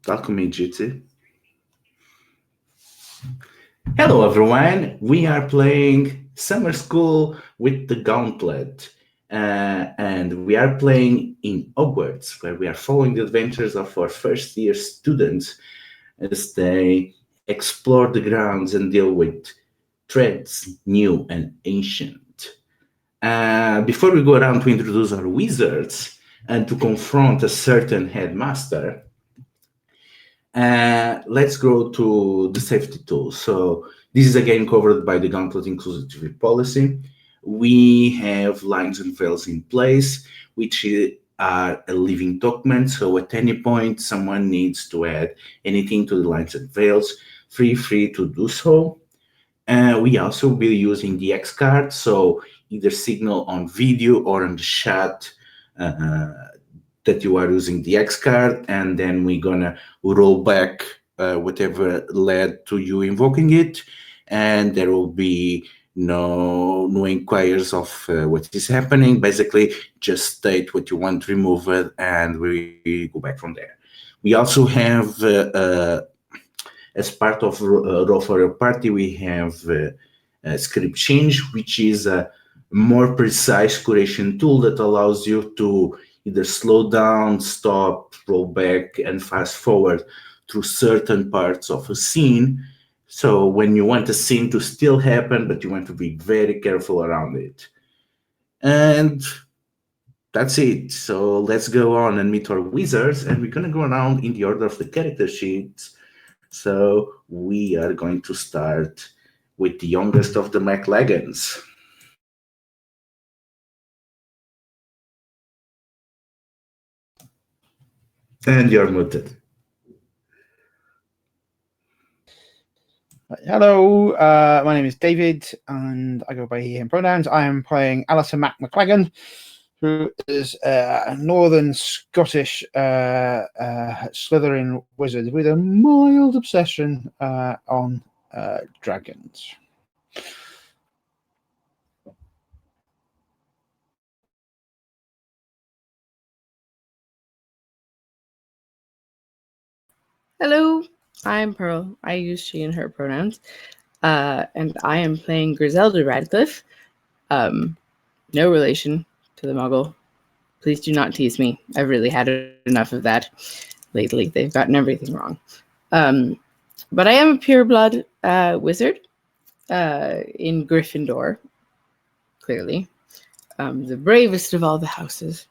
Welcome, PbtA. Hello, everyone. We are playing Summer School with the Gauntlet. And we are playing in Hogwarts, where we are following the adventures of our first year students as they explore the grounds and deal with threats new and ancient. Before we go around to introduce our wizards and to confront a certain headmaster, let's go to the safety tools. So this is again covered by the Gauntlet inclusivity policy. We have lines and veils in place, which are a living document. So at any point, someone needs to add anything to the lines and veils, free to do so. We also will be using the X card, so either signal on video or on the chat that you are using the X card, and then we're gonna roll back whatever led to you invoking it, and there will be no inquiries of what is happening. Basically, just state what you want removed, and we go back from there. We also have, as part of Roll for Your Party, we have script change, which is a more precise curation tool that allows you to either slow down, stop, roll back, and fast forward through certain parts of a scene. So when you want a scene to still happen, but you want to be very careful around it. And that's it. So let's go on and meet our wizards, and we're going to go around in the order of the character sheets. So we are going to start with the youngest of the McLagans. And you're muted. Hello, my name is David, and I go by he, him pronouns. I am playing Alison McLagan, who is a northern Scottish Slytherin wizard with a mild obsession on dragons. Hello, I'm Pearl. I use she and her pronouns. And I am playing Griselda Radcliffe. No relation to the Muggle. Please do not tease me. I've really had enough of that lately. They've gotten everything wrong. But I am a pureblood wizard in Gryffindor, clearly. The bravest of all the houses.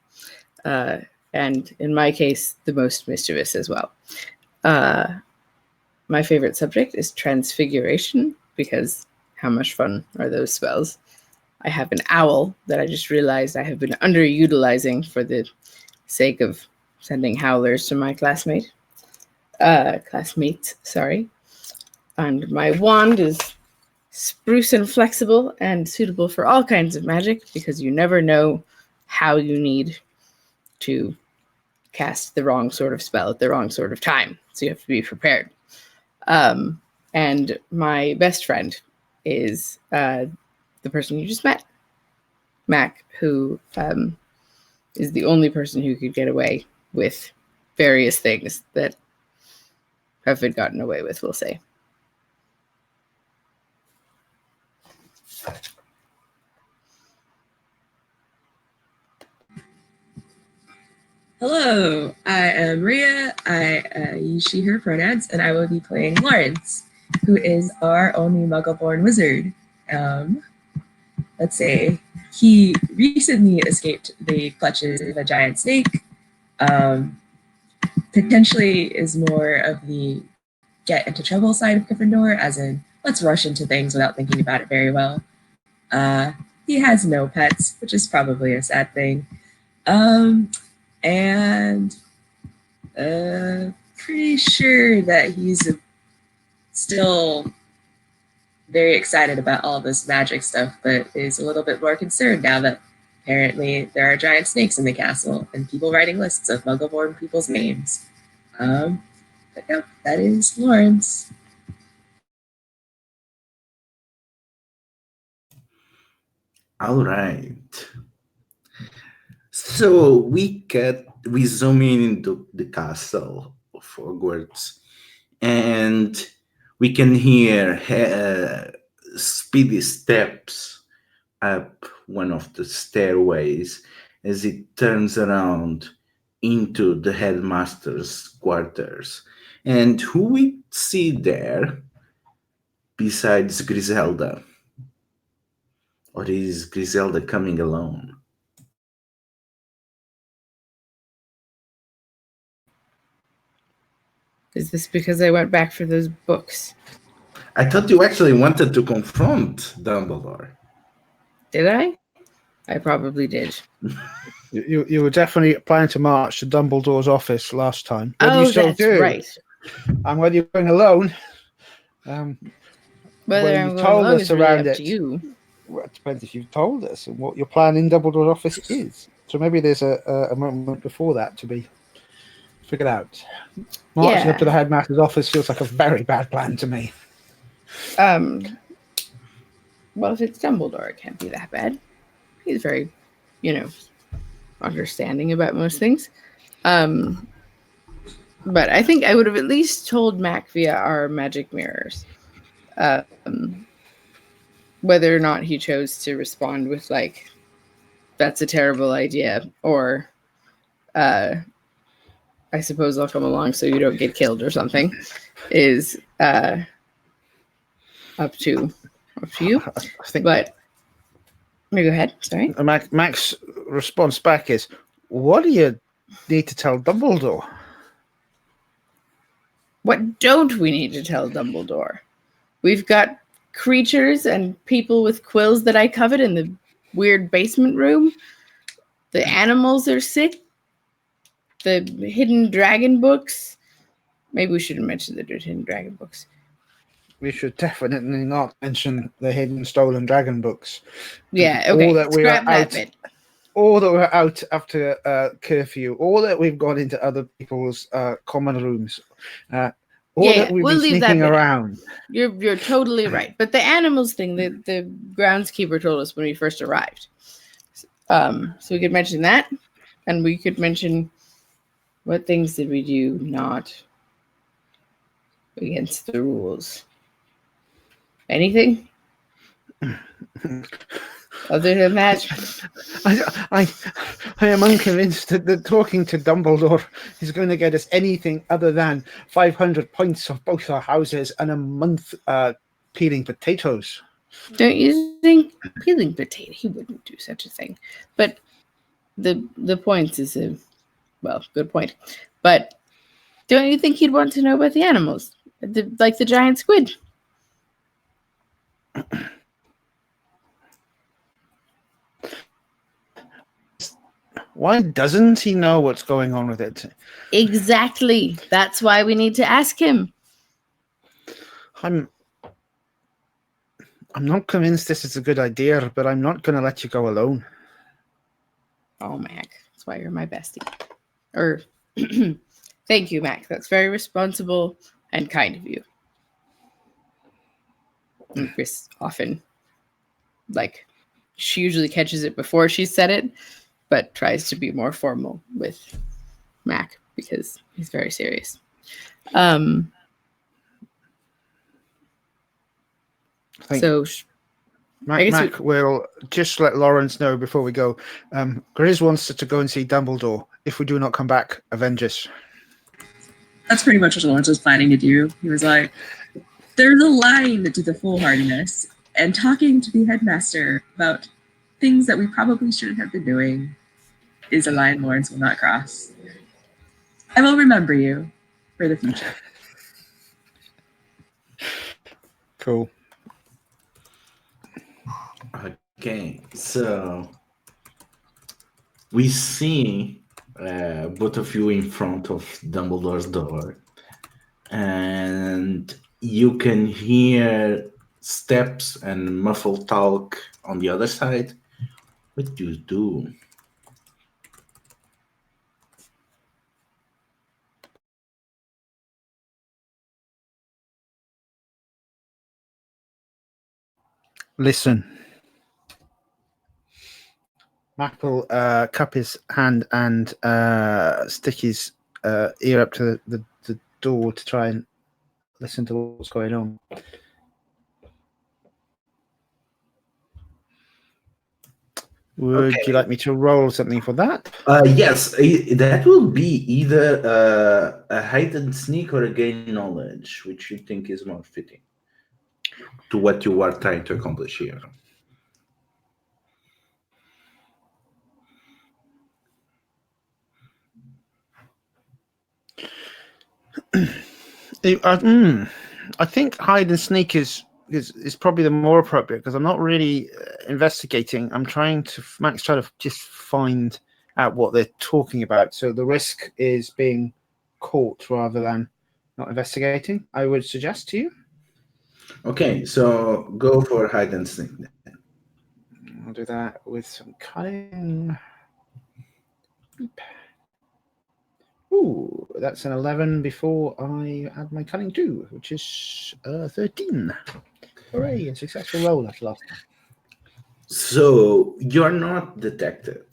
And in my case, the most mischievous as well. My favorite subject is transfiguration, because how much fun are those spells? I have an owl that I just realized I have been underutilizing for the sake of sending howlers to my classmates, sorry. And my wand is spruce and flexible and suitable for all kinds of magic, because you never know how you need to cast the wrong sort of spell at the wrong sort of time. So you have to be prepared. And my best friend is the person you just met, Mac, who is the only person who could get away with various things that have been gotten away with, we'll say. Hello, I am Maria. I use she, her pronouns, and I will be playing Lawrence, who is our only Muggle-born wizard. Let's say he recently escaped the clutches of a giant snake. Potentially is more of the get into trouble side of Gryffindor, as in let's rush into things without thinking about it very well. He has no pets, which is probably a sad thing. And pretty sure that he's still very excited about all this magic stuff, but is a little bit more concerned now that apparently there are giant snakes in the castle and people writing lists of Muggle-born people's names. But no, that is Lawrence. All right. So we zoom in into the castle of Hogwarts, and we can hear speedy steps up one of the stairways as it turns around into the headmaster's quarters. And who we see there besides Griselda? Or is Griselda coming alone? Is this because I went back for those books? I thought you actually wanted to confront Dumbledore. Did I? I probably did. You were definitely planning to march to Dumbledore's office last time. Whether you still that's do, right. and whether you're going alone. Whether you I'm going told alone us is really around up it. to you. Well, it depends if you've told us and what your plan in Dumbledore's office is. So maybe there's a moment before that to be figured out. Marching up to the headmaster's office feels like a very bad plan to me. Well, if it's Dumbledore, it can't be that bad. He's very, understanding about most things. But I think I would have at least told Mac via our magic mirrors. Whether or not he chose to respond with, like, that's a terrible idea, or I suppose I'll come along so you don't get killed or something, is up to you. I think, but no, go ahead. Sorry. Mac's response back is, "What do you need to tell Dumbledore?" What don't we need to tell Dumbledore? We've got creatures and people with quills that I covet in the weird basement room. The animals are sick. The hidden dragon books. Maybe we shouldn't mention the hidden dragon books. We should definitely not mention the hidden stolen dragon books. Yeah, okay. Scrap that bit. Or that we're out after curfew, or that we've gone into other people's common rooms, or that we've been sneaking around. You're totally right. But the animals thing, the groundskeeper told us when we first arrived. So we could mention that, and we could mention what things did we do not against the rules. Anything? Other than that, I am unconvinced that talking to Dumbledore is going to get us anything other than 500 points of both our houses and a month peeling potatoes. Don't you think peeling potato? He wouldn't do such a thing. But the points is good point. But don't you think he'd want to know about the animals, like the giant squid? Why doesn't he know what's going on with it? Exactly. That's why we need to ask him. I'm not convinced this is a good idea, but I'm not going to let you go alone. Oh, Mac. That's why you're my bestie. Thank you, Mac. That's very responsible and kind of you. And Chris often, she usually catches it before she said it, but tries to be more formal with Mac because he's very serious. Mac will just let Lawrence know before we go. Grizz wants to go and see Dumbledore. If we do not come back, avenge us. That's pretty much what Lawrence was planning to do. He was like, there's a line to the foolhardiness, and talking to the headmaster about things that we probably shouldn't have been doing is a line Lawrence will not cross. I will remember you for the future. Cool. Okay, so we see both of you in front of Dumbledore's door, and you can hear steps and muffled talk on the other side. What do you do? Listen. Mac will cup his hand and stick his ear up to the door to try and listen to what's going on. Would you like me to roll something for that? Yes, that will be either a hide and sneak or a gain knowledge, which you think is more fitting to what you are trying to accomplish here. I think hide and sneak is probably the more appropriate because I'm not really investigating. I'm trying to Max try to just find out what they're talking about. So the risk is being caught rather than not investigating. I would suggest to you. Okay, so go for hide and sneak. I'll do that with some cunning. Ooh, that's an 11 before I add my cunning 2, which is 13. Hooray, a successful roll at last time. So you're not detected.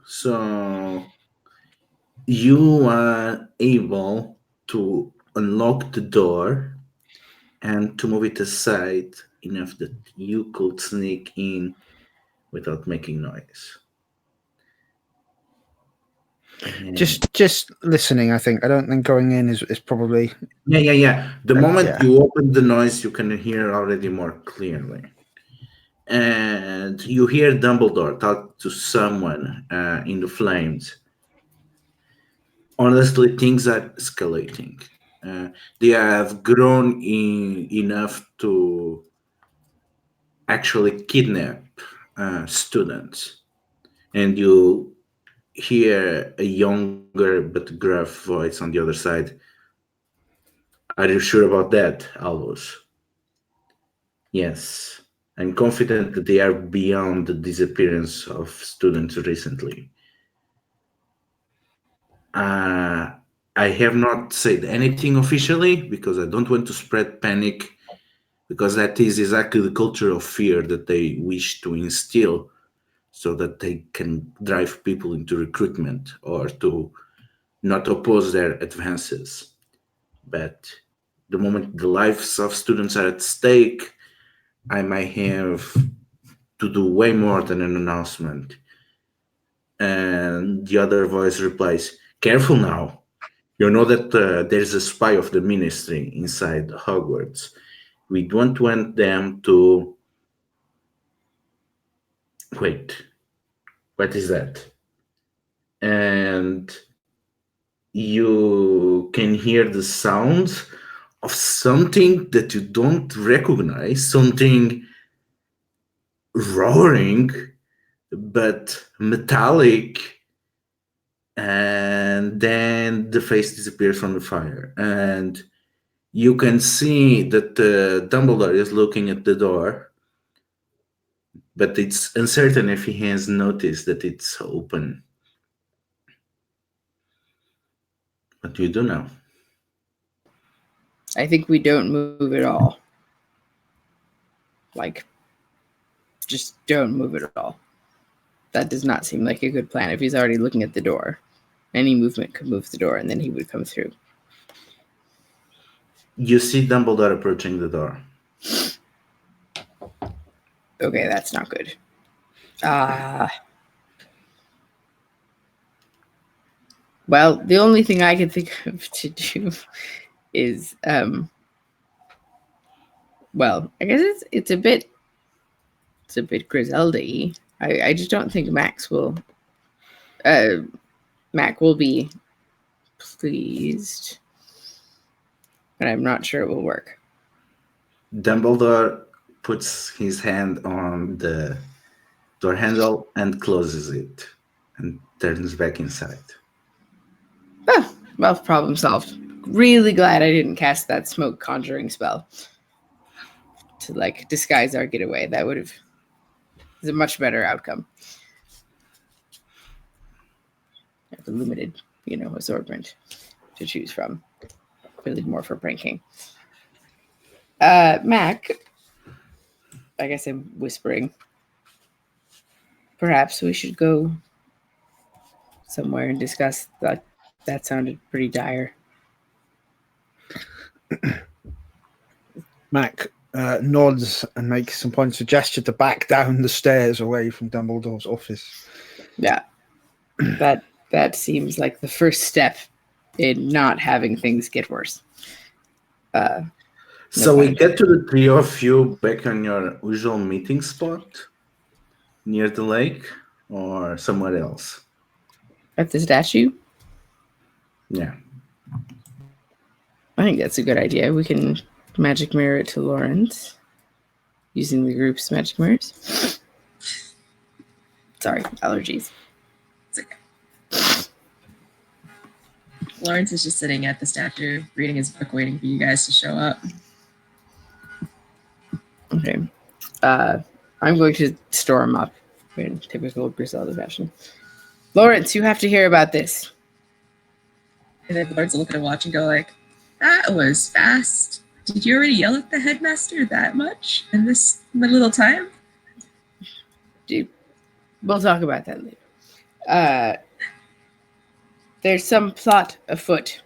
So you are able to unlock the door and to move it aside enough that you could sneak in without making noise. Just listening, I think. I don't think going in is probably... Yeah. The moment you open the noise, you can hear already more clearly. And you hear Dumbledore talk to someone in the flames. Honestly, things are escalating. They have grown enough to actually kidnap students. And you hear a younger but gruff voice on the other side. Are you sure about that, Albus? Yes. I'm confident that they are beyond the disappearance of students recently. I have not said anything officially because I don't want to spread panic, because that is exactly the culture of fear that they wish to instill so that they can drive people into recruitment or to not oppose their advances. But the moment the lives of students are at stake, I might have to do way more than an announcement. And the other voice replies, careful now. You know that there's a spy of the ministry inside Hogwarts. We don't want them to... Wait, what is that? And you can hear the sounds of something that you don't recognize, something roaring, but metallic, and then the face disappears from the fire. And you can see that Dumbledore is looking at the door, but it's uncertain if he has noticed that it's open. What do you do now? I think we don't move at all. Like, just don't move at all. That does not seem like a good plan. If he's already looking at the door, any movement could move the door and then he would come through. You see Dumbledore approaching the door. Okay, that's not good. Well, the only thing I can think of to do is, well, I guess it's a bit Griselda-y. I just don't think Mac will be pleased, but I'm not sure it will work. Dumbledore puts his hand on the door handle and closes it and turns back inside. Oh, well, problem solved. Really glad I didn't cast that smoke conjuring spell to like disguise our getaway. That would have is a much better outcome. I have a limited, assortment to choose from. Really more for pranking. Mac, I guess I'm whispering. Perhaps we should go somewhere and discuss That sounded pretty dire. Mac nods and makes some points of gesture to back down the stairs away from Dumbledore's office. Yeah. That seems like the first step in not having things get worse. So we get to the three of you back on your usual meeting spot near the lake or somewhere else? At the statue? Yeah. I think that's a good idea. We can magic mirror it to Lawrence using the group's magic mirrors. Sorry, allergies. It's okay. Lawrence is just sitting at the statue, reading his book, waiting for you guys to show up. Okay. I'm going to storm up in typical Griselda fashion. Lawrence, you have to hear about this. And then Lawrence will look at a watch and go like, that was fast. Did you already yell at the headmaster that much in this little time? Dude, we'll talk about that later. There's some plot afoot.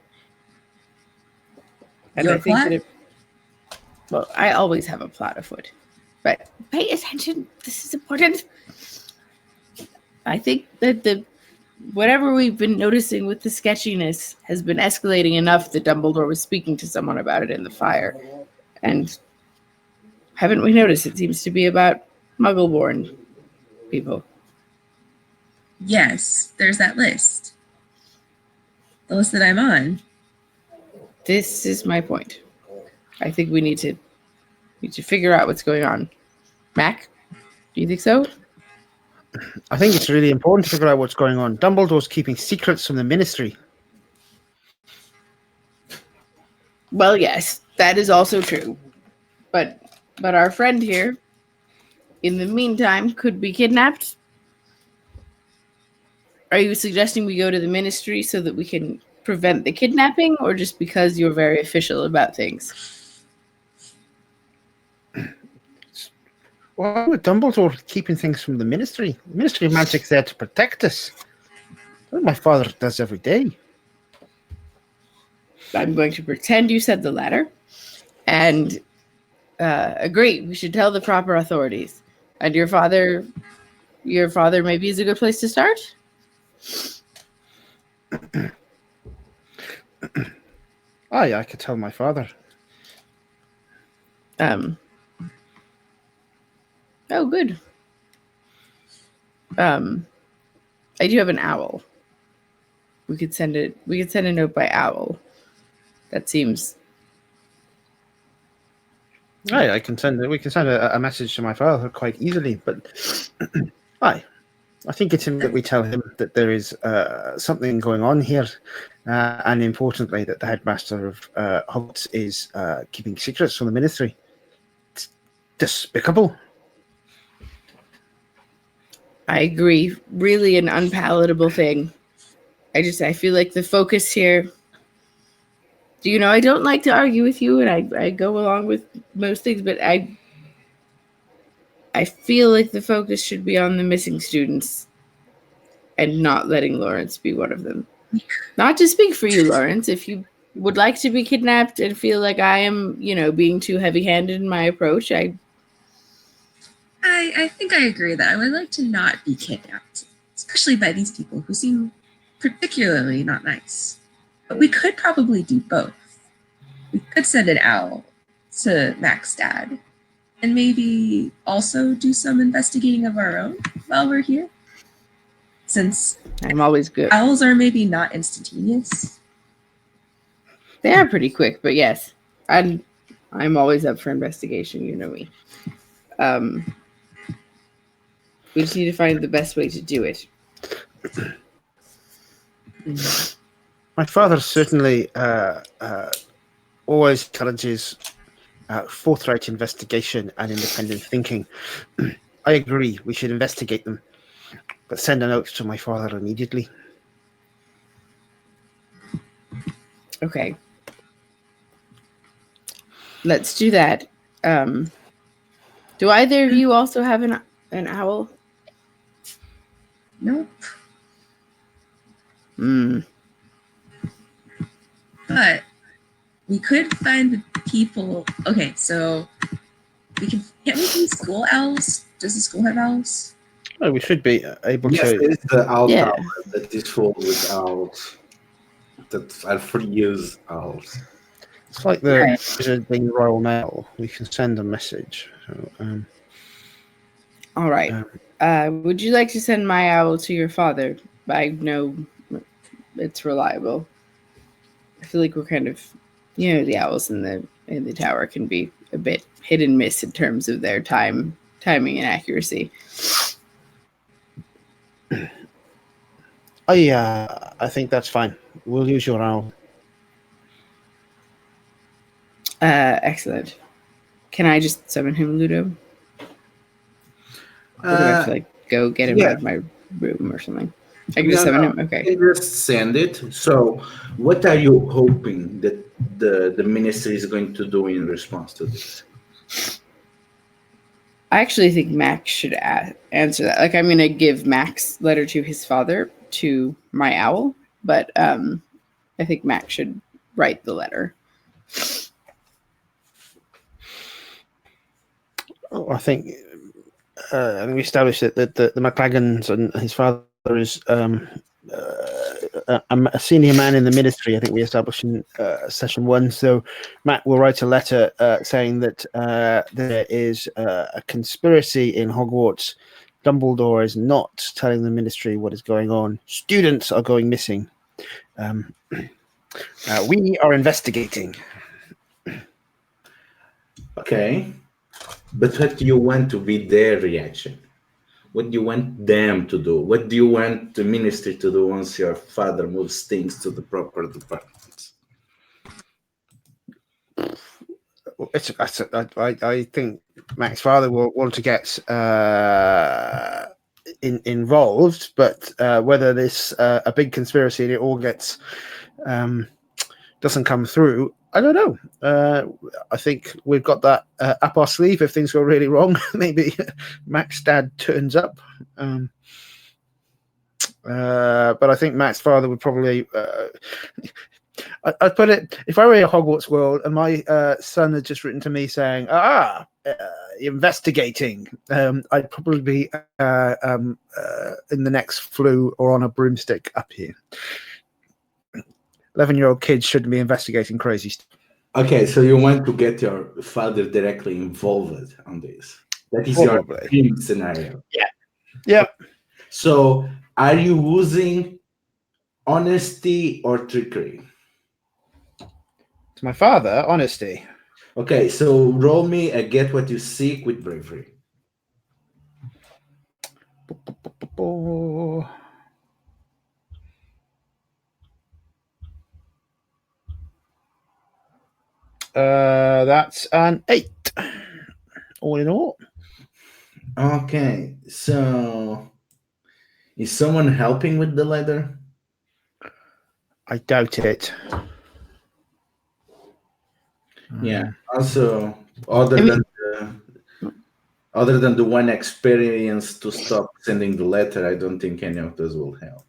And Your I think plot? that well, I always have a plot afoot. But pay attention. This is important. I think that whatever we've been noticing with the sketchiness has been escalating enough that Dumbledore was speaking to someone about it in the fire. And haven't we noticed it seems to be about Muggle-born people? Yes, there's that list. The list that I'm on. This is my point. I think we need to figure out what's going on. Mac, do you think so? I think it's really important to figure out what's going on. Dumbledore's keeping secrets from the Ministry. Well, yes, that is also true. But our friend here, in the meantime, could be kidnapped. Are you suggesting we go to the Ministry so that we can prevent the kidnapping, or just because you're very official about things? Why would Dumbledore keeping things from the Ministry? The Ministry of Magic's there to protect us. That's what my father does every day. I'm going to pretend you said the latter, and agree. We should tell the proper authorities. And your father maybe is a good place to start. Aye, I could tell my father. Oh, good. I do have an owl. We could send a note by owl. That seems. Aye, we can send a message to my father quite easily, but aye. I think it's important that we tell him that there is something going on here, and importantly, that the headmaster of Hogwarts is keeping secrets from the Ministry. It's despicable. I agree. Really an unpalatable thing. I feel like the focus here. Do you know, I don't like to argue with you, and I go along with most things, but I feel like the focus should be on the missing students and not letting Lawrence be one of them. Not to speak for you, Lawrence. If you would like to be kidnapped and feel like I am, being too heavy-handed in my approach, I think I agree that I would like to not be kidnapped, especially by these people who seem particularly not nice. But we could probably do both. We could send an owl to Mac's dad and maybe also do some investigating of our own while we're here. Since I'm always good. Owls are maybe not instantaneous. They are pretty quick, but yes, I'm always up for investigation. You know me. We just need to find the best way to do it. My father certainly always encourages forthright investigation and independent thinking. I agree, we should investigate them, but send a note to my father immediately. Okay. Let's do that. Do either of you also have an owl? Nope. But we could find the people. Okay, so can't we do school owls? Does the school have owls? Oh, we should be able Yes, to. there is the owl Yeah. tower that is full with owls that are free-use owls. It's like the Right. wizard being Royal Mail. We can send a message. So, All right. Would you like to send my owl to your father? I know it's reliable. I feel like we're kind of, the owls in the tower can be a bit hit and miss in terms of their timing and accuracy. I think that's fine. We'll use your owl. Excellent. Can I just summon him, Ludo? Or do I have to go get him out of my room or something? I can just summon him? Okay. You can just send it. So what are you hoping that the ministry is going to do in response to this? I actually think Max should answer that. I'm going to give Max's letter to his father to my owl, but I think Max should write the letter. I think we established that the McLagans and his father is a senior man in the ministry. I think we established in session 1. So Matt will write a letter saying that there is a conspiracy in Hogwarts. Dumbledore is not telling the ministry what is going on. Students are going missing. We are investigating. Okay. But what do you want to be their reaction? What do you want them to do? What do you want the ministry to do once your father moves things to the proper departments? I think Mac's father will want to get involved, but whether this a big conspiracy and it all gets doesn't come through, I don't know. I think we've got that up our sleeve if things go really wrong. Maybe Mac's dad turns up. But I think Mac's father would probably... I'd put it, if I were in a Hogwarts world and my son had just written to me saying, investigating, I'd probably be in the next flu or on a broomstick up here. 11-year-old kids shouldn't be investigating crazy stuff. Okay, so you want to get your father directly involved on this. That is your dream scenario. Yeah. Yeah. So are you using honesty or trickery? To my father, honesty. Okay, so roll me a get what you seek with bravery. That's an 8. All in all. Okay, so is someone helping with the letter? I doubt it. Yeah. Also, other than the one experience to stop sending the letter, I don't think any of those will help.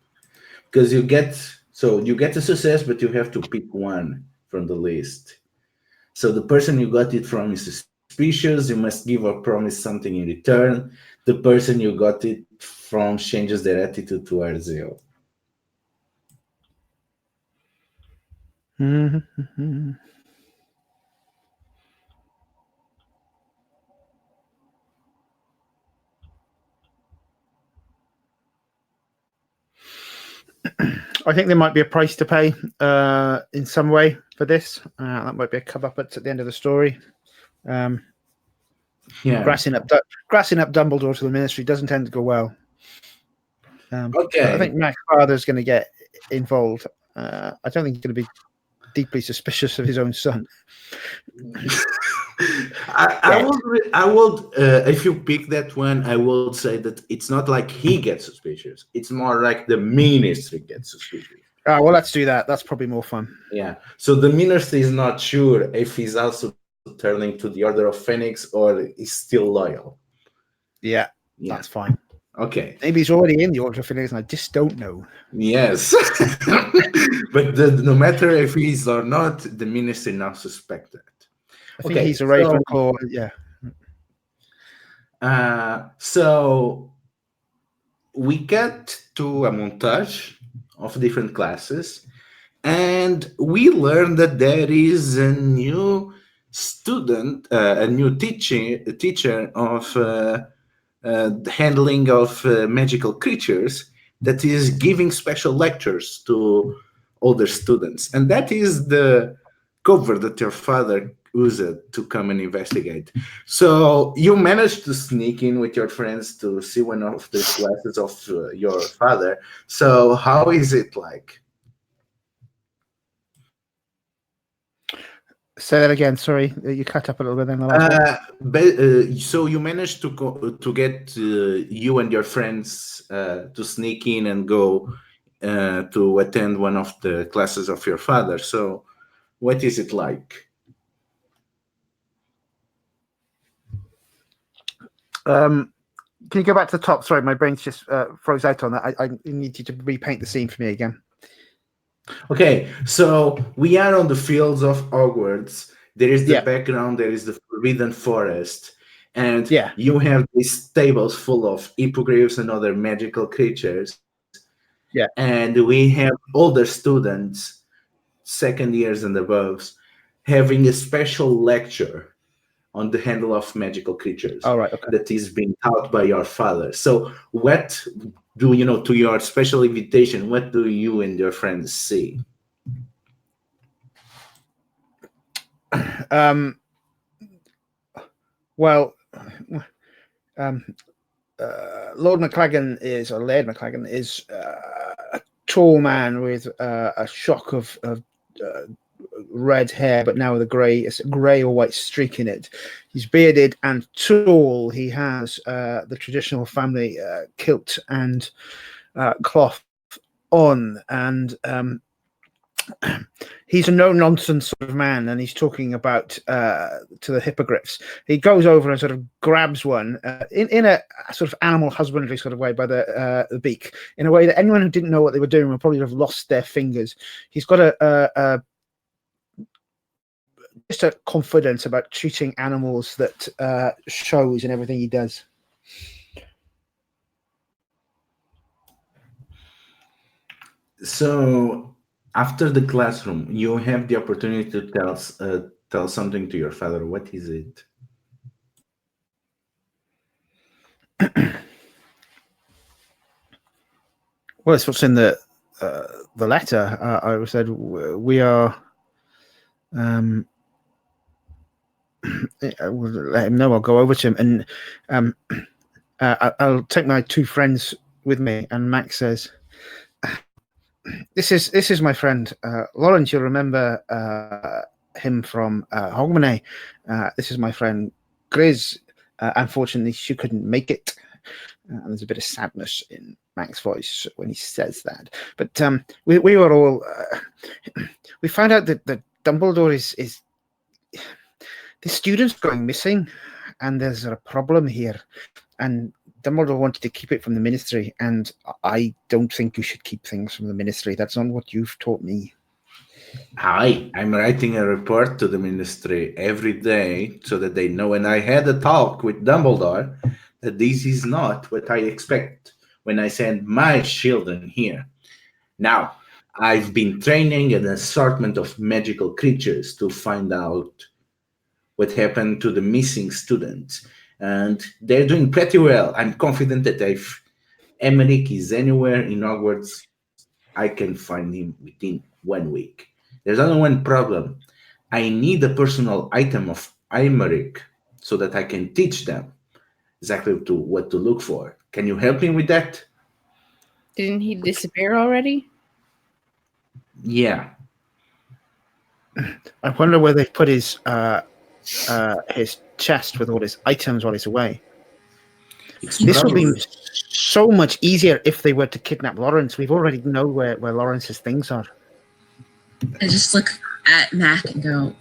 Because you get a success, but you have to pick one from the list. So the person you got it from is suspicious. You must give or promise something in return. The person you got it from changes their attitude towards you. Mm-hmm. I think there might be a price to pay in some way for this. That might be a come up at the end of the story. Grassing up Dumbledore to the ministry doesn't tend to go well. Okay. I think Mac's father's going to get involved. I don't think he's going to be deeply suspicious of his own son. I would if you pick that one, I would say that it's not like he gets suspicious. It's more like the ministry gets suspicious. Well, let's do that. That's probably more fun. Yeah. So the ministry is not sure if he's also turning to the Order of Phoenix or is still loyal. Yeah. That's fine. Okay. Maybe he's already in the Order of Phoenix and I just don't know. Yes. But no matter if he's or not, the ministry now suspect that. I think he's a Ravenclaw. Yeah. So we get to a montage of different classes, and we learn that there is a new student, a new teacher of the handling of magical creatures that is giving special lectures to older students. And that is the cover that your father used to come and investigate. So you managed to sneak in with your friends to see one of the classes of your father. So how is it like? Say that again. Sorry, you cut up a little bit then. The last So you managed to get you and your friends to sneak in and go to attend one of the classes of your father. So what is it like? Can you go back to the top? Sorry, my brain's just froze out on that. I need you to repaint the scene for me again. Okay, so we are on the fields of Hogwarts. There is the background, there is the Forbidden Forest, and you have these tables full of hippogriffs and other magical creatures. Yeah. And we have older students, second years and above, having a special lecture on the handle of magical creatures. All right, okay. That is being taught by your father. So what do you know, to your special invitation, what do you and your friends see? Well, Lord McLagan is, or Laird McLagan is a tall man with a shock of red hair, but now with a grey or white streak in it. He's bearded and tall. He has the traditional family kilt and cloth on, and he's a no-nonsense sort of man, and he's talking about to the hippogriffs. He goes over and sort of grabs one in a sort of animal husbandry sort of way by the beak, in a way that anyone who didn't know what they were doing would probably have lost their fingers. He's got just a confidence about treating animals that shows in everything he does. So after the classroom, you have the opportunity to tell something to your father. What is it? Well, it's what's in the letter. I said we are. I will let him know. I'll go over to him, and I'll take my two friends with me. And Max says, "This is my friend Lawrence. You'll remember him from Hogmanay. This is my friend Grizz. Unfortunately, she couldn't make it. And there's a bit of sadness in Mac's voice when he says that. But we were all we found out that Dumbledore is the student's going missing, and there's a problem here. And Dumbledore wanted to keep it from the ministry, and I don't think you should keep things from the ministry. That's not what you've taught me. I'm writing a report to the ministry every day so that they know. And I had a talk with Dumbledore that this is not what I expect when I send my children here. Now, I've been training an assortment of magical creatures to find out what happened to the missing students. And they're doing pretty well. I'm confident that if Emmerich is anywhere in Hogwarts, I can find him within 1 week. There's only one problem. I need a personal item of Emmerich so that I can teach them exactly what to look for. Can you help me with that? Didn't he disappear already? Yeah. I wonder where they put his chest with all his items while he's away. This would be so much easier if they were to kidnap Lawrence. We've already know where Lawrence's things are. I just look at Mac and go,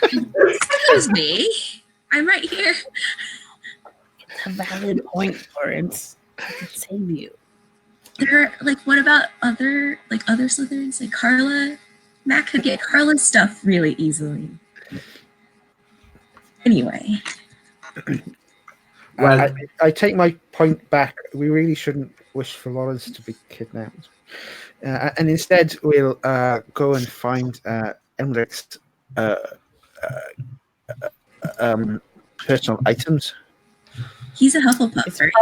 excuse me, I'm right here. a valid point, Florence. I could save you. There are, like, what about other Slytherins? Like Carla? Matt could get Carla's stuff really easily. Anyway. Well, I take my point back. We really shouldn't wish for Lawrence to be kidnapped. And instead, we'll go and find Emrich's personal items. He's a Hufflepuff, It's right?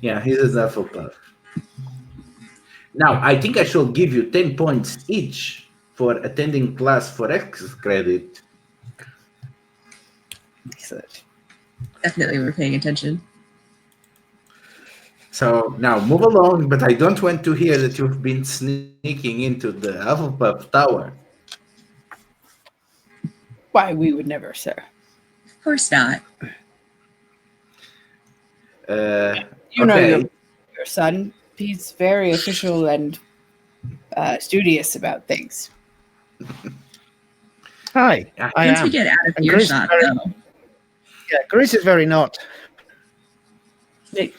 yeah, he's a Hufflepuff. Now, I think I shall give you 10 points each for attending class for X credit. Excellent. Definitely we're paying attention. So now move along, but I don't want to hear that you've been sneaking into the Hufflepuff Tower. Why, we would never, sir. Of course not. You know your son. He's very official and studious about things. Hi, I Once am. we get out of And earshot, though. Yeah, Grace is very not. I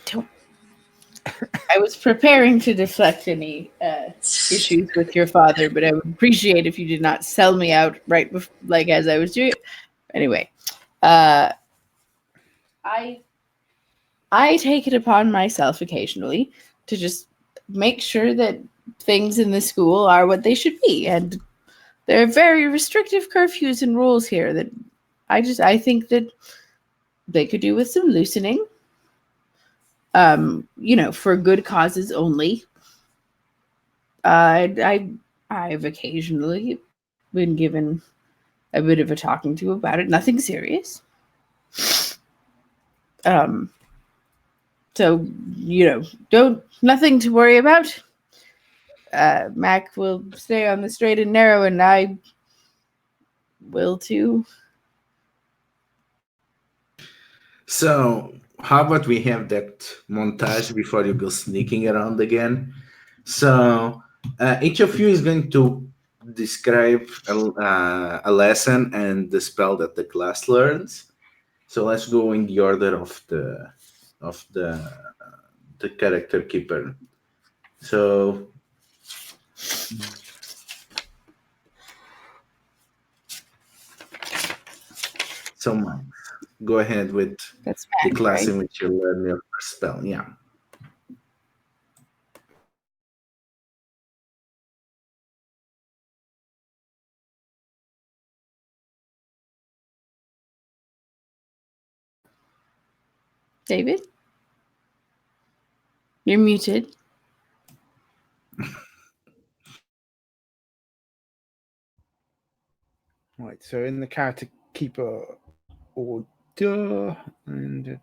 was preparing to deflect any issues with your father, but I would appreciate if you did not sell me out right like as I was doing it. Anyway, I take it upon myself occasionally to just make sure that things in the school are what they should be, and there are very restrictive curfews and rules here that I think that they could do with some loosening. For good causes only. I've occasionally been given a bit of a talking to about it. Nothing serious. So, nothing to worry about. Mac will stay on the straight and narrow, and I will too. So how about we have that montage before you go sneaking around again? So each of you is going to describe a lesson and the spell that the class learns. So let's go in the order of the character keeper. So Max, go ahead with That's the Mac, class right? in which you learn your first spell. Yeah. David? You're muted. Right, so in the character keeper order, and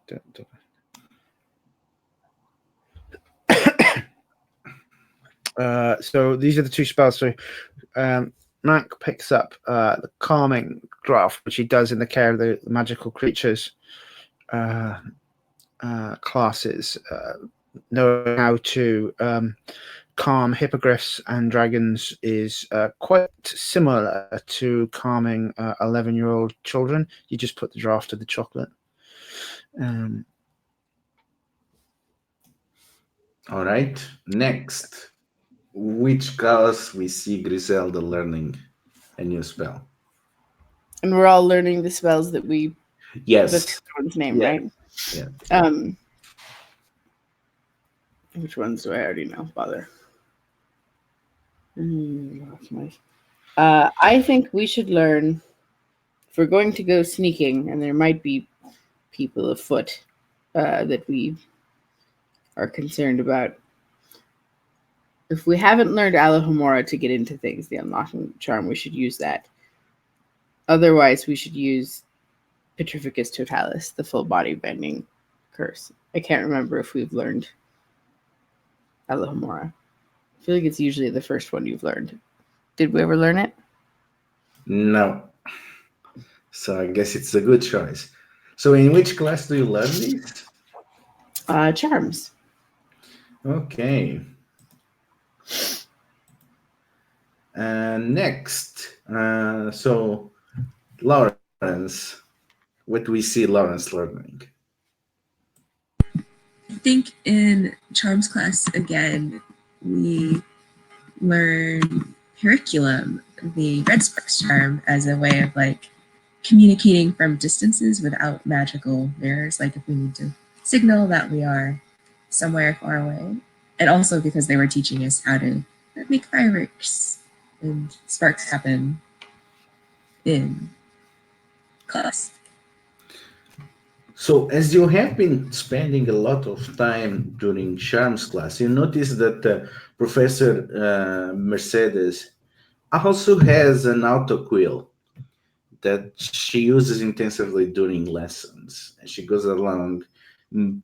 so these are the two spells. So Mac picks up the calming draft, which he does in the care of the magical creatures classes, knowing how to calm hippogriffs and dragons is quite similar to calming 11-year-old children. You just put the draft to the chocolate. All right. Next, which class we see Griselda learning a new spell? And we're all learning the spells that we. Yes. That's one's name, Yeah. right? Yeah. Which ones do I already know? Bother. I think we should learn. If we're going to go sneaking, and there might be people afoot that we are concerned about. If we haven't learned Alohomora to get into things, the unlocking charm, we should use that. Otherwise, we should use Petrificus Totalis, the full body bending curse. I can't remember if we've learned Alohomora. I feel like it's usually the first one you've learned. Did we ever learn it? No. So I guess it's a good choice. So in which class do you learn these? Charms. Okay. Next, so Lawrence, what we see Lawrence learning? I think in Charms class, again, we learn Periculum, the Red Sparks charm, as a way of like communicating from distances without magical mirrors, like if we need to signal that we are somewhere far away. And also because they were teaching us how to make fireworks and sparks happen in class. So, as you have been spending a lot of time during Charms class, you notice that Professor Mercedes also has an autoquill that she uses intensively during lessons. And she goes along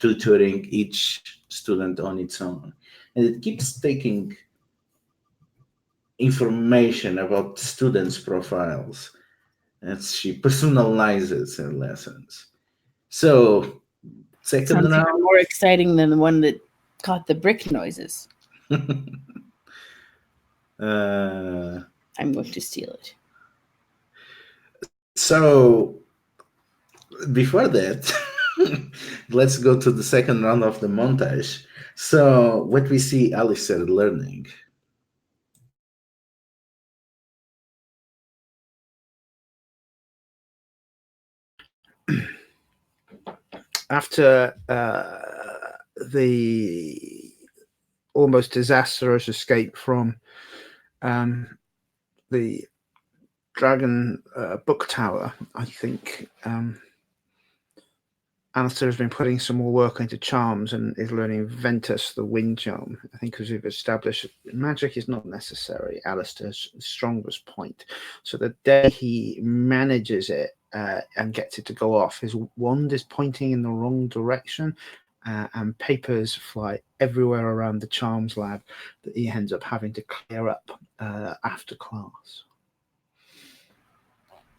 tutoring each student on its own. And it keeps taking information about students' profiles as she personalizes her lessons. So, second Sounds round. even more exciting than the one that caught the brick noises. I'm going to steal it. So, before that, let's go to the second round of the montage. So, what we see Alistair learning. After the almost disastrous escape from the Dragon Book Tower, I think Alistair has been putting some more work into charms and is learning Ventus, the wind charm. I think because we've established magic is not necessarily Alistair's strongest point. So the day he manages it and gets it to go off, his wand is pointing in the wrong direction and papers fly everywhere around the charms lab that he ends up having to clear up after class.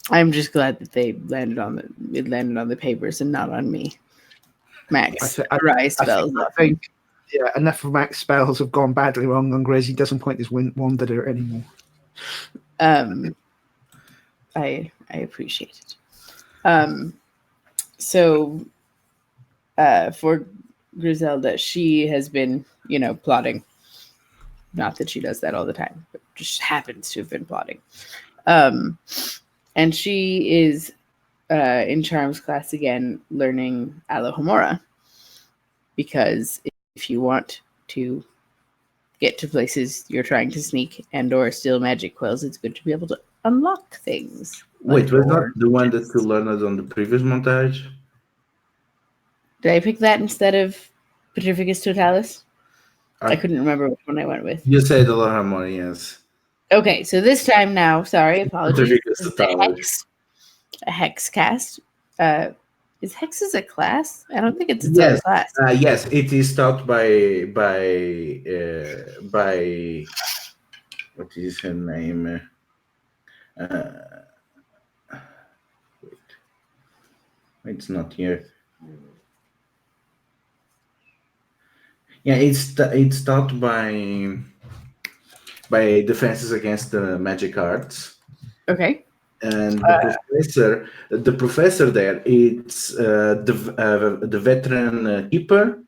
I'm just glad that they landed on the papers and not on me. Max, rise spells. I think enough of Max spells have gone badly wrong on Grizz. He doesn't point his wand at her anymore. I appreciate it. So for Griselda, she has been, plotting. Not that she does that all the time, but just happens to have been plotting. And she is in Charms class again, learning Alohomora. Because if you want to get to places you're trying to sneak and or steal magic quills, it's good to be able to unlock things. Wait, was not the one that you learned on the previous montage? Did I pick that instead of Petrificus Totalis? I couldn't remember which one I went with. You said Alohomora, yes. Okay, so this time now, sorry, apologies. Petrificus A hex cast. Is hexes a class? I don't think it's its own class. Yes, it is taught by what is her name? Wait, it's not here. Yeah, it's taught by Defenses Against the Magic Arts. Okay. And the professor there, it's the veteran keeper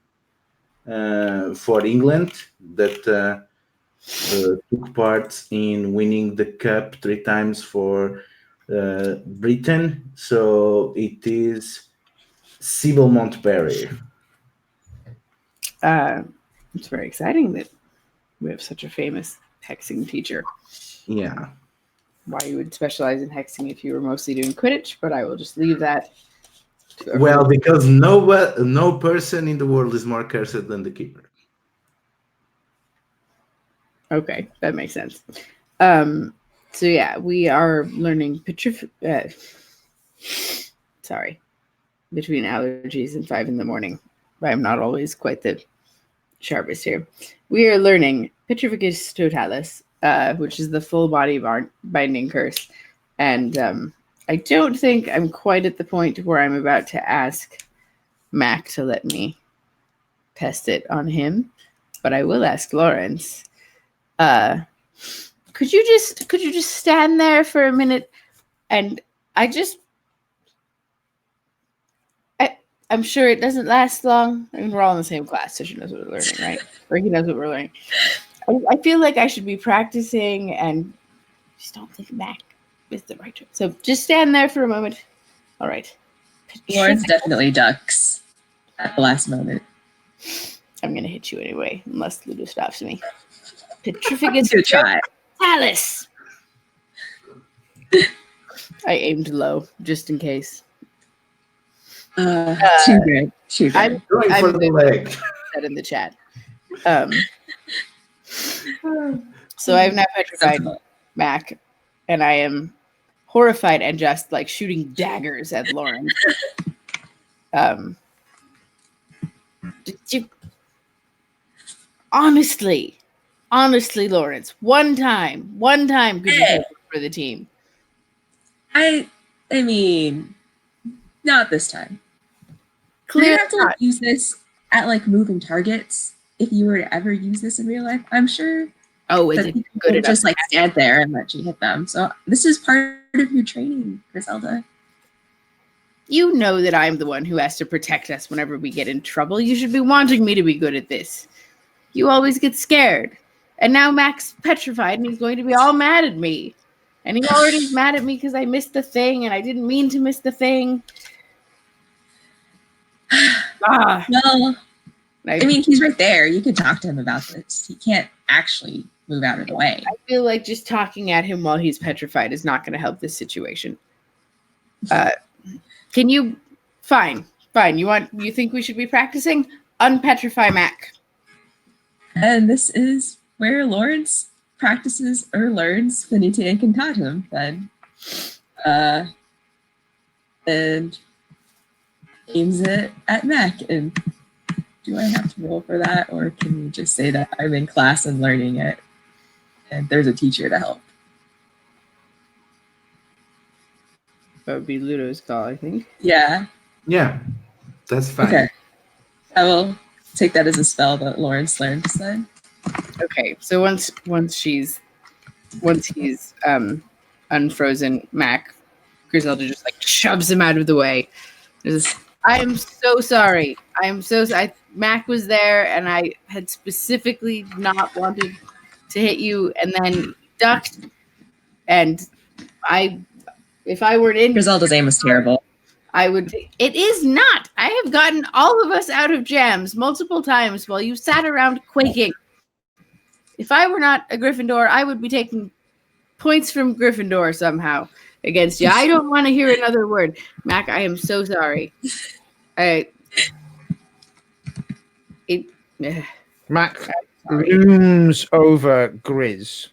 for England that took part in winning the cup 3 times for Britain. So it is Sybil Montberry. It's very exciting that we have such a famous hexing teacher. Yeah. Why you would specialize in hexing if you were mostly doing Quidditch, but I will just leave that. Well, because no person in the world is more cursed than the keeper. Okay, that makes sense. So yeah, we are learning sorry, between allergies and 5 a.m. I'm not always quite the sharpest here. We are learning Petrificus Totalis, which is the full body binding curse. And I don't think I'm quite at the point where I'm about to ask Mac to let me test it on him, but I will ask Lawrence. Could you just stand there for a minute? And I just I'm sure it doesn't last long. I mean, we're all in the same class, so she knows what we're learning, right? Or he knows what we're learning. I feel like I should be practicing and just don't think back with the right choice. So just stand there for a moment. All right. Lawrence definitely ducks at the last moment. I'm going to hit you anyway, unless Ludo stops me. Petrificus Good try. Alice. I aimed low, just in case. Too good. Too good. I'm Going for the leg. That in the chat. So I've now petrified Mac, and I am horrified and just like shooting daggers at Lauren. Honestly, Lawrence, one time could you take it for the team? I mean, not this time. Clearly you have to like, use this at like moving targets if you were to ever use this in real life. I'm sure. Oh, is it good enough? Just like stand there and let you hit them. So this is part of your training, Griselda. You know that I'm the one who has to protect us whenever we get in trouble. You should be wanting me to be good at this. You always get scared. And now Mac's petrified and he's going to be all mad at me. And he already is mad at me because I missed the thing and I didn't mean to miss the thing. Well, I mean, he's right there. You can talk to him about this. He can't actually move out of the way. I feel like just talking at him while he's petrified is not going to help this situation. Can you? Fine. You think we should be practicing? Unpetrify Mac. And this is where Lawrence practices or learns Finite Incantatum then. And aims it at Mac. And do I have to roll for that? Or can you just say that I'm in class and learning it? And there's a teacher to help. That would be Ludo's call, I think. Yeah. Yeah, that's fine. Okay. I will take that as a spell that Lawrence learned then. Okay, so once he's unfrozen Mac, Griselda just like shoves him out of the way. I am so sorry. Mac was there and I had specifically not wanted to hit you and then ducked. And if I were in Griselda's aim was terrible. I would. It is not. I have gotten all of us out of jams multiple times while you sat around quaking. If I were not a Gryffindor, I would be taking points from Gryffindor somehow against you. I don't want to hear another word. Mac, I am so sorry. Mac looms over Grizz.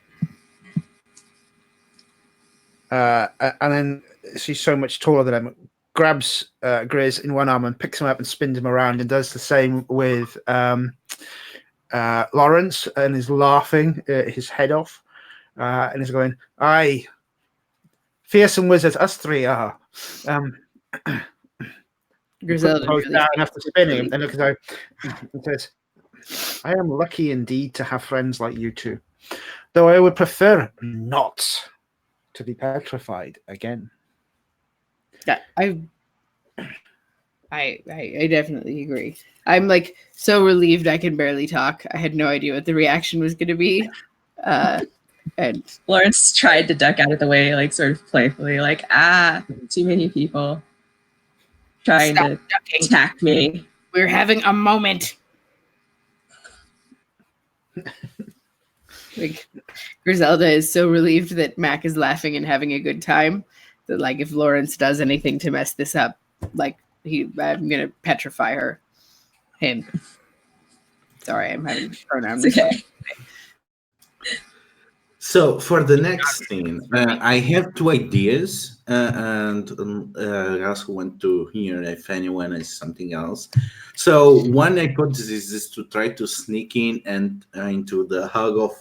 And then she's so much taller than him, grabs Grizz in one arm and picks him up and spins him around and does the same with Lawrence and is laughing his head off and is going, aye, fearsome wizards, us three are. Griselda goes really down after spinning and looks out and says, I am lucky indeed to have friends like you two, though I would prefer not to be petrified again. Yeah, I definitely agree. I'm like so relieved I can barely talk. I had no idea what the reaction was going to be. And Lawrence tried to duck out of the way, like sort of playfully, like, too many people trying to attack me. We're having a moment. Like Griselda is so relieved that Mac is laughing and having a good time that like if Lawrence does anything to mess this up, like I'm gonna petrify him. Sorry, I'm having pronouns. Okay. So for the next scene, I have two ideas, and I also want to hear if anyone has something else. So one hypothesis is to try to sneak in and into the Hug of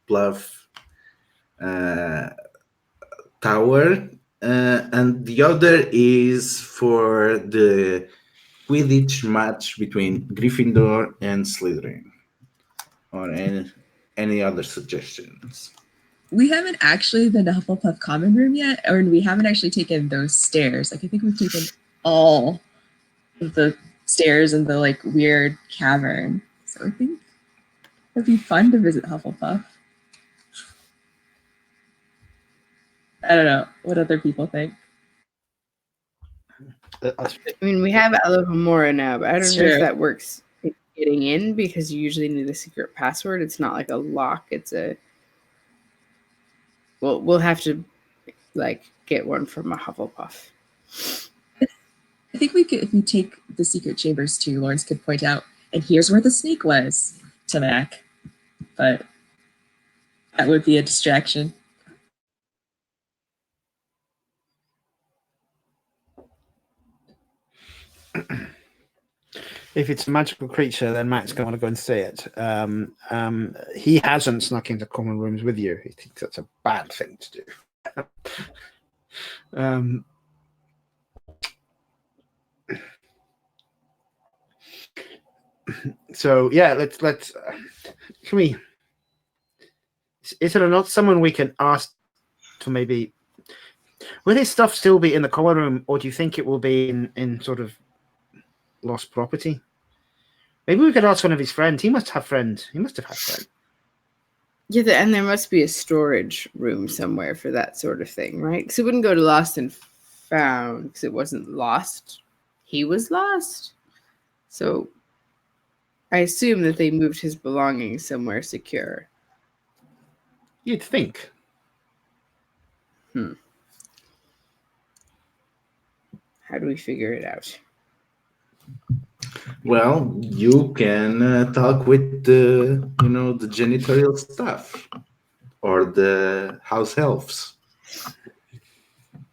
Bluff tower, and the other is for the Quidditch match between Gryffindor and Slytherin. Or any other suggestions? We haven't actually been to Hufflepuff Common Room yet, or we haven't actually taken those stairs. Like I think we've taken all the stairs and the like weird cavern. So I think it'd be fun to visit Hufflepuff. I don't know what other people think. I mean, we have Alohomora now, but I don't know if that works in getting in because you usually need a secret password. It's not like a lock. It's a... Well, we'll have to like get one from a Hufflepuff. I think we could, if we take the secret chambers too, Lawrence could point out, and here's where the snake was, to Mac. But that would be a distraction. If it's a magical creature, then Matt's going to want to go and see it. He hasn't snuck into common rooms with you. He thinks that's a bad thing to do. So yeah, let's. Can we? Is there not someone we can ask to maybe? Will this stuff still be in the common room, or do you think it will be in sort of lost property? Maybe we could ask one of his friends. He must have friends. He must have had friends. Yeah, and there must be a storage room somewhere for that sort of thing, right? Because it wouldn't go to lost and found because it wasn't lost. He was lost. So I assume that they moved his belongings somewhere secure. You'd think. How do we figure it out? Well, you can talk with the janitorial staff or the house elves.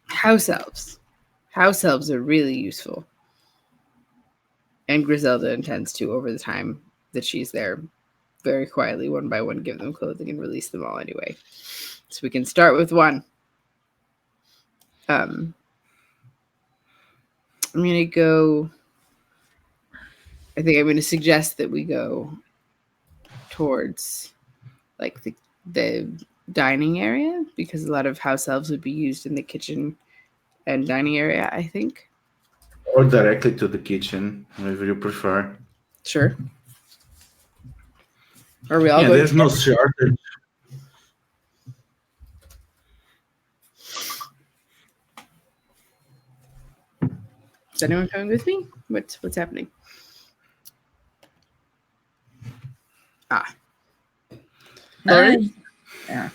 House elves. House elves are really useful. And Griselda intends to, over the time that she's there, very quietly, one by one, give them clothing and release them all anyway. So we can start with one. I'm going to go... I think I'm going to suggest that we go towards like the dining area because a lot of house elves would be used in the kitchen and dining area, I think. Or directly to the kitchen, whatever you prefer. Sure. Are we all going there's no shortage. Is anyone coming with me? What's happening? Lawrence? Yeah.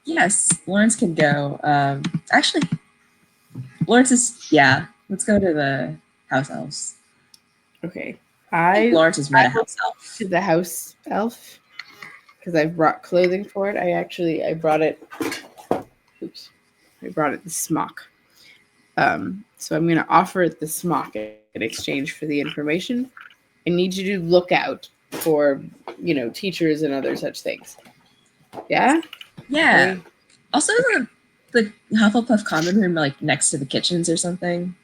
Yes, Lawrence can go. Actually, Lawrence is, let's go to the house elves. Okay. Lawrence is met a house elf. To the house elf because I brought clothing for it. I brought it. Oops. I brought it the smock. So I'm going to offer it the smock in exchange for the information. I need you to look out for, teachers and other such things. Yeah? Yeah. Also, the Hufflepuff common room, like, next to the kitchens or something.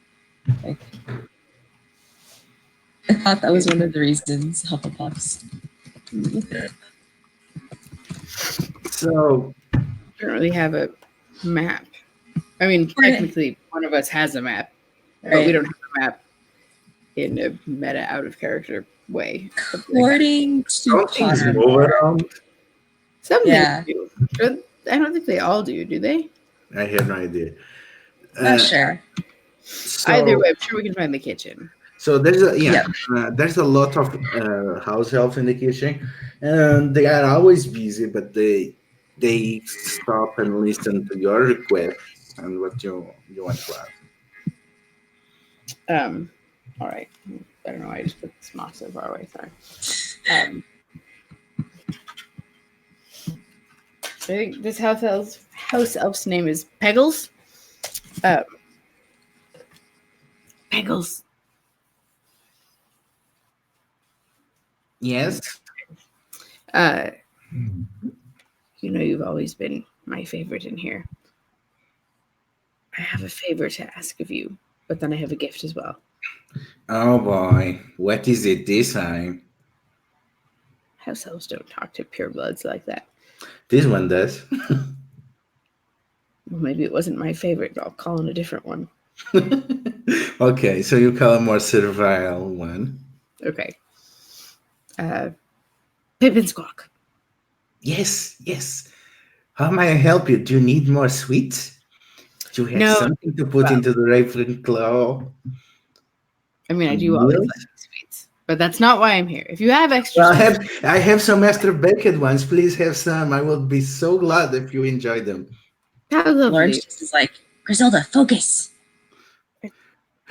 Like, I thought that was one of the reasons Hufflepuffs. So... I don't really have a map. I mean, technically, one of us has a map, but we don't have a map in a meta out-of-character way. According to things move around. Some things do. I don't think they all do they? I have no idea. Not sure. So, either way, I'm sure we can find the kitchen. So there's there's a lot of house elves in the kitchen, and they are always busy, but they stop and listen to your requests and what you want to ask. All right. I don't know why I just put the smock so far away. Sorry. I think this house elf's name is Peggles. Peggles. Yes. You've always been my favorite in here. I have a favor to ask of you, but then I have a gift as well. Oh boy, what is it this time? House elves don't talk to purebloods like that. This one does. Well, maybe it wasn't my favorite. I'll call in a different one. Okay, so you call a more servile one. Okay. Pip and Squawk. Yes, yes. How may I help you? Do you need more sweets? Do you have No, something to put well, into the Ravenclaw I mean, I do always meals? like sweets, but that's not why I'm here. If you have extra Well, sweets, I have some extra baked ones. Please have some. I would be so glad if you enjoy them. how lovely. Lawrence just is like, Griselda, focus.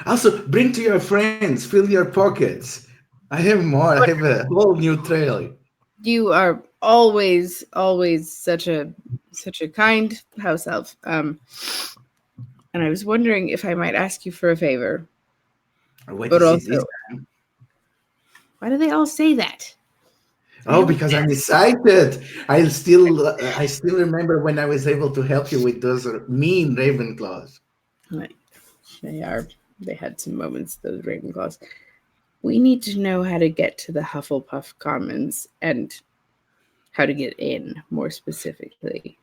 Also, bring to your friends. Fill your pockets. I have more. I have a whole new trail. You are always such a kind house elf. And I was wondering if I might ask you for a favor. What But is it also, this? why do they all say that? Oh, because I'm excited. I still remember when I was able to help you with those mean Ravenclaws. Right. They had some moments, those Ravenclaws. We need to know how to get to the Hufflepuff Commons and how to get in, more specifically.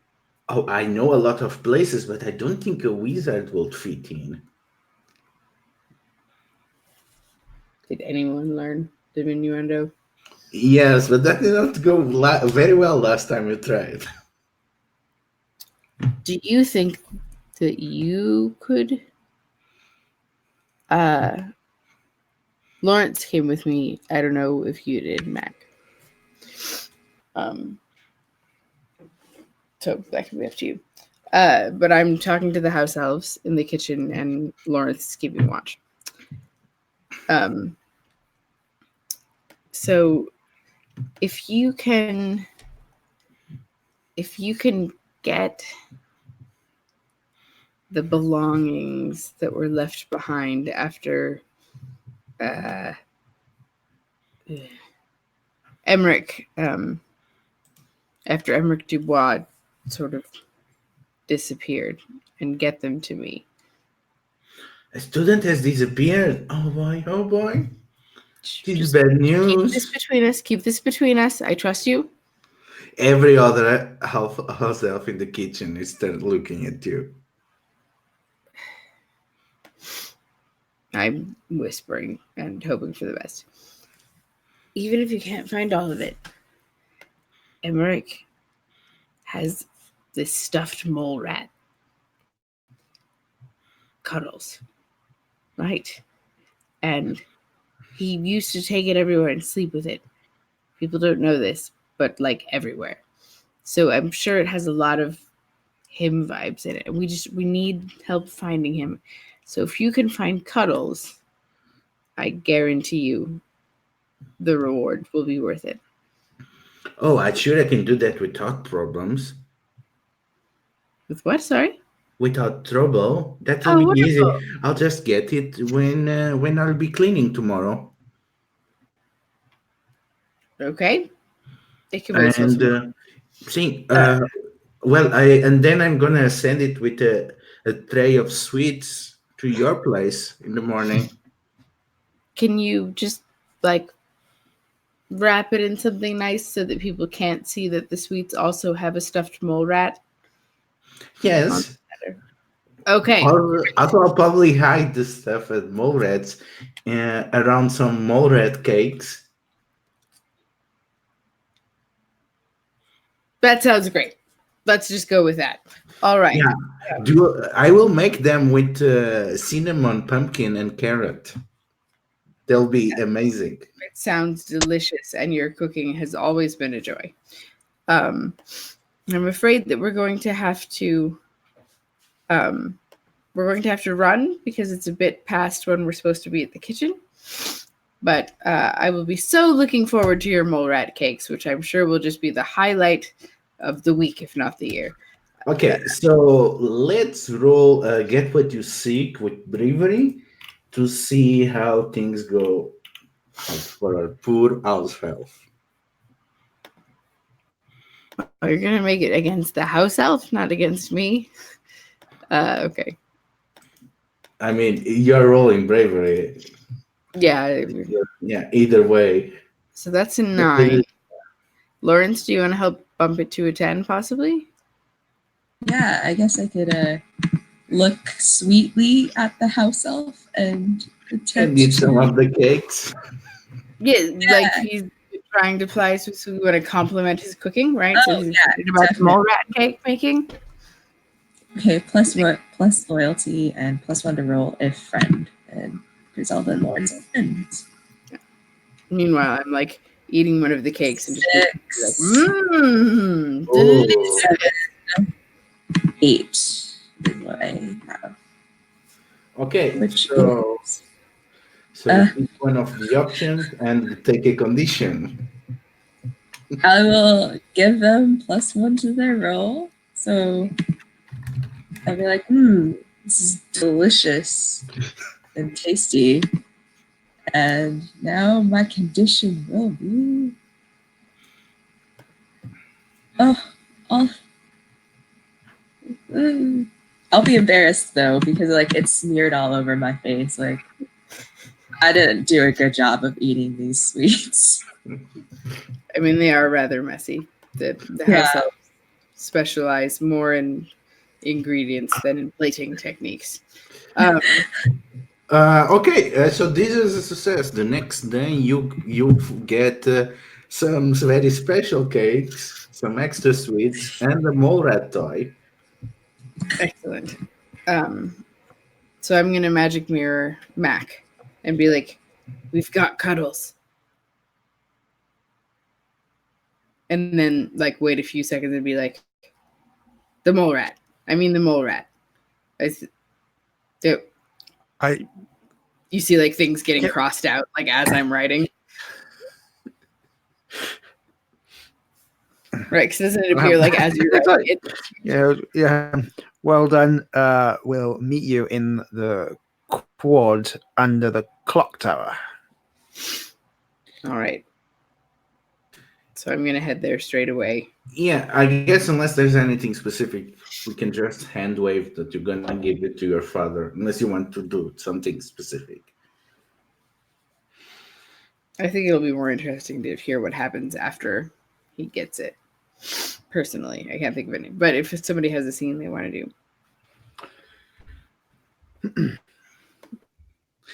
Oh, I know a lot of places, but I don't think a wizard will fit in. Did anyone learn the innuendo? Yes, but that did not go very well last time we tried. Do you think that you could? Lawrence came with me. I don't know if you did, Mac. So that can be up to you. But I'm talking to the house elves in the kitchen, and Lawrence is keeping watch. So if you can get the belongings that were left behind after Emmerich, after Emmerich Dubois sort of disappeared, and get them to me. A student has disappeared. Oh boy, oh boy. This is Just bad news. Keep this between us. I trust you. Every other house elf in the kitchen is start looking at you. I'm whispering and hoping for the best. Even if you can't find all of it, Emmerich has this stuffed mole rat. Cuddles. Right? And he used to take it everywhere and sleep with it. People don't know this, but like everywhere. So I'm sure it has a lot of him vibes in it. And we need help finding him. So if you can find Cuddles, I guarantee you the reward will be worth it. Oh, I'm sure I can do that without problems. With what? Sorry? Without trouble. That will be wonderful. easy. I'll just get it when I'll be cleaning tomorrow. Okay. It can wait. And then I'm gonna send it with a tray of sweets to your place in the morning. Can you just like wrap it in something nice so that people can't see that the sweets also have a stuffed mole rat? Yes. Okay. I'll probably hide the stuff at mole rats around some mole rat cakes. That sounds great. Let's just go with that. All right. Yeah. I will make them with cinnamon, pumpkin, and carrot. They'll be amazing. It sounds delicious, and your cooking has always been a joy. I'm afraid that we're going to have to run because it's a bit past when we're supposed to be at the kitchen. But I will be so looking forward to your mole rat cakes, which I'm sure will just be the highlight of the week, if not the year. Okay, so let's roll Get What You Seek with bravery to see how things go for our poor house elf. Oh, you're going to make it against the house elf, not against me? Okay. I mean, you're rolling bravery. Yeah. Yeah, either way. So that's a 9. Lawrence, do you want to help bump it to a 10, possibly? Yeah, I guess I could look sweetly at the house elf and And attempt eat some to. of the cakes. Yeah, like he's trying to apply, so we want to compliment his cooking, right? So Oh, he's yeah, excited about the definitely. mole rat cake making. Okay, plus what? Plus loyalty and +1 to roll if friend. And Griselda and Lawrence are friends. Meanwhile, I'm like eating one of the cakes and just being like, 6, delicious. 7, 8 is what I have. Okay, Which so is pick one of the options and take a condition. I will give them +1 to their roll. So I'll be like, this is delicious and tasty. And now my condition will be I'll I'll be embarrassed though, because like it's smeared all over my face. Like I didn't do a good job of eating these sweets. I mean, they are rather messy. The house elves specialize more in ingredients than in plating techniques. Okay, so this is a success. The next day, you get some very special cakes, some extra sweets, and a mole rat toy. Excellent. So I'm gonna magic mirror Mac and be like, "We've got cuddles," and then like wait a few seconds and be like, "The mole rat. I mean the mole rat." You see like things getting crossed out like as I'm writing. Right, because doesn't it appear like as you're writing it? Yeah. Well done. We'll meet you in the quad under the clock tower. All right. So I'm gonna head there straight away. Yeah, I guess unless there's anything specific, we can just hand wave that you're gonna give it to your father, unless you want to do something specific. I think it'll be more interesting to hear what happens after he gets it. Personally, I can't think of any. But if somebody has a scene they want to do,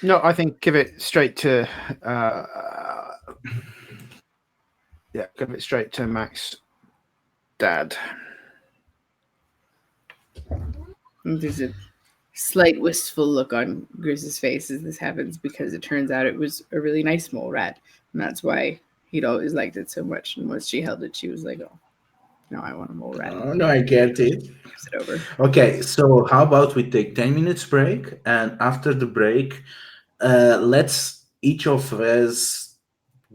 No, I think give it straight to give it straight to Mac's dad. there's a slight wistful look on Grizz's face as this happens because it turns out it was a really nice mole rat, and that's why he'd always liked it so much. And once she held it, she was like, "Oh, no, I want a mole rat." Oh, no, I get it. Gives it over. Okay, so how about we take 10 minutes break, and after the break, let's each of us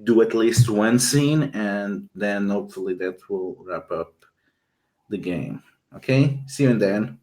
do at least one scene, and then hopefully that will wrap up the game. Okay, see you then.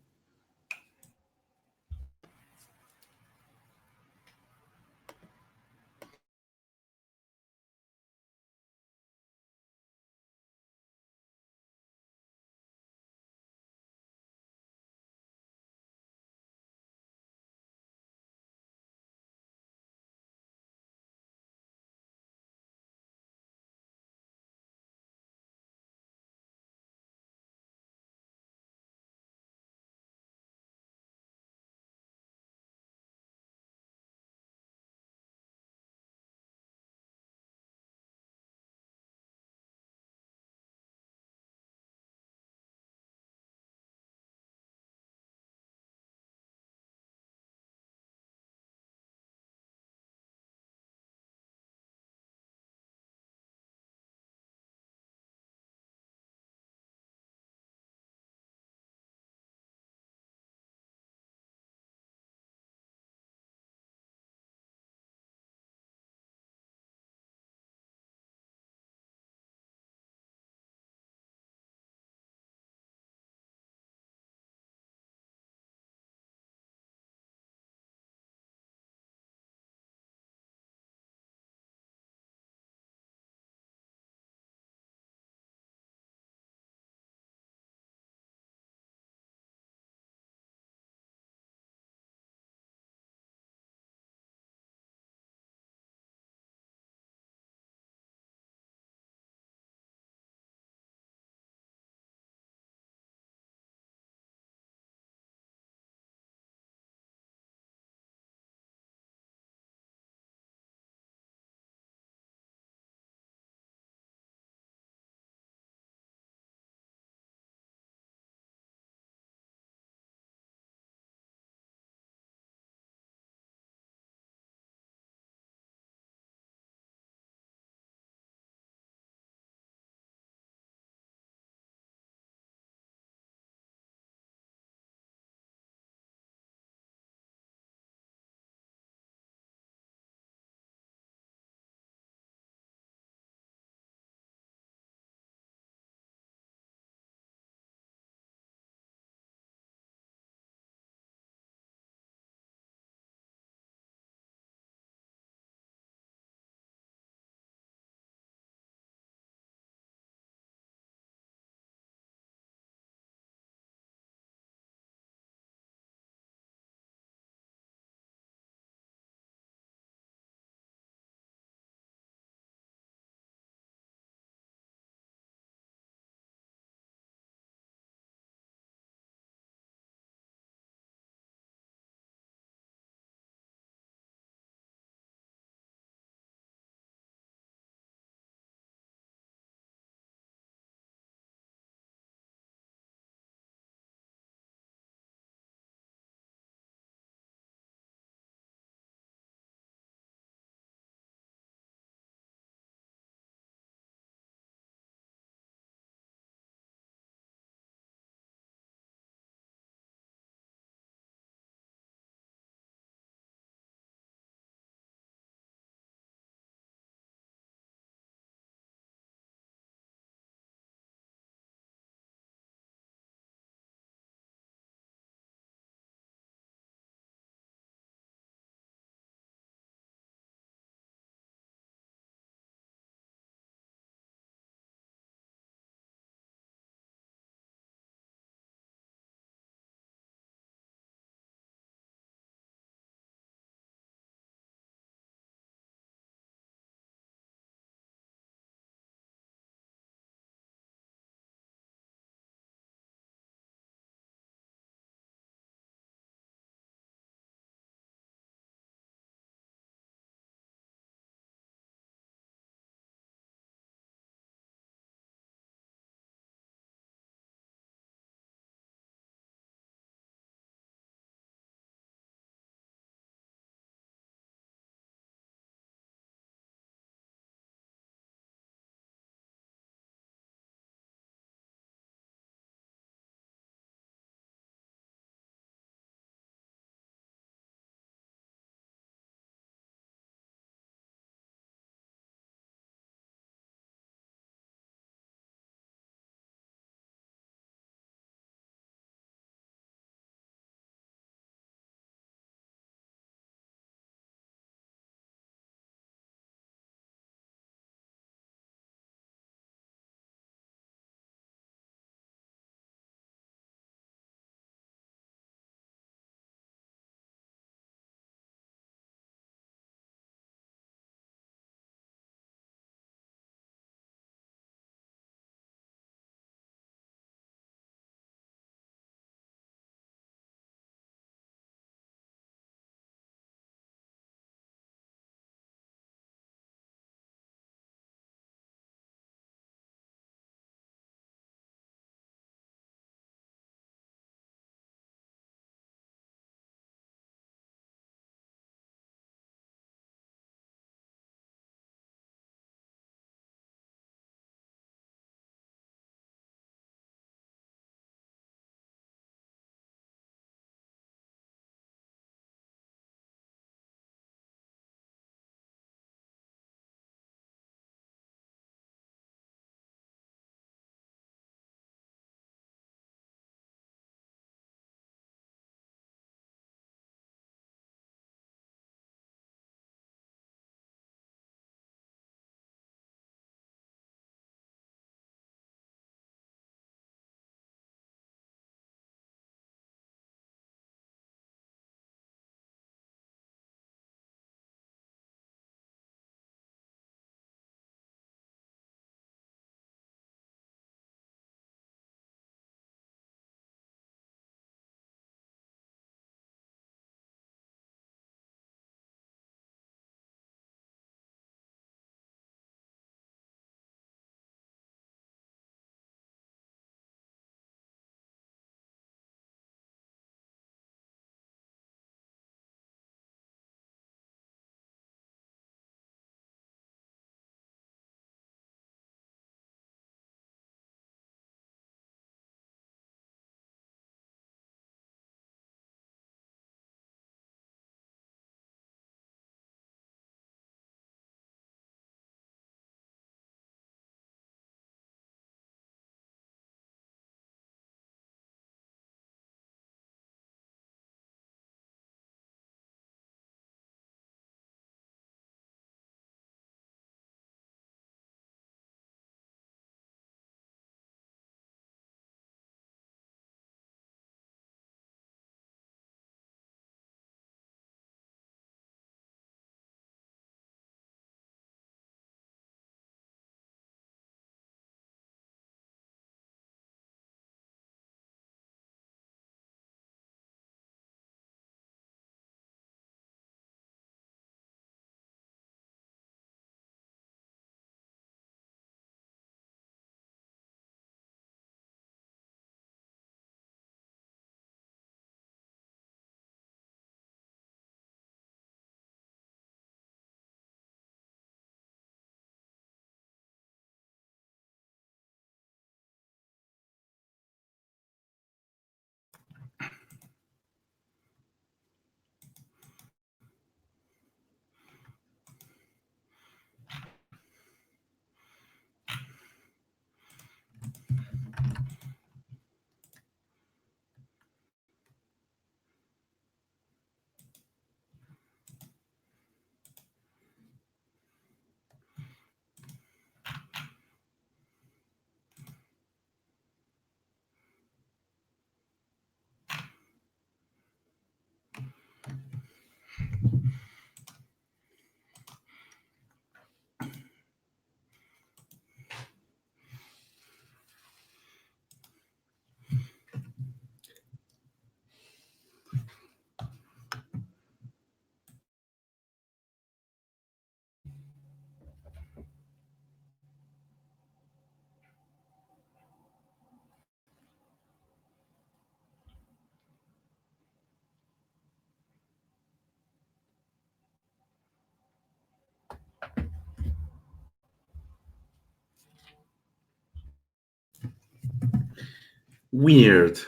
Weird.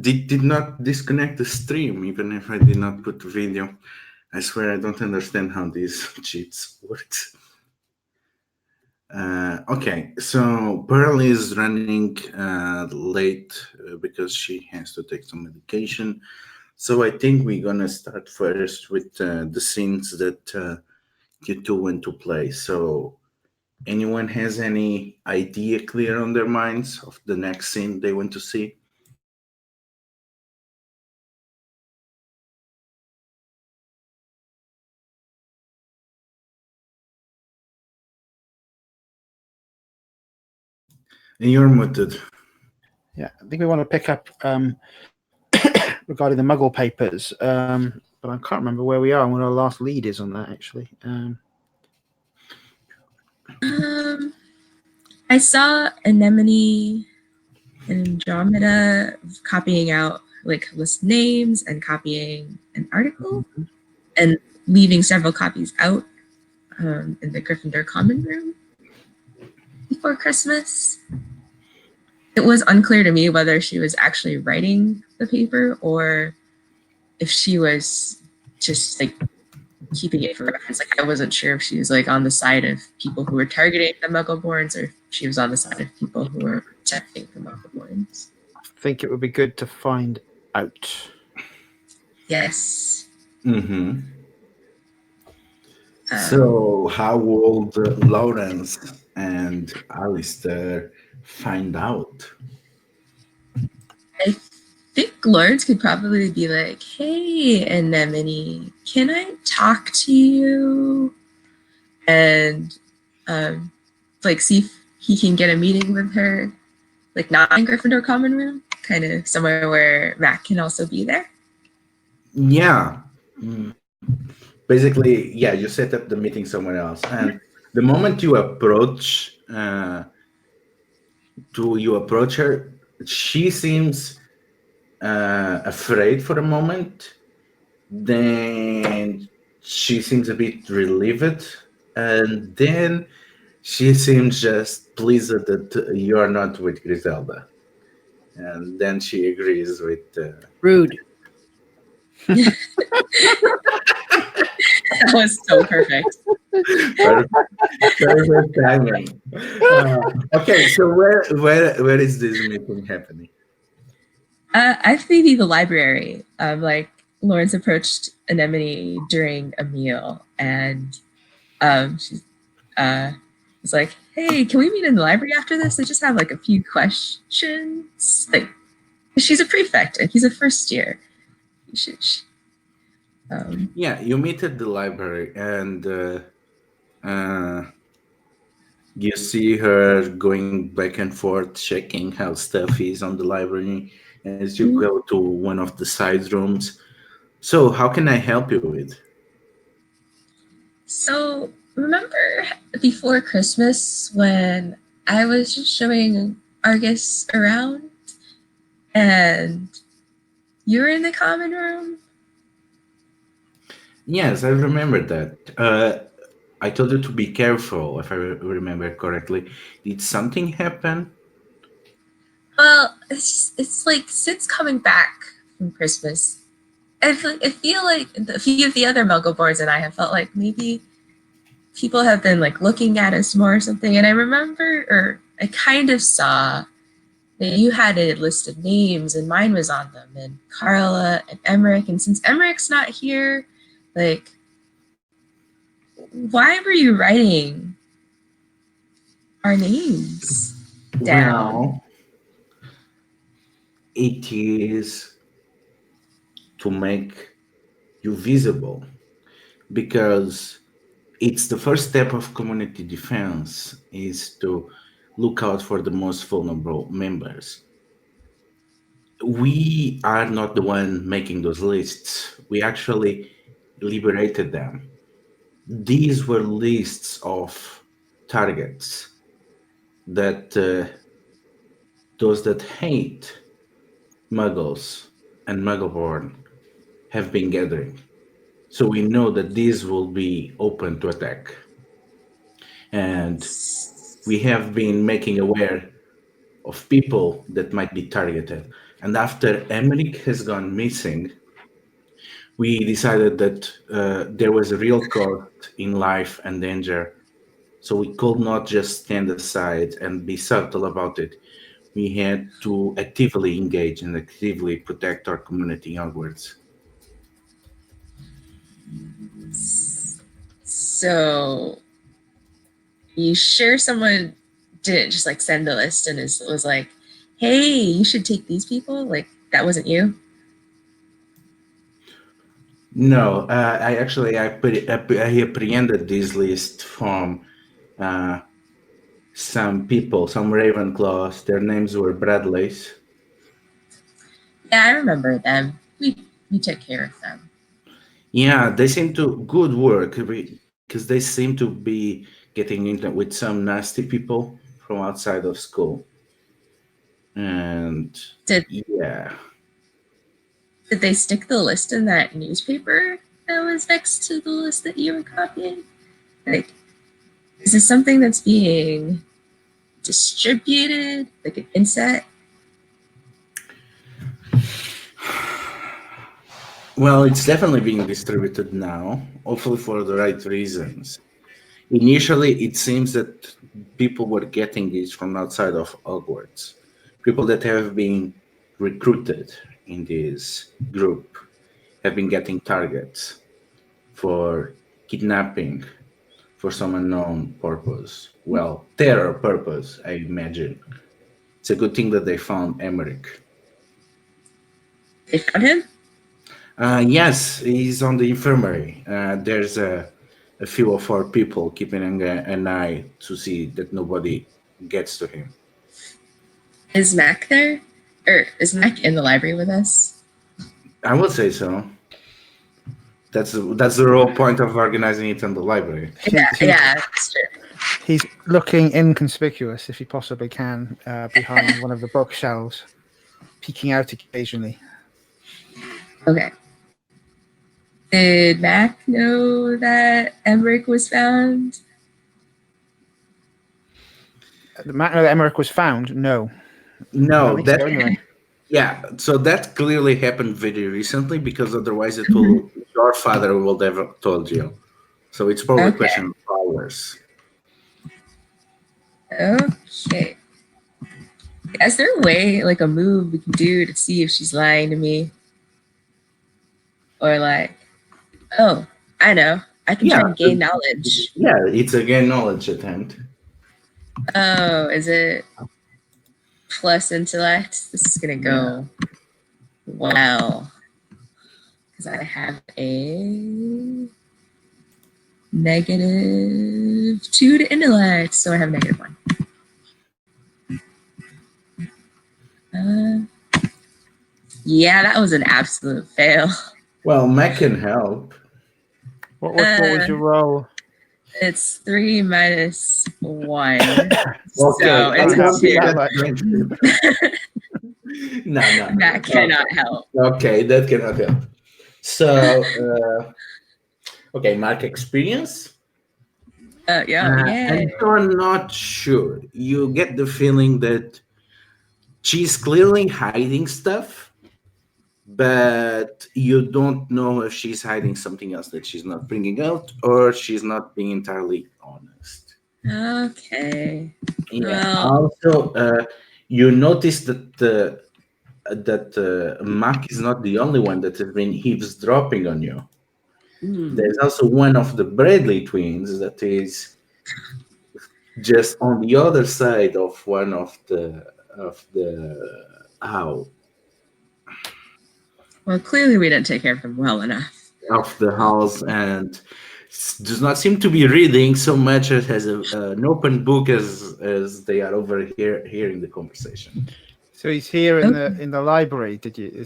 Did not disconnect the stream, even if I did not put the video. I swear I don't understand how these cheats works. Okay, so Pearl is running late because she has to take some medication. So I think we're gonna start first with the scenes that you two went to play. So anyone has any idea clear on their minds of the next scene they want to see? You're muted. Yeah, I think we want to pick up regarding the Muggle papers, but I can't remember where we are and what our last lead is on that, actually. I saw Anemone and Andromeda copying out like list names and copying an article and leaving several copies out in the Gryffindor common room before Christmas. It was unclear to me whether she was actually writing the paper or if she was just like keeping it for reference. Like I wasn't sure if she was like on the side of people who were targeting the Muggleborns or if she was on the side of people who were protecting the Muggleborns. I think it would be good to find out. Yes. Mm-hmm. So how would Lawrence and Alistair find out? I think Lawrence could probably be like, hey, Anemone, can I talk to you? And like see if he can get a meeting with her, like not in Gryffindor common room, kind of somewhere where Matt can also be there. Yeah. Basically, yeah, you set up the meeting somewhere else. And the moment you approach her, she seems afraid for a moment. Then she seems a bit relieved. And then she seems just pleased that you are not with Griselda. And then she agrees with... Rude. That was so perfect. Perfect timing. Okay, so where is this meeting happening? I think maybe the library. Like Lawrence approached Anemone during a meal, and she's was like, "Hey, can we meet in the library after this? I just have like a few questions." Like, she's a prefect and he's a first year. Yeah, you meet at the library and you see her going back and forth, checking how stuff is on the library as you go to one of the side rooms. So, how can I help you with? So, remember before Christmas when I was just showing Argus around and you were in the common room? Yes, I remember that. I told you to be careful, if I remember correctly. Did something happen? Well, it's like since coming back from Christmas, I feel like a few of the other Muggle boards and I have felt like maybe people have been like looking at us more or something. And I remember, or I kind of saw that you had a list of names and mine was on them, and Carla and Emmerich. And since Emmerich's not here, like, why were you writing our names down? Well, it is to make you visible because it's the first step of community defense is to look out for the most vulnerable members. We are not the one making those lists. We actually liberated them. These were lists of targets that those that hate muggles and muggleborn have been gathering. So we know that these will be open to attack. And we have been making aware of people that might be targeted. And after Emmerich has gone missing, we decided that there was a real cost in life and danger. So we could not just stand aside and be subtle about it. We had to actively engage and actively protect our community onwards. So you sure someone didn't just like send the list and was like, hey, you should take these people? Like that wasn't you? No, I apprehended this list from some people, some Ravenclaws. Their names were Bradley's. Yeah, I remember them. We took care of them. Yeah, they seem to good work because they seem to be getting into with some nasty people from outside of school. And yeah. Did they stick the list in that newspaper that was next to the list that you were copying? Like, is this something that's being distributed, like an inset? Well, it's definitely being distributed now, hopefully for the right reasons. Initially, it seems that people were getting this from outside of Hogwarts. People that have been recruited in this group have been getting targets for kidnapping for some unknown purpose. Well, terror purpose, I imagine. It's a good thing that they found Emmerich. They found him? Yes, he's on the infirmary. There's a few of our people keeping an eye to see that nobody gets to him. Is Mac there? Or is Mac in the library with us? I would say so. That's the whole point of organizing it in the library. Yeah, that's true. He's looking inconspicuous, if he possibly can, behind one of the bookshelves, peeking out occasionally. Okay. Did Mac know that Emmerich was found? The matter that Emmerich was found? No. No, that anyway. Yeah, so that clearly happened very recently because otherwise it will your father will have told you. So it's probably a question of hours. Okay. Is there a way, like a move we can do to see if she's lying to me? Or like, oh, I know. I can try and gain knowledge. Yeah, it's a gain knowledge attempt. Oh, is it plus intellect? This is gonna go well. Because I have a -2 to intellect, so I have -1. Yeah, that was an absolute fail. Well, Mac can help. What was your roll? It's 3 minus 1. Okay, so it's a 2. No. That cannot help. Okay, that cannot help. So, okay, mark experience. Yeah. And you're not sure. You get the feeling that she's clearly hiding stuff, but you don't know if she's hiding something else that she's not bringing out or she's not being entirely honest. Okay. Yeah. Also, you notice that Mac is not the only one that has been eavesdropping on you. There's also one of the Bradley twins that is just on the other side of one of the Well, clearly we didn't take care of them well enough. Of the house, and does not seem to be reading so much as an open book as they are over here hearing the conversation. So he's here in the library.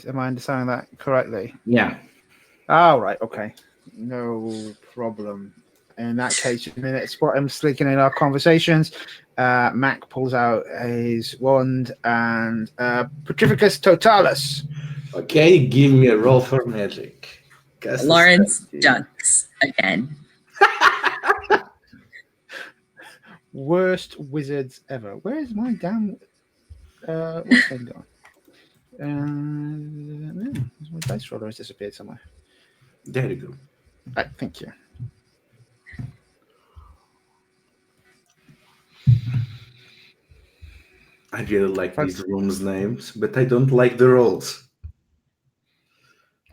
Am I understanding that correctly? Yeah. Oh, right. Okay. No problem. In that case, in a minute, spot him sneaking in our conversations. Mac pulls out his wand and Petrificus Totalis. Okay, give me a roll for magic. Lawrence dunks again. Worst wizards ever. Where is my damn... What's that gone? No, my dice roller has disappeared somewhere. There you go. Right, thank you. I really like these rooms' names, but I don't like the rolls.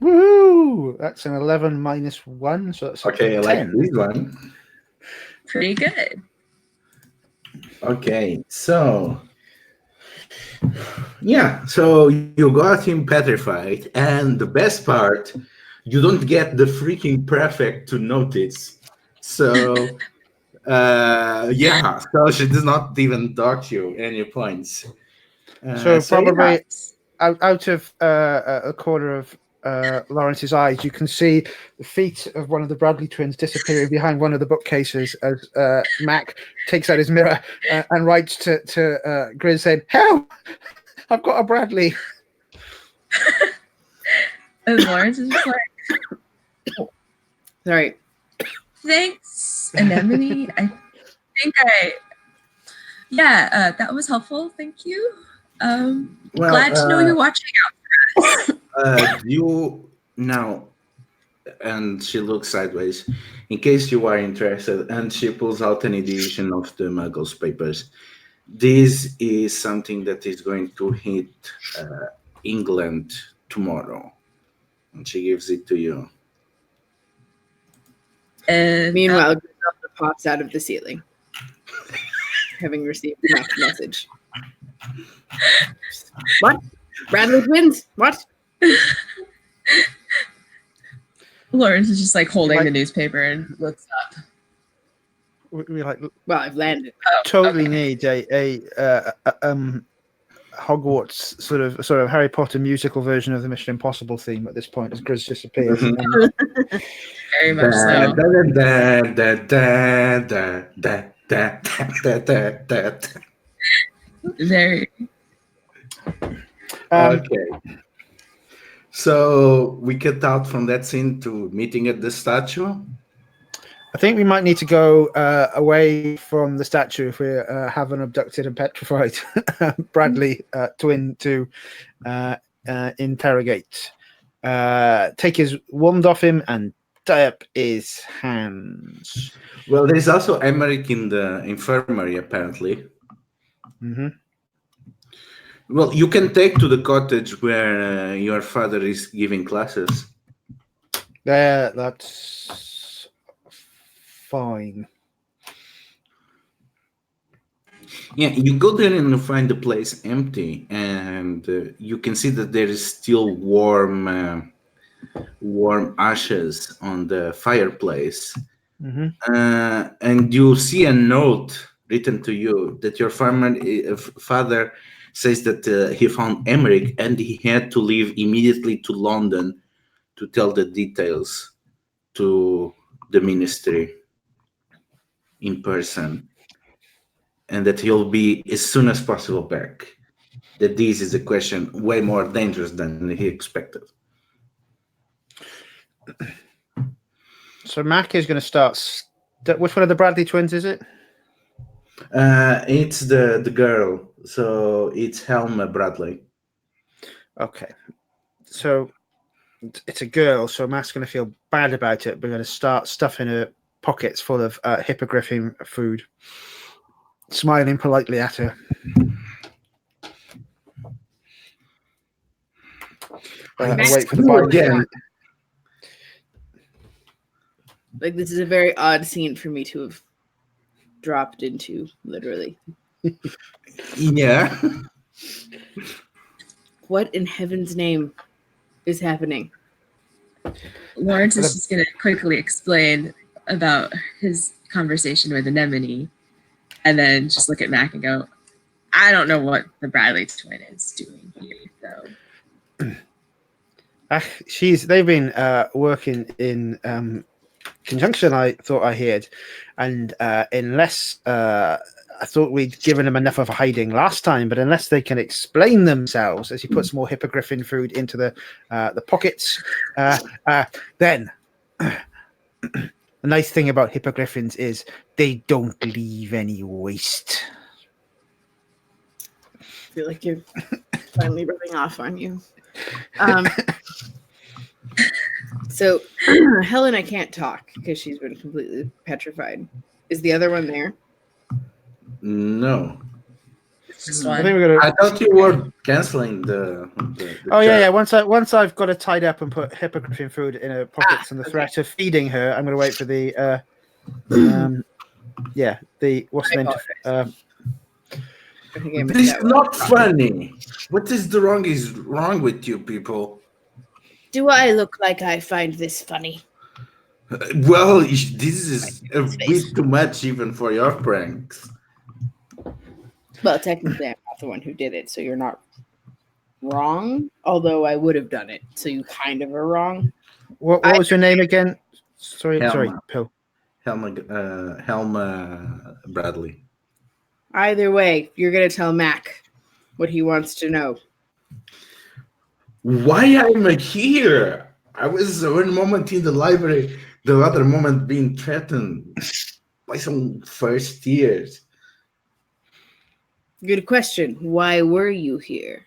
Woohoo! That's an 11 minus 1, so that's Okay, I 10. like this one. Pretty good. Okay, so yeah, so you got him petrified, and the best part, you don't get the freaking prefect to notice. So yeah, so she does not even dock you any points. So probably Yes. out of a corner of Lawrence's eyes, you can see the feet of one of the Bradley twins disappearing behind one of the bookcases as Mac takes out his mirror and writes to Grizz saying, "Help! I've got a Bradley." And Lawrence is just like, Sorry. thanks, Anemone. That was helpful. Thank you. Glad to know you're watching out. You now, and she looks sideways, in case you are interested, and she pulls out an edition of the Muggles papers. This is something that is going to hit England tomorrow, and she gives it to you. And Meanwhile, Griselda pops out of the ceiling, having received Mac's message. What? Bradley twins? What? Lawrence is just like holding the newspaper and looks up. We like Well, I've landed. totally need a Hogwarts sort of Harry Potter musical version of the Mission Impossible theme at this point as Grizz disappears. Very much so. Very. Okay. So we cut out from that scene to meeting at the statue. I think we might need to go away from the statue if we have an abducted and petrified Bradley twin to interrogate. Take his wand off him and tie up his hands. Well, there's also Emmerich in the infirmary, apparently. Mm-hmm. Well, you can take to the cottage where your father is giving classes. That's fine. Yeah, you go there and you find the place empty, and you can see that there is still warm ashes on the fireplace. Mm-hmm. And you see a note written to you that your father says that he found Emmerich and he had to leave immediately to London to tell the details to the ministry in person, and that he'll be as soon as possible back. That this is a question way more dangerous than he expected. So Mac is going to start. Which one of the Bradley twins is it? It's the girl. So it's Helma Bradley. Okay. So it's a girl. So Mac's going to feel bad about it. We're going to start stuffing her pockets full of hippogriffin food, smiling politely at her. Wait for the bar again. Like, this is a very odd scene for me to have dropped into, literally. Yeah. What in heaven's name is happening? Lawrence is just going to quickly explain about his conversation with Anemone and then just look at Mac and go, I don't know what the Bradley twin is doing here. So They've been working in conjunction, I thought I heard, and unless I thought we'd given them enough of a hiding last time, but unless they can explain themselves, as he puts more hippogriffin food into the pockets, then the nice thing about hippogriffins is they don't leave any waste. feel like you're finally rubbing off on you. So Helena can't talk because she's been completely petrified. Is the other one there? No. It's just I one. think we're gonna. I thought you were canceling the Oh yeah, chat. yeah. Once I've got her tied up and put hippogriff food in her pockets and the threat of feeding her, I'm going to wait for the what's the name? I think I missed This is that one. not funny. What is wrong with you people? Do I look like I find this funny? Well, this is a bit too much even for your pranks. Well, technically, I'm not the one who did it, so you're not wrong. Although I would have done it, so you kind of are wrong. What was your name again? Sorry, Helma. Pill. Helma Bradley. Either way, you're gonna tell Mac what he wants to know. Why I'm here? I was one moment in the library, the other moment being threatened by some first years. Good question. Why were you here?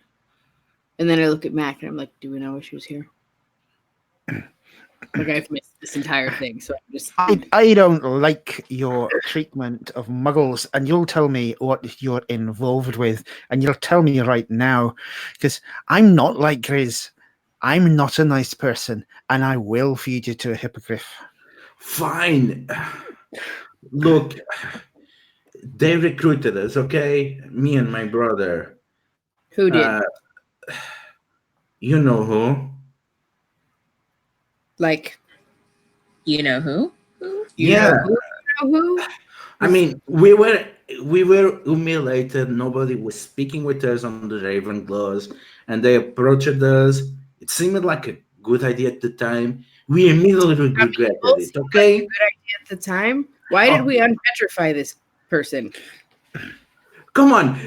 And then I look at Mac and I'm like, do we know why she was here? Like I've missed this entire thing, so I'm just. I don't like your treatment of muggles, and you'll tell me what you're involved with, and you'll tell me right now, because I'm not like Grizz. I'm not a nice person, and I will feed you to a hippogriff. Fine. Look, they recruited us, okay? Me and my brother. Who did? You know who? Like, You know who? you know who? I mean, we were humiliated. Nobody was speaking with us on the Ravenclaws, and they approached us. It seemed like a good idea at the time. We immediately regretted it. Okay. Good idea at the time. Why did we unpetrify this person? Come on.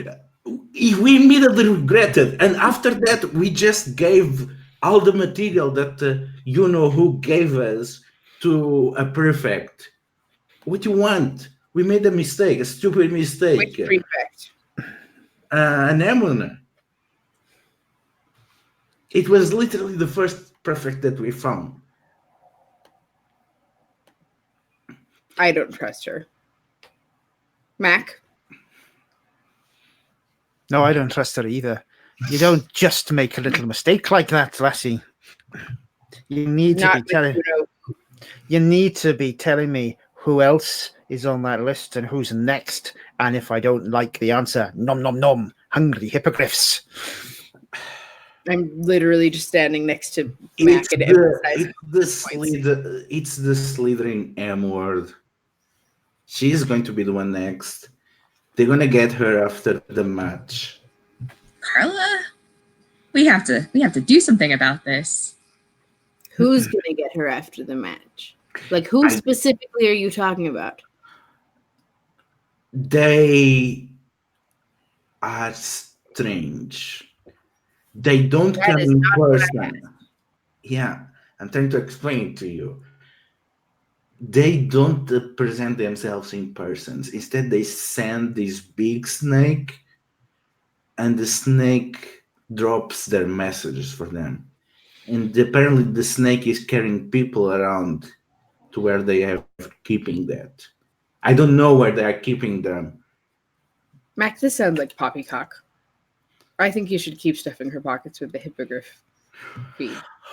We immediately regretted, and after that, we just gave all the material that you know who gave us to a prefect. What do you want? We made a mistake, a stupid mistake. Which prefect? An Amulet. It was literally the first prefect that we found. I don't trust her. Mac? No, I don't trust her either. You don't just make a little mistake like that, lassie. You need to be telling me who else is on that list and who's next. And if I don't like the answer, nom nom nom, hungry hippogriffs. I'm literally just standing next to Mac and emphasizing. It's the Slytherin M word. She's going to be the one next. They're gonna get her after the match. Carla? We have to do something about this. Who's gonna get her after the match? Like, who specifically are you talking about? They are strange. They don't come in person. Yeah, I'm trying to explain it to you. They don't present themselves in persons. Instead, they send this big snake, and the snake drops their messages for them. And apparently, the snake is carrying people around to where they are keeping that. I don't know where they are keeping them. Mac, this sounds like poppycock. I think you should keep stuffing her pockets with the hippogriff feed.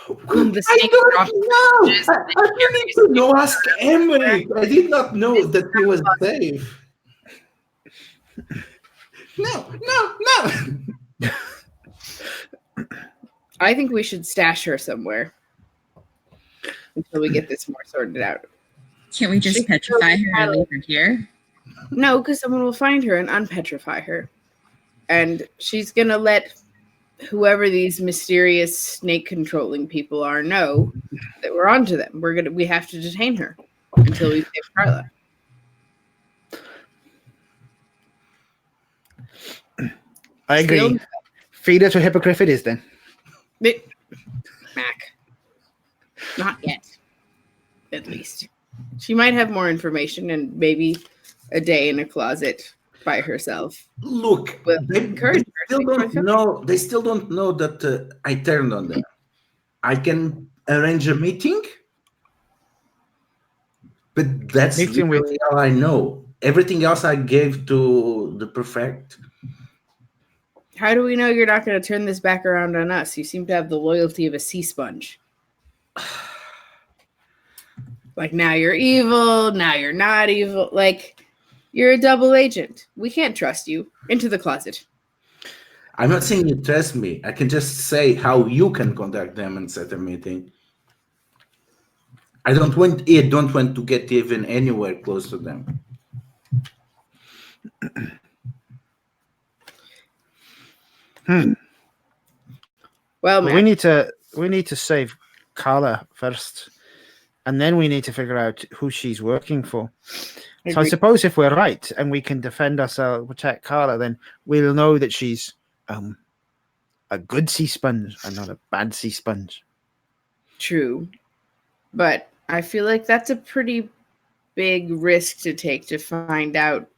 The snake I don't need to know. Ask Emily. I did not know that he was safe. No. I think we should stash her somewhere until we get this more sorted out. Can't we just petrify her and leave her here? No, because someone will find her and unpetrify her. And she's going to let whoever these mysterious snake controlling people are know that we're onto them. We have to detain her until we save Carla. I agree. Feed her to hippogriff it is then. Mac. Not yet. At least. She might have more information and maybe a day in a closet by herself. Look, Well, they encourage her still to make don't know. They still don't know that I turned on them. I can arrange a meeting, but that's Meeting with- literally all I know. Everything else I gave to the prefect. How do we know you're not going to turn this back around on us? You seem to have the loyalty of a sea sponge. Like, now you're evil, now you're not evil. Like, you're a double agent. We can't trust you. Into the closet. I'm not saying you trust me. I can just say how you can contact them and set a meeting. I don't want to get even anywhere close to them. Well, we need to save Carla first, and then we need to figure out who she's working for. So I suppose if we're right and we can defend ourselves, protect Carla, then we'll know that she's a good sea sponge and not a bad sea sponge. True. But I feel like that's a pretty big risk to take to find out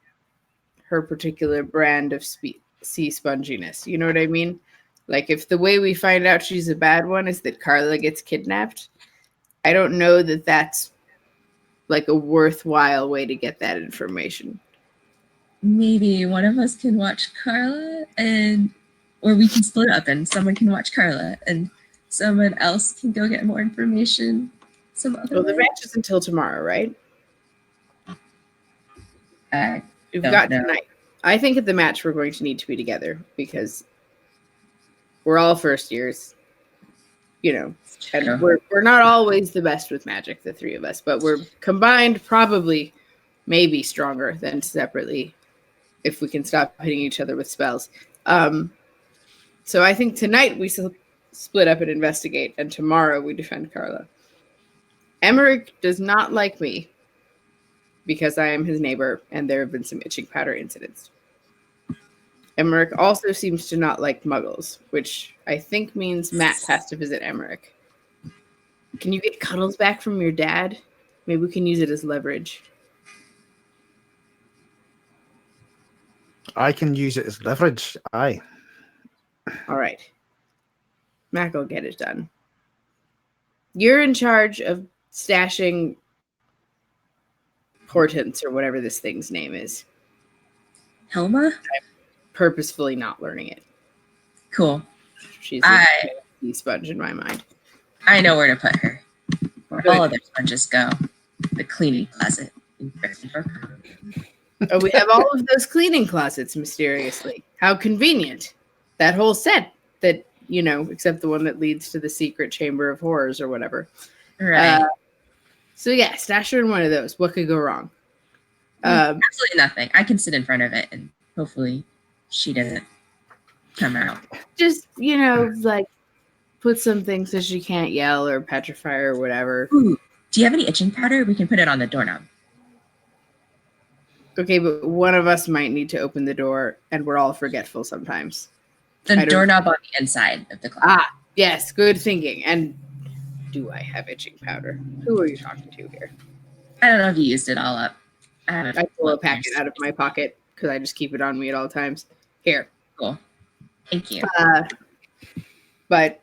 her particular brand of sea sponginess. You know what I mean? Like, if the way we find out she's a bad one is that Carla gets kidnapped, I don't know that that's like a worthwhile way to get that information. Maybe one of us can watch Carla, or we can split up and someone can watch Carla and someone else can go get more information some other Well, the way. match is until tomorrow, right? We've don't got know. tonight. I think at the match we're going to need to be together because we're all first years, and True. we're not always the best with magic, the three of us, but we're combined probably maybe stronger than separately if we can stop hitting each other with spells. So I think tonight we split up and investigate, and tomorrow we defend Carla. Emmerich does not like me because I am his neighbor, and there have been some itching powder incidents. Emmerich also seems to not like muggles, which I think means Matt has to visit Emmerich. Can you get cuddles back from your dad? Maybe we can use it as leverage. I can use it as leverage. Aye. All right. Mac will get it done. You're in charge of stashing Hortense or whatever this thing's name is. Helma? Purposefully not learning it. Cool. She's a sponge in my mind. I know where to put her. Where Good. all other sponges go. The cleaning closet. Oh, we have all of those cleaning closets, mysteriously. How convenient. That whole set that, except the one that leads to the secret chamber of horrors or whatever. Right. So yeah, stash her in one of those. What could go wrong? Absolutely nothing. I can sit in front of it and hopefully she doesn't come out. Just, like put some things so she can't yell or petrify or whatever. Ooh, do you have any itching powder? We can put it on the doorknob. Okay, but one of us might need to open the door, and we're all forgetful sometimes. The doorknob on the inside of the closet. Yes, good thinking. And do I have itching powder? Who are you talking to here? I don't know if you used it all up. I pull a packet out of my pocket because I just keep it on me at all times. Here. Cool. Thank you. But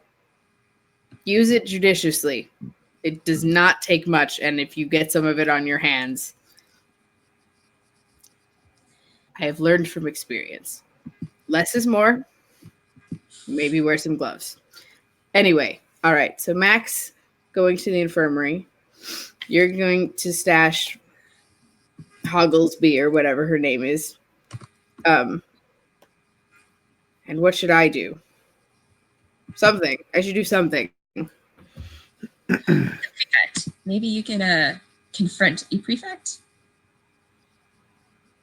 use it judiciously. It does not take much, and if you get some of it on your hands, I have learned from experience. Less is more. Maybe wear some gloves. Anyway, all right. So Max going to the infirmary. You're going to stash Hogglesby or whatever her name is. And what should I do? Something. I should do something. Prefect. Maybe you can confront a prefect?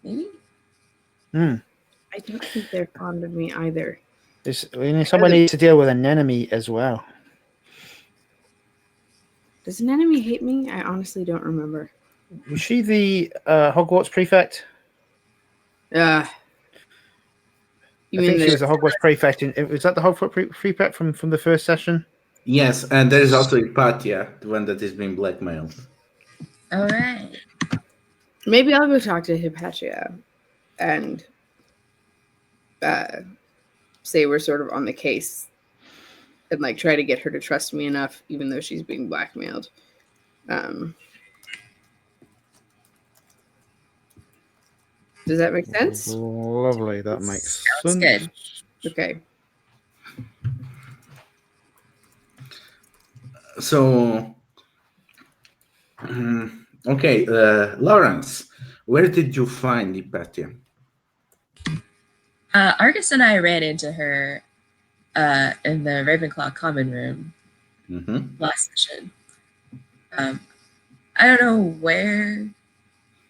Maybe? I don't think they're fond of me either. Someone needs to deal with an enemy as well. Does an enemy hate me? I honestly don't remember. Was she the Hogwarts prefect? You I think she was the Hogwarts prefect. Was that the Hogwarts prefect from the first session? Yes, and there is also PbtA, the one that is being blackmailed. All right. Maybe I'll go talk to PbtA. and say we're sort of on the case and like try to get her to trust me enough, even though she's being blackmailed. Does that make sense? Lovely. That makes Sounds sense. good. Okay. So, okay, Lawrence, where did you find PbtA? Argus and I ran into her in the Ravenclaw common room last session. I don't know where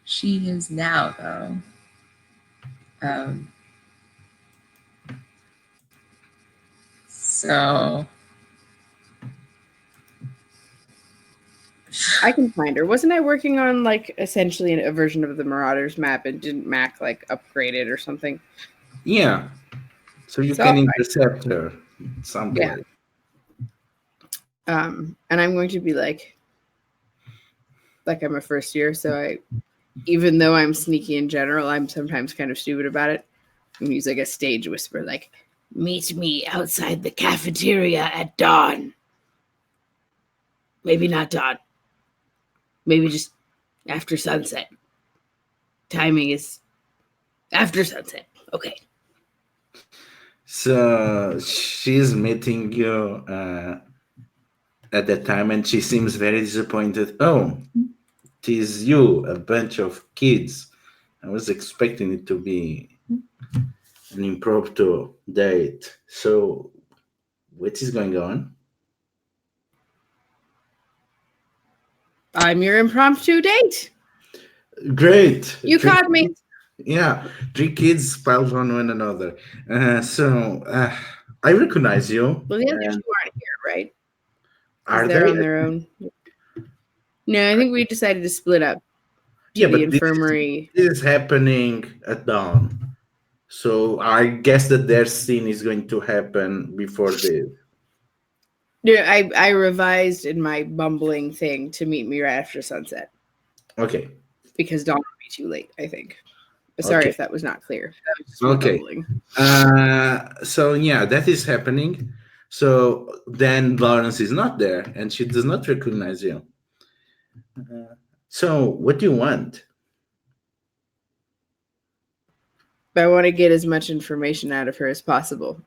she is now, though. So I can find her. Wasn't I working on like essentially a version of the Marauders map and didn't Mac like upgrade it or something? Yeah. So you can intercept her someplace. Yeah. And I'm going to be like I'm a first year, so even though I'm sneaky in general, I'm sometimes kind of stupid about it. I'm gonna use like a stage whisper, like, meet me outside the cafeteria at dawn. Maybe not dawn. Maybe just after sunset. Timing is after sunset. Okay. So she's meeting you at that time, and she seems very disappointed. Oh, it is you, a bunch of kids. I was expecting it to be an impromptu date. So, what is going on? I'm your impromptu date. Great. You caught me. Yeah, 3 kids piled on one another. I recognize you. Well, the other 2 aren't here, right? Are They're they on their own. No, I think we decided to split up. Yeah, the but infirmary. This is happening at dawn. So I guess that their scene is going to happen before this. Yeah, I revised in my bumbling thing to meet me right after sunset. Okay. Because dawn would be too late, I think. Sorry if that was not clear. That was just okay. So yeah, that is happening. So then Lawrence is not there, and she does not recognize you. So what do you want? I want to get as much information out of her as possible.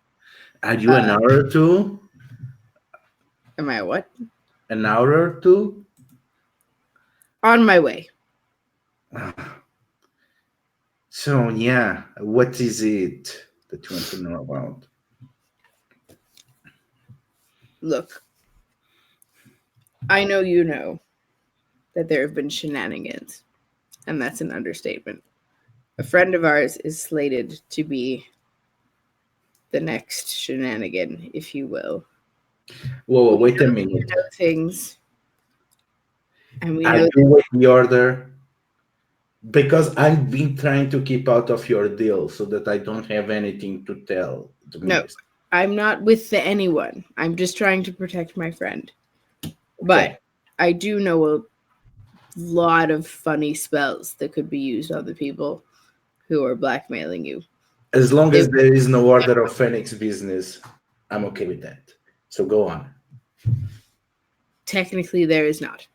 Are you an hour or two? Am I a what? An hour or two? On my way. So yeah, what is it that you want to know about? Look, I know you know that there have been shenanigans, and that's an understatement. A friend of ours is slated to be the next shenanigan, if you will. Whoa, wait a minute. We know things, and we Are know you with the order? Because I've been trying to keep out of your deal so that I don't have anything to tell. No, I'm not with anyone. I'm just trying to protect my friend. But I do know a lot of funny spells that could be used on the people who are blackmailing you. As long as there is no Order of Phoenix business, I'm okay with that. So go on. Technically, there is not.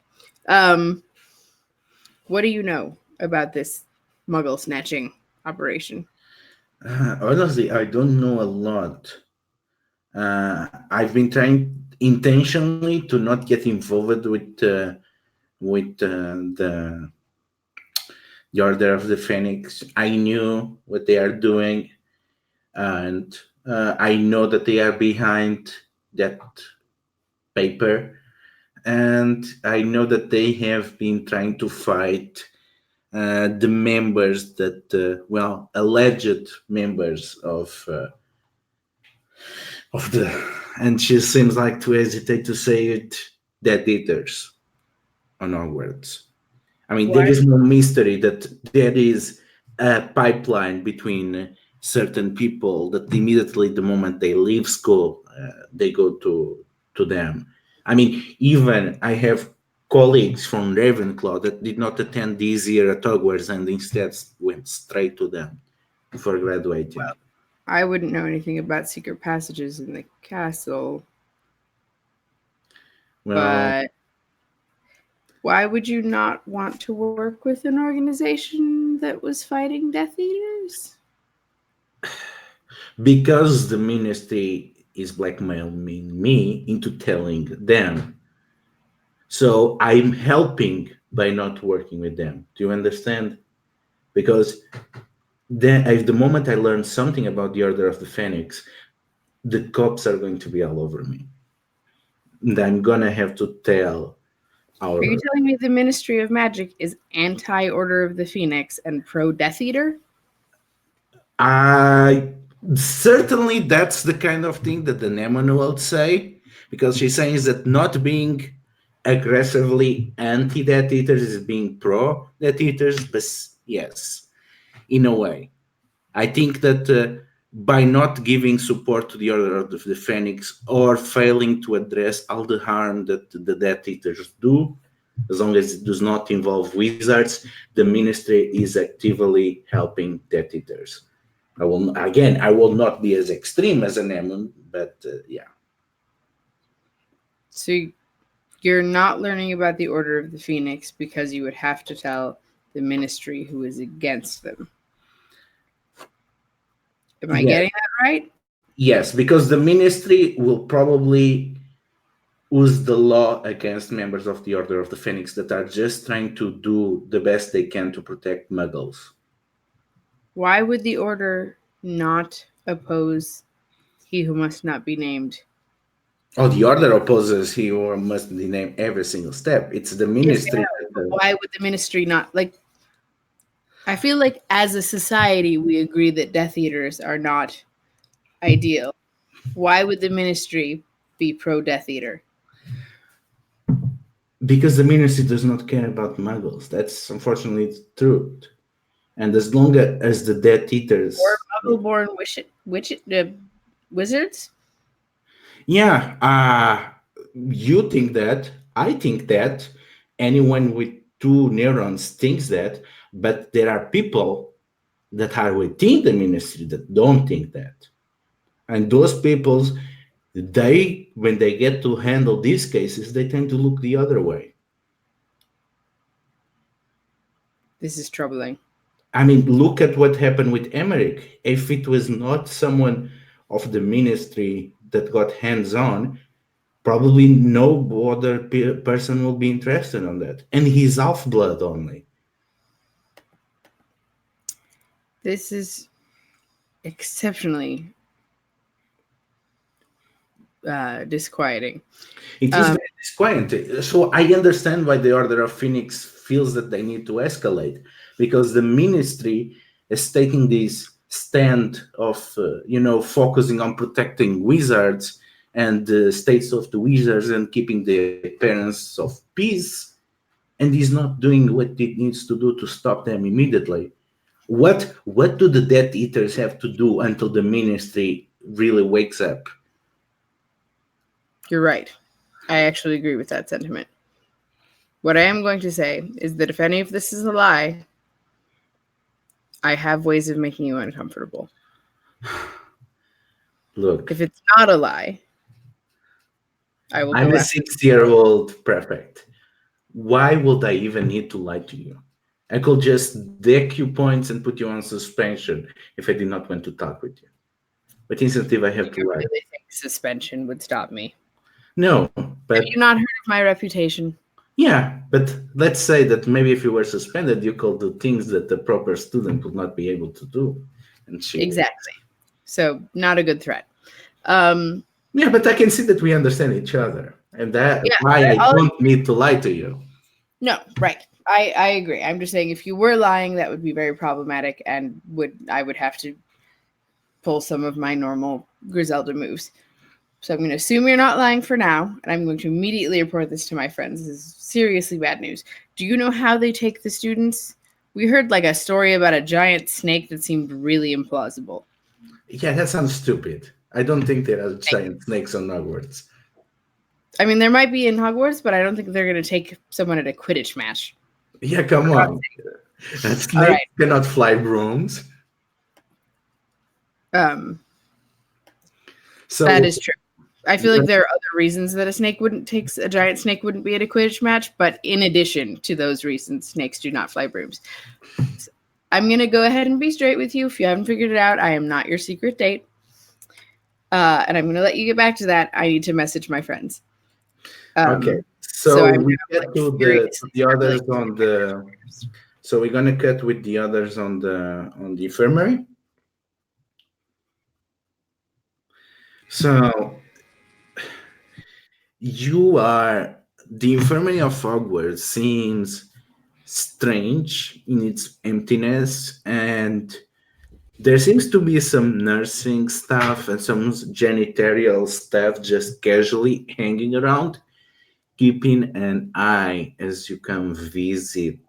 What do you know about this Muggle snatching operation? Honestly, I don't know a lot. I've been trying intentionally to not get involved with the Order of the Phoenix. I knew what they are doing, and I know that they are behind that paper, and I know that they have been trying to fight the members that, alleged members of the, and she seems like to hesitate to say it, Death Eaters on Hogwarts. I mean, there is no mystery that there is a pipeline between certain people that immediately, the moment they leave school, they go to them. I mean, even I have colleagues from Ravenclaw that did not attend this year at Hogwarts and instead went straight to them. before graduating. Well, I wouldn't know anything about secret passages in the castle. Well, But why would you not want to work with an organization that was fighting Death Eaters? because the ministry is blackmailing me into telling them. So I'm helping by not working with them. Do you understand? Because then, if the moment I learn something about the Order of the Phoenix, the cops are going to be all over me. And I'm gonna have to tell our. Are you telling me the Ministry of Magic is anti-Order of the Phoenix and pro-Death Eater? I certainly that's the kind of thing that the Nemon will say, because she's saying that not being aggressively anti-Death Eaters is being pro-Death Eaters, but yes, in a way. I think that by not giving support to the Order of the Phoenix or failing to address all the harm that the Death Eaters do, as long as it does not involve wizards, the Ministry is actively helping Death Eaters. I will not be as extreme as an Emon, but yeah. So you're not learning about the Order of the Phoenix because you would have to tell the Ministry who is against them. Am I getting that right? Yes, because the Ministry will probably use the law against members of the Order of the Phoenix that are just trying to do the best they can to protect muggles. Why would the Order not oppose he who must not be named? Oh, the Order opposes he who must be named every single step. It's the Ministry. Yes, why would the Ministry not? I feel like as a society, we agree that Death Eaters are not ideal. Why would the Ministry be pro-Death Eater? Because the Ministry does not care about muggles. That's unfortunately the truth. And as long as the Death Eaters... Or muggle-born wizards? Yeah, you think that. I think that. Anyone with 2 neurons thinks that. But there are people that are within the Ministry that don't think that. And those people, when they get to handle these cases, they tend to look the other way. This is troubling. I mean, look at what happened with Emmerich. If it was not someone of the Ministry that got hands-on, probably no other person will be interested in that. And he's half-blood only. This is exceptionally disquieting. It is very disquieting. So I understand why the Order of Phoenix feels that they need to escalate, because the Ministry is taking this stand of, focusing on protecting wizards and the states of the wizards and keeping the appearance of peace, and is not doing what it needs to do to stop them immediately. What do the Death Eaters have to do until the Ministry really wakes up? You're right. I actually agree with that sentiment. What I am going to say is that if any of this is a lie, I have ways of making you uncomfortable. Look. If it's not a lie, I will. I'm a 6-year-old prefect. Why would I even need to lie to you? I could just deck you points and put you on suspension if I did not want to talk with you. But instead, I have to lie. Really think suspension would stop me? No, but... Have you not heard of my reputation? Yeah, but let's say that maybe if you were suspended, you could do things that the proper student would not be able to do. And Exactly. So, not a good threat. Yeah, but I can see that we understand each other. And that's why I don't need to lie to you. No, right. I agree. I'm just saying if you were lying, that would be very problematic, and I would have to pull some of my normal Griselda moves. So I'm going to assume you're not lying for now, and I'm going to immediately report this to my friends. This is seriously bad news. Do you know how they take the students? We heard a story about a giant snake that seemed really implausible. Yeah, that sounds stupid. I don't think there are giant snakes on Hogwarts. I mean, there might be in Hogwarts, but I don't think they're going to take someone at a Quidditch match. Yeah, come on. That snake cannot fly brooms. So that is true. I feel like there are other reasons that a giant snake wouldn't be at a Quidditch match, but in addition to those reasons, snakes do not fly brooms. So I'm going to go ahead and be straight with you. If you haven't figured it out, I am not your secret date. And I'm going to let you get back to that. I need to message my friends. Okay. So we get to the others like, on the. So we're gonna cut with the others on the infirmary. So the infirmary of Hogwarts seems strange in its emptiness, and there seems to be some nursing staff and some janitorial staff just casually hanging around, keeping an eye as you come visit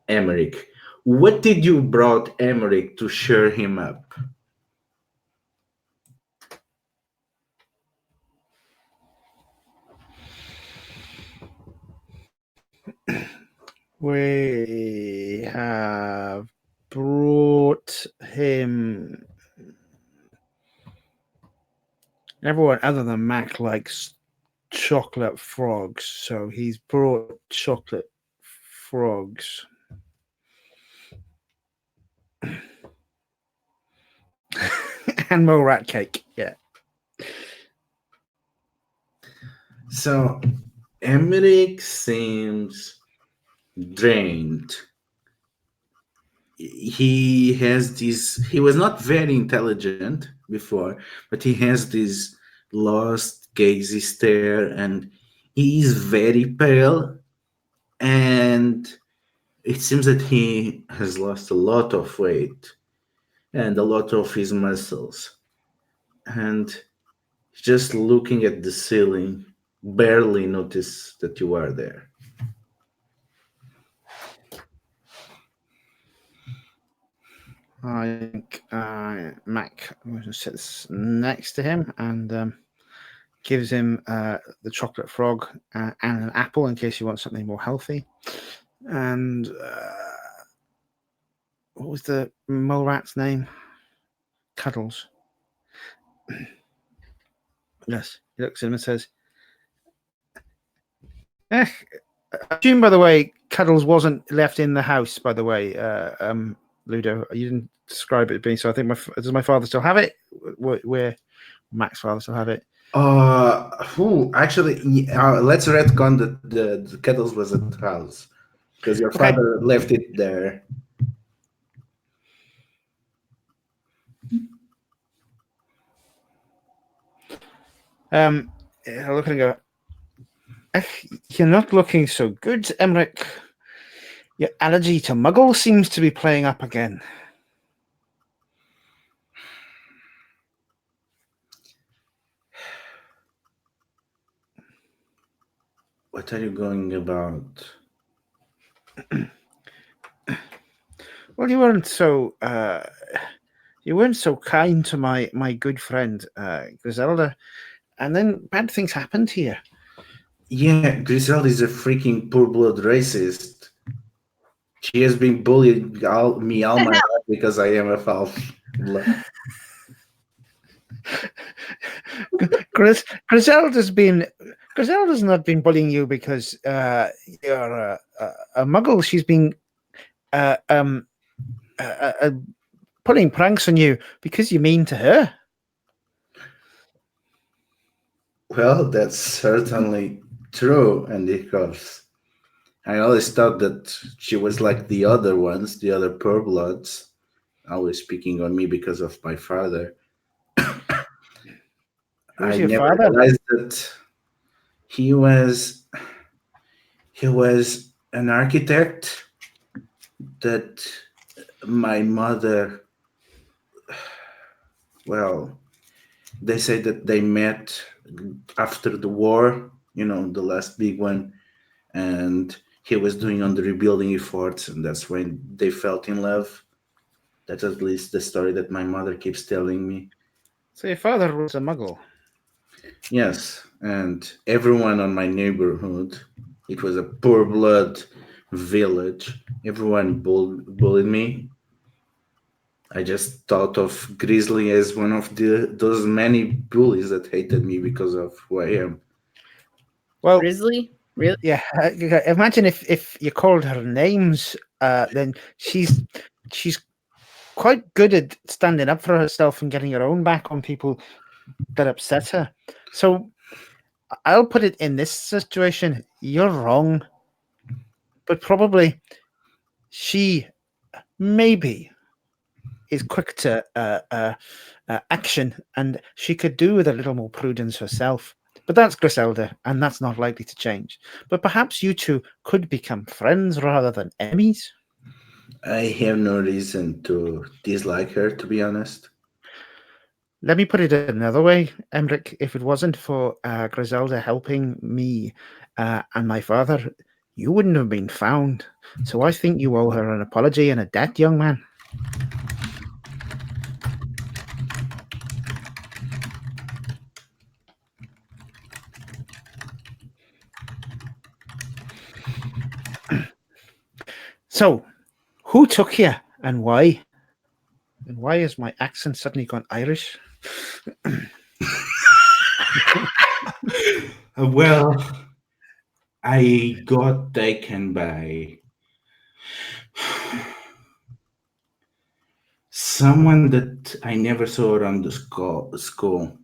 Emmerich. What did you brought Emmerich to cheer him up? We have brought him. Everyone other than Mac likes chocolate frogs, so he's brought chocolate frogs. And more rat cake, yeah. So Emmerich seems drained. He was not very intelligent before, but he has this lost gazy stare, and he is very pale, and it seems that he has lost a lot of weight and a lot of his muscles, and just looking at the ceiling, barely notice that you are there. I think Mac sits next to him and gives him the chocolate frog and an apple in case you want something more healthy. And what was the mole rat's name? Cuddles. Yes, he looks at him and says, I assume, by the way, Cuddles wasn't left in the house, by the way, Ludo. You didn't describe it being so. I think does my father still have it? Where Mac's father still have it? Actually, let's retcon that the Kettles was at the house because your father left it there. I look and go, you're not looking so good, Emmerich. Your allergy to Muggle seems to be playing up again. What are you going about? Well, you weren't so kind to my good friend Griselda, and then bad things happened here. Yeah, Griselda is a freaking poor blood racist. She has been bullying me all my life because I am a foul blood. Griselda's not been bullying you because you're a Muggle. She's been putting pranks on you because you're mean to her. Well, that's certainly true, and because I always thought that she was like the other ones, the other purebloods, always speaking on me because of my father. Who's I your never father? realized that he was an architect, that my mother, well, they say that they met after the war, the last big one, and he was doing on the rebuilding efforts, and that's when they felt in love. That's at least the story that my mother keeps telling me. So your father was a Muggle? Yes, and everyone on my neighborhood, it was a poor blood village. Everyone bullied me. I just thought of Grizzly as one of those many bullies that hated me because of who I am. Well, Grizzly? Really? yeah. Imagine if you called her names, then she's quite good at standing up for herself and getting her own back on people that upset her. So I'll put it in this situation: you're wrong, but probably she maybe is quick to action, and she could do with a little more prudence herself. But that's Griselda, and that's not likely to change. But perhaps you two could become friends rather than enemies. I have no reason to dislike her, to be honest. Let me put it another way, Emric. If it wasn't for Griselda helping me and my father, you wouldn't have been found. So I think you owe her an apology and a debt, young man. So, who took you and why? And why has my accent suddenly gone Irish? Well, I got taken by someone that I never saw around the school.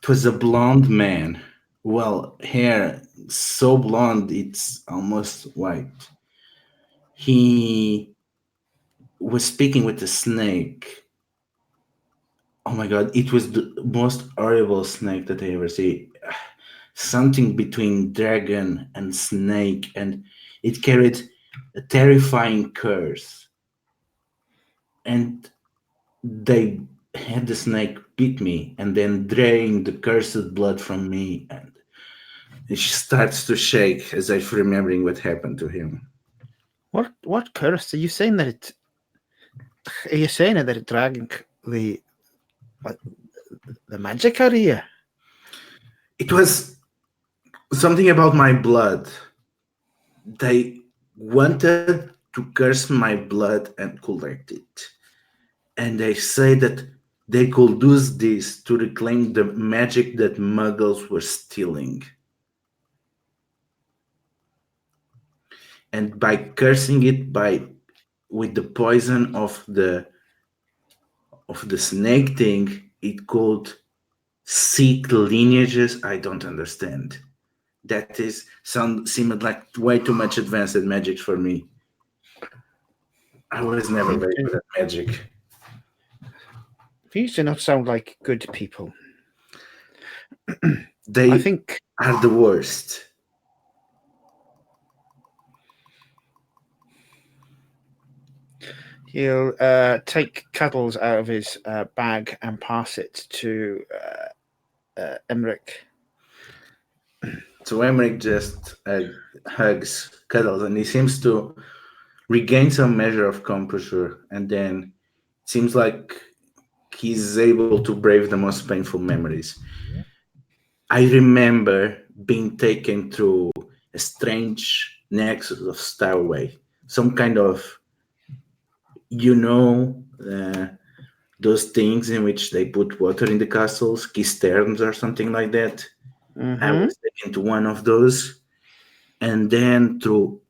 It was a blonde man. Well, hair so blonde it's almost white. He was speaking with a snake. Oh my god, it was the most horrible snake that I ever see. Something between dragon and snake, and it carried a terrifying curse. And they had the snake beat me and then drain the cursed blood from me, and it starts to shake as I'm remembering what happened to him. What curse? Are you saying that it? Are you saying that it drank the magic out of you? It was something about my blood. They wanted to curse my blood and collect it. And they say that they could use this to reclaim the magic that muggles were stealing. And by cursing it with the poison of the snake thing, it could seek lineages I don't understand. That seemed like way too much advanced magic for me. I was never very good at magic. These do not sound like good people. They I think are the worst. he'll take Cuddles out of his bag and pass it to Emric. So Emmerich just hugs Cuddles, and he seems to regain some measure of composure, and then it seems like he's able to brave the most painful memories. I remember being taken through a strange nexus of stairway, some kind of, those things in which they put water in the castles, cisterns or something like that. Mm-hmm. I was taken to one of those, and then through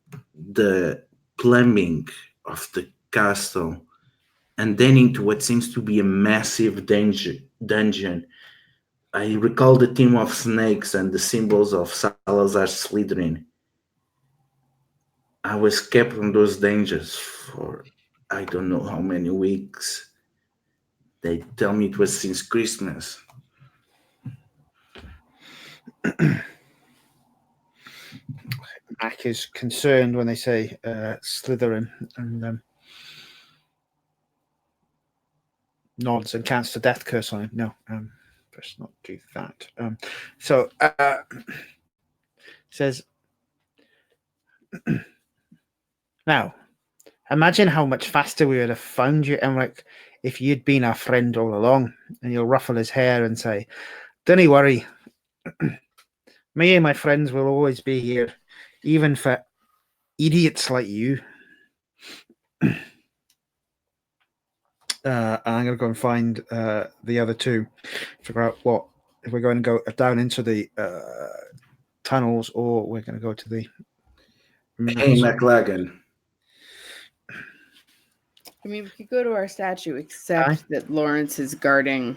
the plumbing of the castle, and then into what seems to be a massive dungeon. I recall the theme of snakes and the symbols of Salazar Slytherin. I was kept on those dangers for I don't know how many weeks. They tell me it was since Christmas. Mac is concerned when they say Slytherin, and nods and casts a death curse on him. No, let's not do that. So says, now, imagine how much faster we would have found you, Emric, if you'd been our friend all along. And you'll ruffle his hair and say, "Don't worry. Me and my friends will always be here, even for idiots like you." And I'm going to go and find the other two, figure out what if we're going to go down into the tunnels or we're going to go to the. Hey, McLagan. I mean, we could go to our statue, except that Lawrence is guarding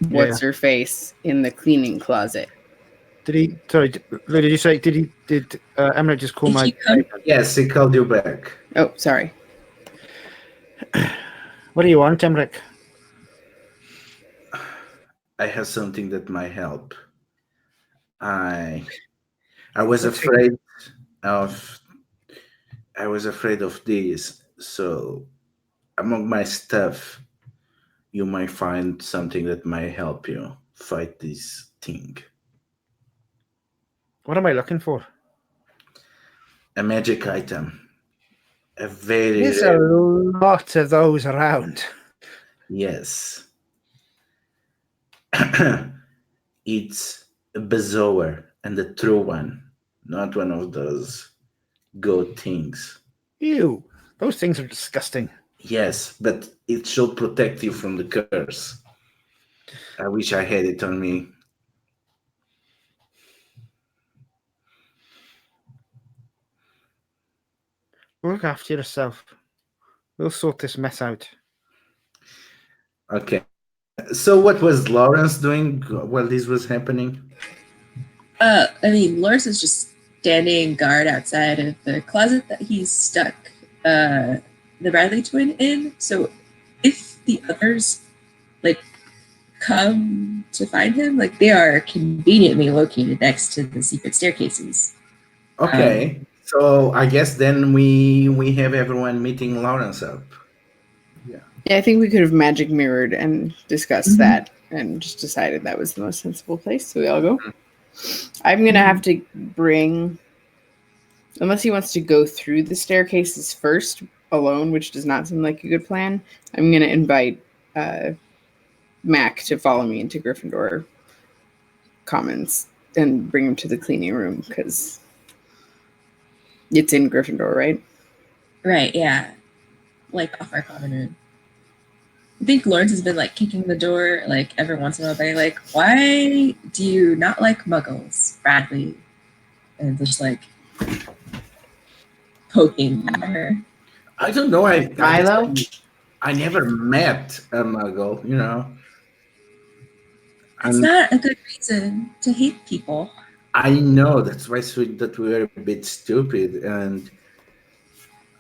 what's Yeah. her face in the cleaning closet. Did he? Sorry, Lou, did you say? Did Emmerich just call Did my? you come? Yes, he called you back. Oh, sorry. What do you want, Emmerich? I have something that might help. I was afraid of this. So among my stuff, you might find something that might help you fight this thing. What am I looking for? A magic item. A very There's a lot of those around. yes. It's a bezoar and a true one, not one of those goat things. Ew, those things are disgusting. Yes, but it should protect you from the curse. I wish I had it on me. Look after yourself. We'll sort this mess out. Okay. So what was Lawrence doing while this was happening? I mean, Lawrence is just standing guard outside of the closet that he's stuck the Riley twin in. So if the others come to find him, they are conveniently located next to the secret staircases. Okay. So I guess then we have everyone meeting Lawrence up. Yeah, I think we could have magic mirrored and discussed that and just decided that was the most sensible place. So we all go. I'm going to have to bring, unless he wants to go through the staircases first alone, which does not seem like a good plan, I'm going to invite Mac to follow me into Gryffindor Commons and bring him to the cleaning room because it's in Gryffindor, right? Right, yeah. Off our common room. I think Lawrence has been kicking the door every once in a while, being why do you not like muggles, Bradley? And just poking at her. I don't know. Milo? I never met a muggle, It's not a good reason to hate people. I know that's why that we were a bit stupid, and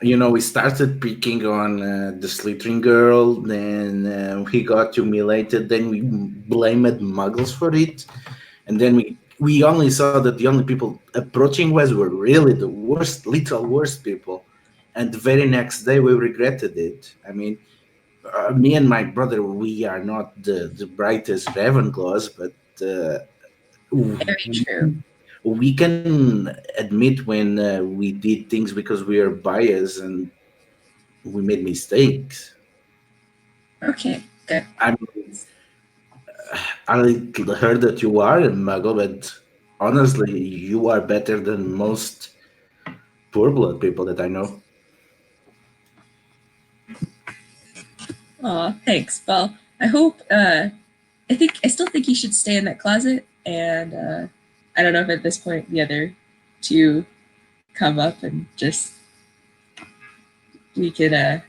we started picking on the Slytherin girl, then we got humiliated, then we blamed muggles for it, and then we only saw that the only people approaching us were really the worst, literal worst people, and the very next day we regretted it. I mean, me and my brother, we are not the brightest Ravenclaws, but very true. We can admit when we did things because we are biased and we made mistakes. Okay, good. I heard that you are a muggle, but honestly, you are better than most poor blood people that I know. Oh, thanks. Well, I hope. I still think you should stay in that closet, and I don't know if at this point the other two come up and just we could have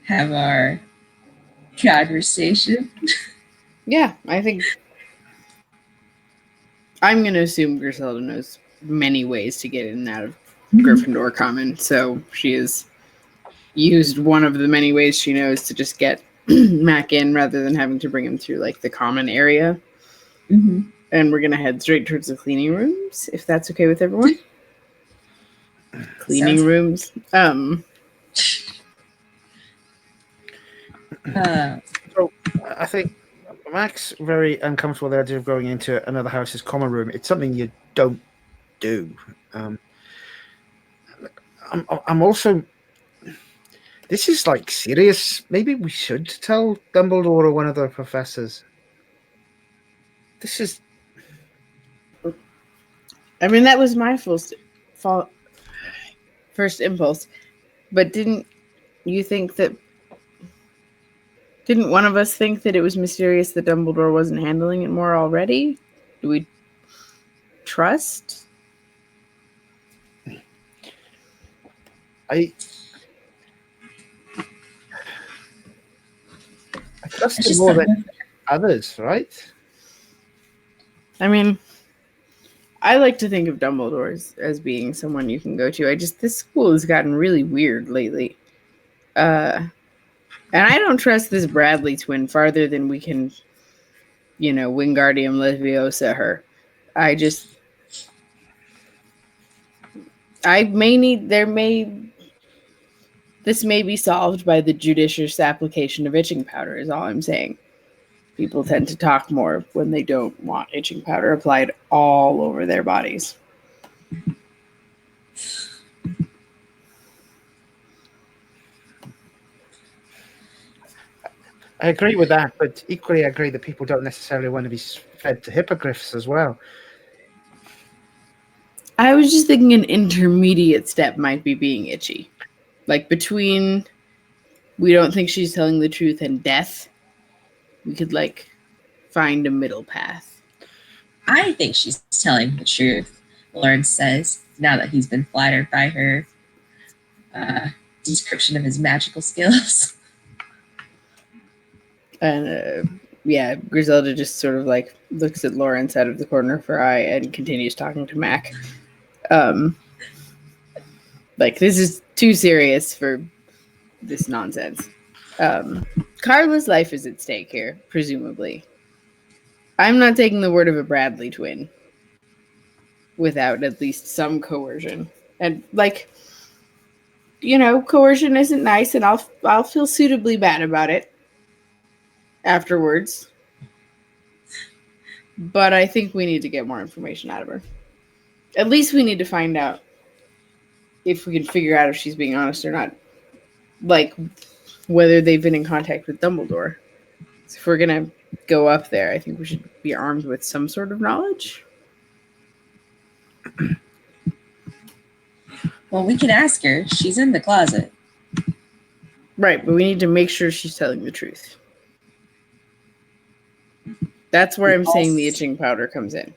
our conversation. Yeah, I think I'm going to assume Griselda knows many ways to get in and out of Gryffindor Common, so she has used one of the many ways she knows to just get Mac in rather than having to bring him through the common area. Mm-hmm. And we're going to head straight towards the cleaning rooms, if that's okay with everyone. Cleaning rooms. So I think Mac's very uncomfortable with the idea of going into another house's common room. It's something you don't do. I'm also. This is serious. Maybe we should tell Dumbledore or one of the professors. This is. I mean, that was my first impulse. But didn't you think that Didn't one of us think that it was mysterious that Dumbledore wasn't handling it more already? Do we trust? I trust him more than others, right? I mean, I like to think of Dumbledore as being someone you can go to. This school has gotten really weird lately. And I don't trust this Bradley twin farther than we can, Wingardium Leviosa her. This may be solved by the judicious application of itching powder, is all I'm saying. People tend to talk more when they don't want itching powder applied all over their bodies. I agree with that, but equally I agree that people don't necessarily want to be fed to hippogriffs as well. I was just thinking an intermediate step might be being itchy. Like between we don't think she's telling the truth and death, we could find a middle path. I think she's telling the truth, Lawrence says, now that he's been flattered by her description of his magical skills. And Griselda just sort of looks at Lawrence out of the corner of her eye and continues talking to Mac. This is too serious for this nonsense. Carla's life is at stake here, presumably. I'm not taking the word of a Bradley twin without at least some coercion. And coercion isn't nice, and I'll feel suitably bad about it afterwards. But I think we need to get more information out of her. At least we need to find out if we can figure out if she's being honest or not. Whether they've been in contact with Dumbledore. So if we're going to go up there, I think we should be armed with some sort of knowledge. Well, we can ask her. She's in the closet. Right, but we need to make sure she's telling the truth. That's where I'm saying the itching powder comes in.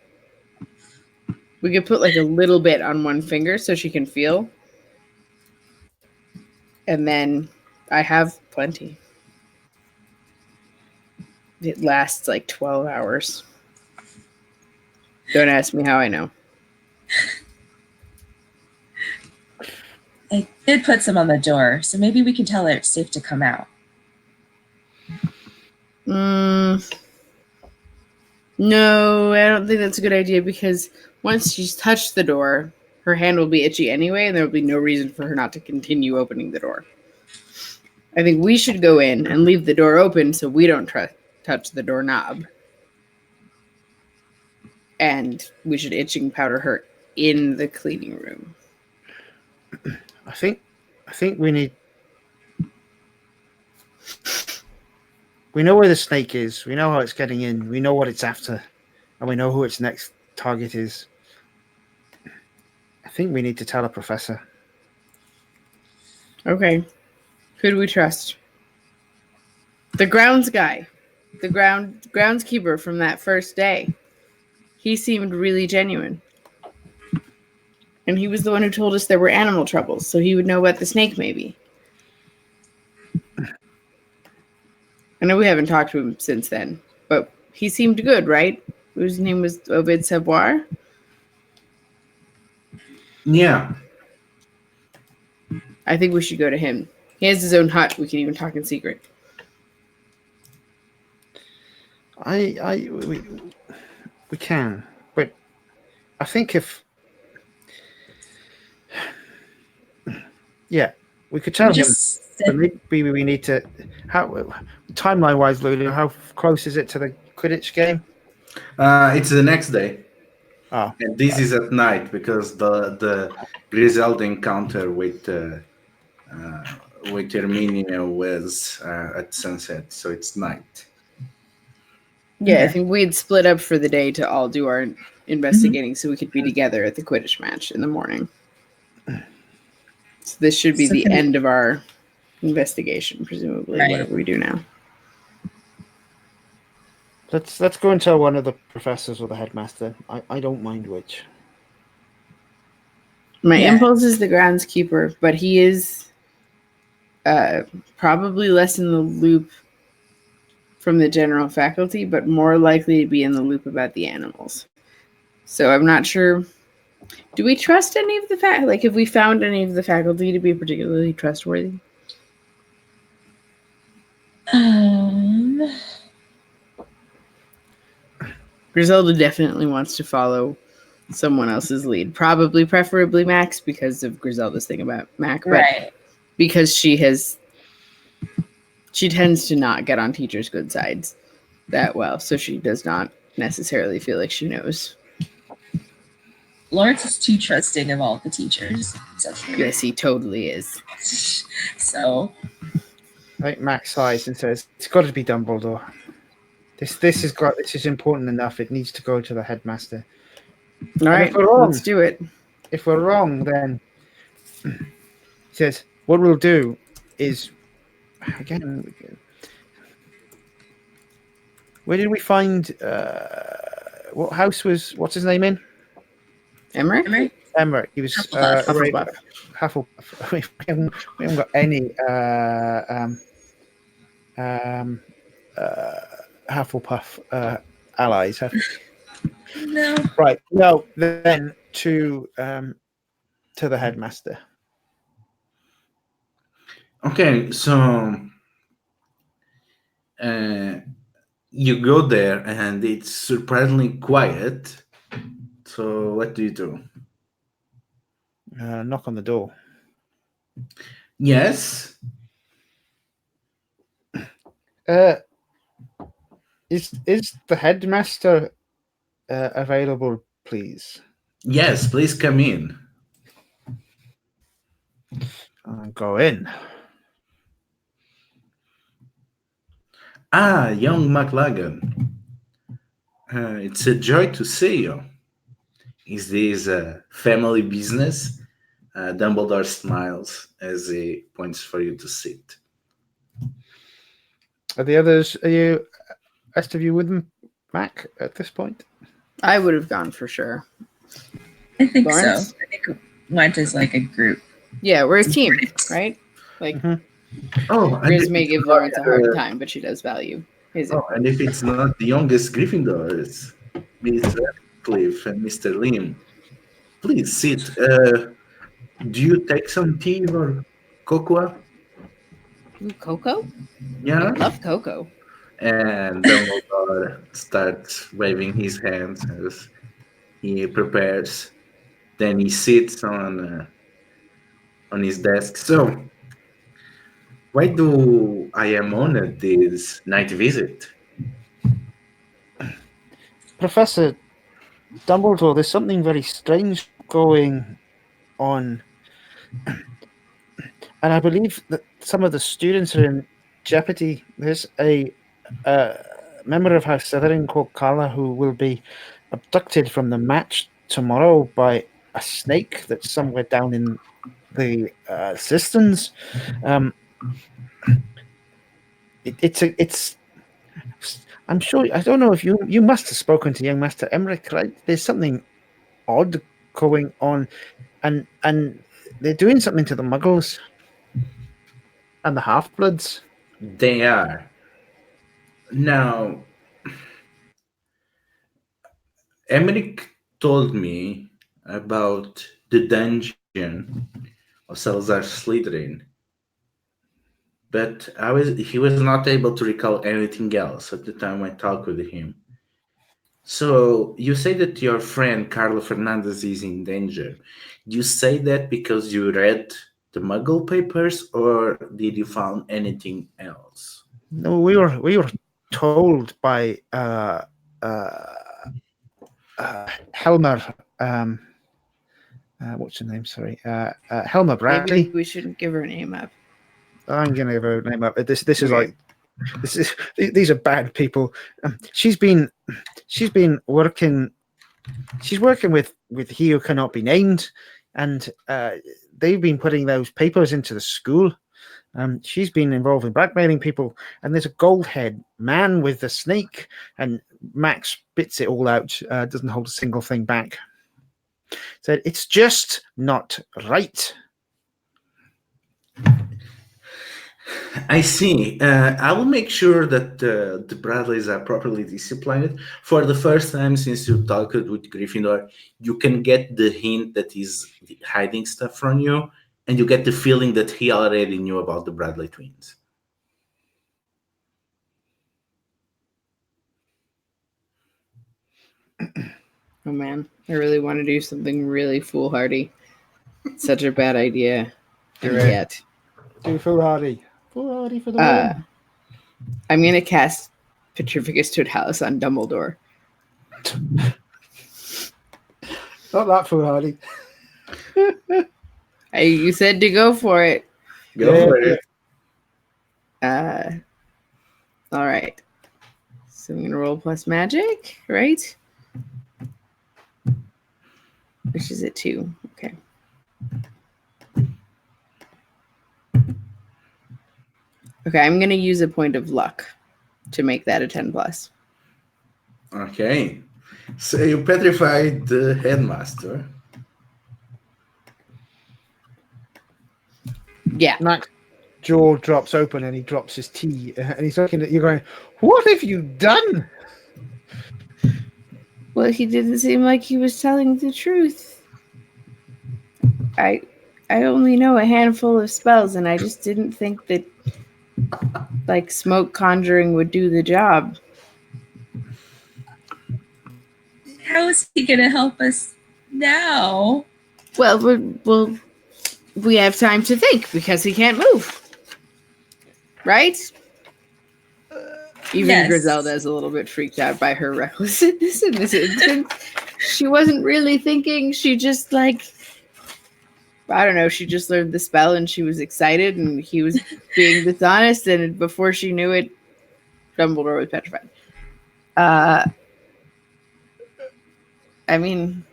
We could put a little bit on one finger so she can feel. And then I have plenty. It lasts 12 hours. Don't ask me how I know. I did put some on the door, so maybe we can tell her it's safe to come out. No, I don't think that's a good idea because once she's touched the door, her hand will be itchy anyway, and there will be no reason for her not to continue opening the door. I think we should go in and leave the door open so we don't touch the doorknob. And we should itching powder her in the cleaning room. I think we need. We know where the snake is. We know how it's getting in. We know what it's after, and we know who its next target is. I think we need to tell a professor. Okay. Who do we trust? The grounds guy. The groundskeeper from that first day. He seemed really genuine. And he was the one who told us there were animal troubles, so he would know about the snake maybe. I know we haven't talked to him since then, but he seemed good, right? His name was Ovid Savoir? Yeah. I think we should go to him. He has his own hut. We can even talk in secret. We can, but I think we could tell him. But maybe we need to. How timeline-wise, Lulu? How close is it to the Quidditch game? It's the next day. Oh, and this is at night because the Griselda encounter with Herminia was at sunset, so it's night. Yeah, I think we'd split up for the day to all do our investigating so we could be together at the Quidditch match in the morning. So this should be the end of our investigation, presumably, whatever we do now. Let's go and tell one of the professors or the headmaster. I don't mind which. My impulse is the groundskeeper, but he is probably less in the loop from the general faculty, but more likely to be in the loop about the animals. So I'm not sure. Do we trust any of the like, have we found any of the faculty to be particularly trustworthy? Griselda definitely wants to follow someone else's lead. Probably, preferably Max, because of Griselda's thing about Mac. But Right. because she tends to not get on teachers' good sides that well, so she does not necessarily feel like she knows. Lawrence is too trusting of all the teachers. Yes, he totally is. So I think Max sighs and says, "It's got to be Dumbledore. This is important enough. It needs to go to the headmaster. All right, let's do it. If we're wrong, then he says, what we'll do is again. Where did we find? What house was? What's his name in? Emmerich? Emmerich. He was Hufflepuff. Hufflepuff. We haven't got any Hufflepuff allies, have we? no. Right. No. Then to the headmaster. Okay, so you go there and it's surprisingly quiet. So what do you do? Knock on the door. Yes. Is the headmaster available, please? Yes, please come in. Go in. Ah, young McLagan. It's a joy to see you. Is this a family business? Dumbledore smiles as he points for you to sit. Are the others? Are you? Rest of you with them, Mac? At this point, I would have gone for sure. I think Lawrence? so. I think went as like a group. Yeah, we're a team, right? Like, Oh, and Grizz if may it's give not, Lawrence a hard time, but she does value his. Oh, and if it's not the youngest Gryffindor, it's Miss Radcliffe and Mr. Lim. Please sit. Do you take some tea or cocoa? Ooh, cocoa? Yeah. I love cocoa. And Dumbledore starts waving his hands as he prepares. Then he sits on his desk. So, why do I am honored this night visit? Professor Dumbledore, there's something very strange going on, and I believe that some of the students are in jeopardy. There's a member of House Slytherin called Carla who will be abducted from the match tomorrow by a snake that's somewhere down in the cisterns. It's. I'm sure. I don't know if you must have spoken to young Master Emmerich, right? There's something odd going on, and they're doing something to the Muggles and the Half-Bloods. They are. Now, Emmerich told me about the dungeon of Salazar Slytherin, but he was not able to recall anything else at the time I talked with him. So you say that your friend Carlo Fernandez is in danger. Do you say that because you read the Muggle papers, or did you find anything else? No, we were told by Helmer. What's her name? Sorry, Helmer Bradley. Maybe we shouldn't give her a name up. I'm gonna give her name up. These are bad people. She's working with he who cannot be named, and they've been putting those papers into the school, She's been involved in blackmailing people, and there's a gold-haired man with a snake, and Max spits it all out, doesn't hold a single thing back. Said, it's just not right. I see. I will make sure that the Bradleys are properly disciplined. For the first time since you talked with Gryffindor, you can get the hint that he's hiding stuff from you, and you get the feeling that he already knew about the Bradley twins. Oh man, I really want to do something really foolhardy. Such a bad idea. And yet. Do foolhardy. Foolhardy for the win. I'm going to cast Petrificus Totalis on Dumbledore. Not that foolhardy. You said to go for it. Go for it. All right. So I'm going to roll plus magic, right? Which is at 2. Okay. Okay, I'm going to use a point of luck to make that a 10 plus. Okay. So you petrified the headmaster. Yeah. Max jaw drops open and he drops his tea, and he's looking at you going, what have you done? Well, he didn't seem like he was telling the truth. I only know a handful of spells, and I just didn't think that like smoke conjuring would do the job. How is he going to help us now? Well, we have time to think because he can't move. Right? Even Yes. Griselda is a little bit freaked out by her recklessness in this instance. She wasn't really thinking. She just I don't know. She just learned the spell and she was excited and he was being dishonest. And before she knew it, Dumbledore was petrified. I mean,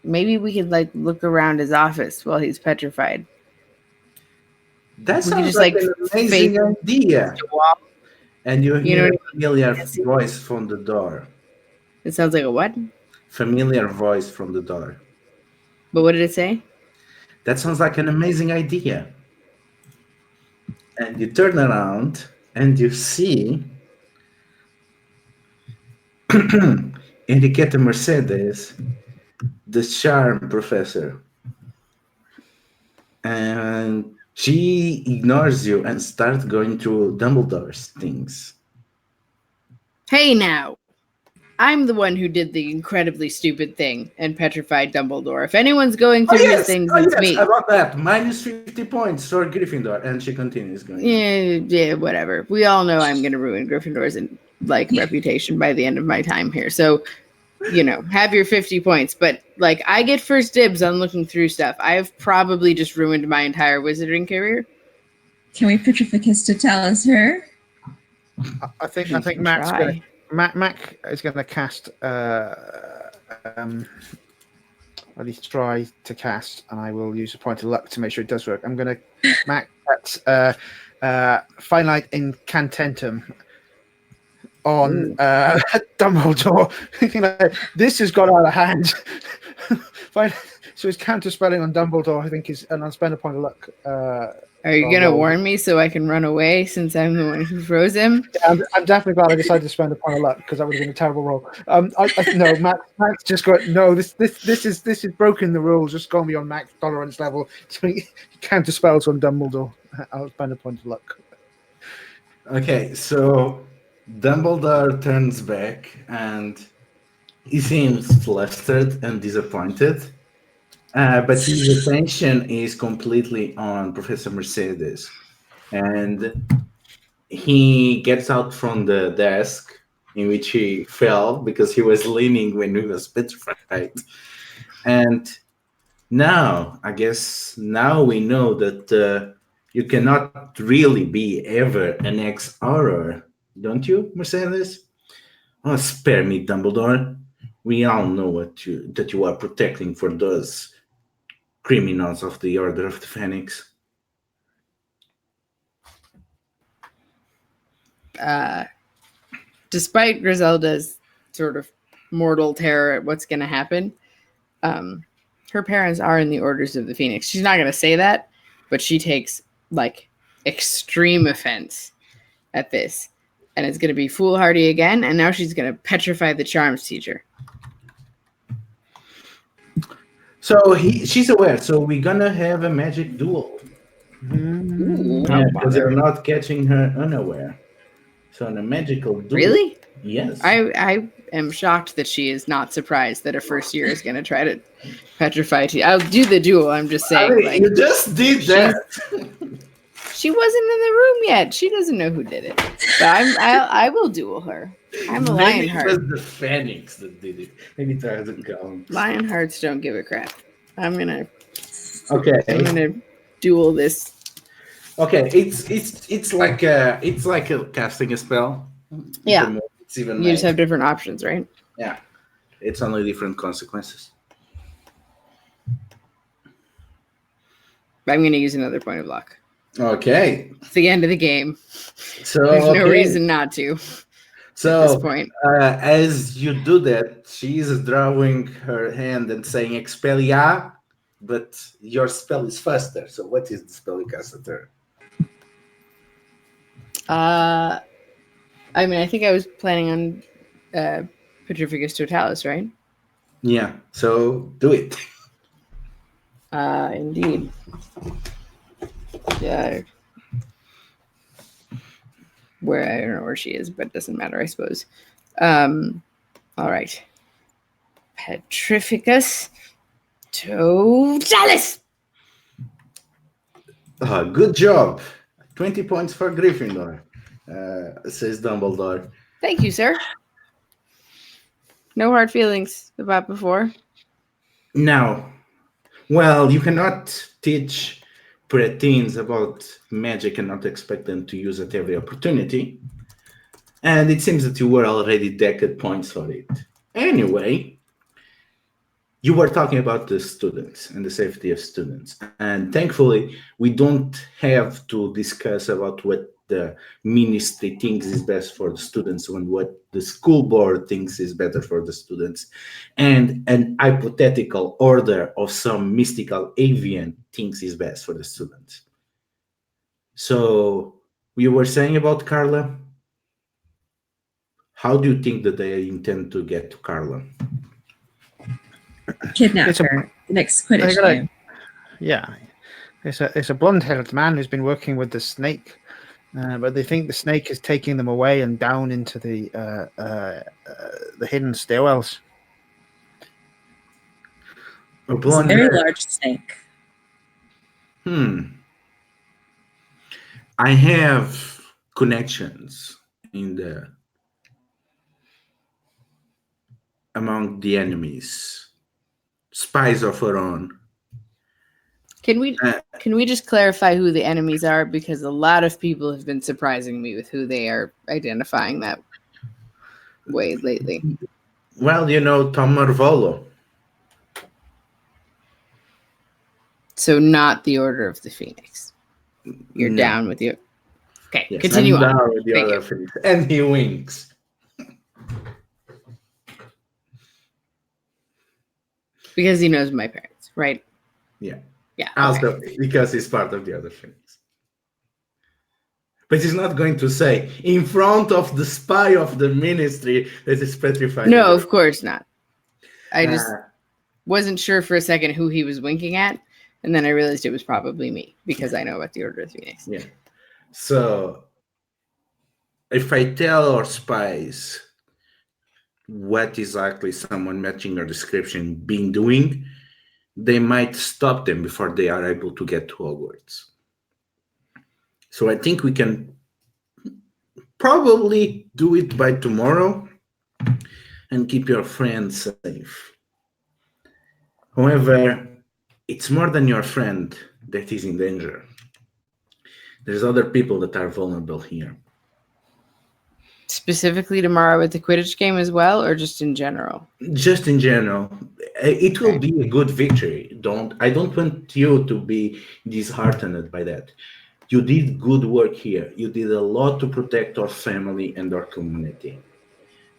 maybe we could look around his office while he's petrified. That We could sounds just, like an amazing idea. And you hear a familiar voice from the door. It sounds like a what? Familiar voice from the door. But what did it say? That sounds like an amazing idea. And you turn around and you see Enriqueta Mercedes, the charm professor. And she ignores you and starts going through Dumbledore's things. Hey now! I'm the one who did the incredibly stupid thing and petrified Dumbledore. If anyone's going through his things, it's me. About that. Minus 50 points for Gryffindor. And she continues going. Yeah, whatever. We all know I'm going to ruin Gryffindor's reputation by the end of my time here. So, have your 50 points. But, I get first dibs on looking through stuff. I've probably just ruined my entire wizarding career. Can we Petrificus Totalis her? I think Mac is going to cast, at least try to cast, and I will use a point of luck to make sure it does work. I'm going to Mac finite incantentum on Dumbledore. This has got out of hand. So his counterspelling on Dumbledore, I think, and I'll spend a point of luck. Are you going to warn me so I can run away since I'm the one who froze him? Yeah, I'm definitely glad I decided to spend a point of luck because that would have been a terrible roll. No, Max just got this is broken the rules. Just going beyond Max tolerance level. So he counter spells on Dumbledore. I'll spend a point of luck. Okay, so Dumbledore turns back and he seems flustered and disappointed. But his attention is completely on Professor Mercedes. And he gets out from the desk in which he fell because he was leaning when he was petrified. And now we know that you cannot really be ever an ex-horror, don't you, Mercedes? Oh, spare me, Dumbledore. We all know that you are protecting for those criminals of the Order of the Phoenix. despite Griselda's sort of mortal terror at what's going to happen, her parents are in the Orders of the Phoenix. She's not going to say that, but she takes like extreme offense at this. And it's going to be foolhardy again. And now she's going to petrify the charms teacher. So she's aware. So we're going to have a magic duel. Yeah, because they're not catching her unaware. So in a magical duel. Really? Yes. I am shocked that she is not surprised that a first year is going to try to petrify. I'll do the duel. I'm just saying. I mean, you just did that. She wasn't in the room yet. She doesn't know who did it. But I will duel her. I'm a Lionheart. Maybe it was the Phoenix that did it. Maybe it doesn't count. Lionhearts don't give a crap. I'm gonna duel this. Okay, it's like casting a spell. Yeah. It's even You just have different options, right? Yeah. It's only different consequences. I'm going to use another point of luck. Okay. It's the end of the game. So there's no reason not to. So at this point. As you do that, she's drawing her hand and saying Expelia, but your spell is faster. So what is the spell you cast at her? I mean, I think I was planning on Petrificus Totalis, right? Yeah. So do it. Indeed. Yeah. Where I don't know where she is, but it doesn't matter, I suppose. All right. Petrificus Totalis. Good job. 20 points for Gryffindor, says Dumbledore. Thank you, sir. No hard feelings about before. Now, well, you cannot teach preteens about magic and not expect them to use it every opportunity. And it seems that you were already decked points for it. Anyway, you were talking about the students and the safety of students. And thankfully, we don't have to discuss about what the ministry thinks is best for the students and what the school board thinks is better for the students. And an hypothetical order of some mystical avian thinks is best for the students. So you were saying about Carla? How do you think that they intend to get to Carla? Kidnap her. Next Quidditch game. Yeah. It's a blonde-haired man who's been working with the snake. But they think the snake is taking them away and down into the hidden stairwells. It's a very large snake. I have connections among the enemies, spies of our own. Can we just clarify who the enemies are? Because a lot of people have been surprising me with who they are identifying that way lately. Well, Tom Marvolo. So not the Order of the Phoenix. You're down with you. Okay, yes, continue I'm on. down with the Order of Phoenix. And he winks. Because he knows my parents, right? Yeah. Yeah. Also, because he's part of the other things. But he's not going to say, in front of the spy of the ministry, that is petrified. No, of course not. I just wasn't sure for a second who he was winking at. And then I realized it was probably me because I know about the Order of the Phoenix. Yeah. So, if I tell our spies what exactly someone matching your description been doing, they might stop them before they are able to get to Hogwarts. So I think we can probably do it by tomorrow and keep your friends safe. However, it's more than your friend that is in danger. There's other people that are vulnerable here. Specifically tomorrow at the Quidditch game as well, or just in general? Just in general. It will be a good victory. I don't want you to be disheartened by that. You did good work here. You did a lot to protect our family and our community.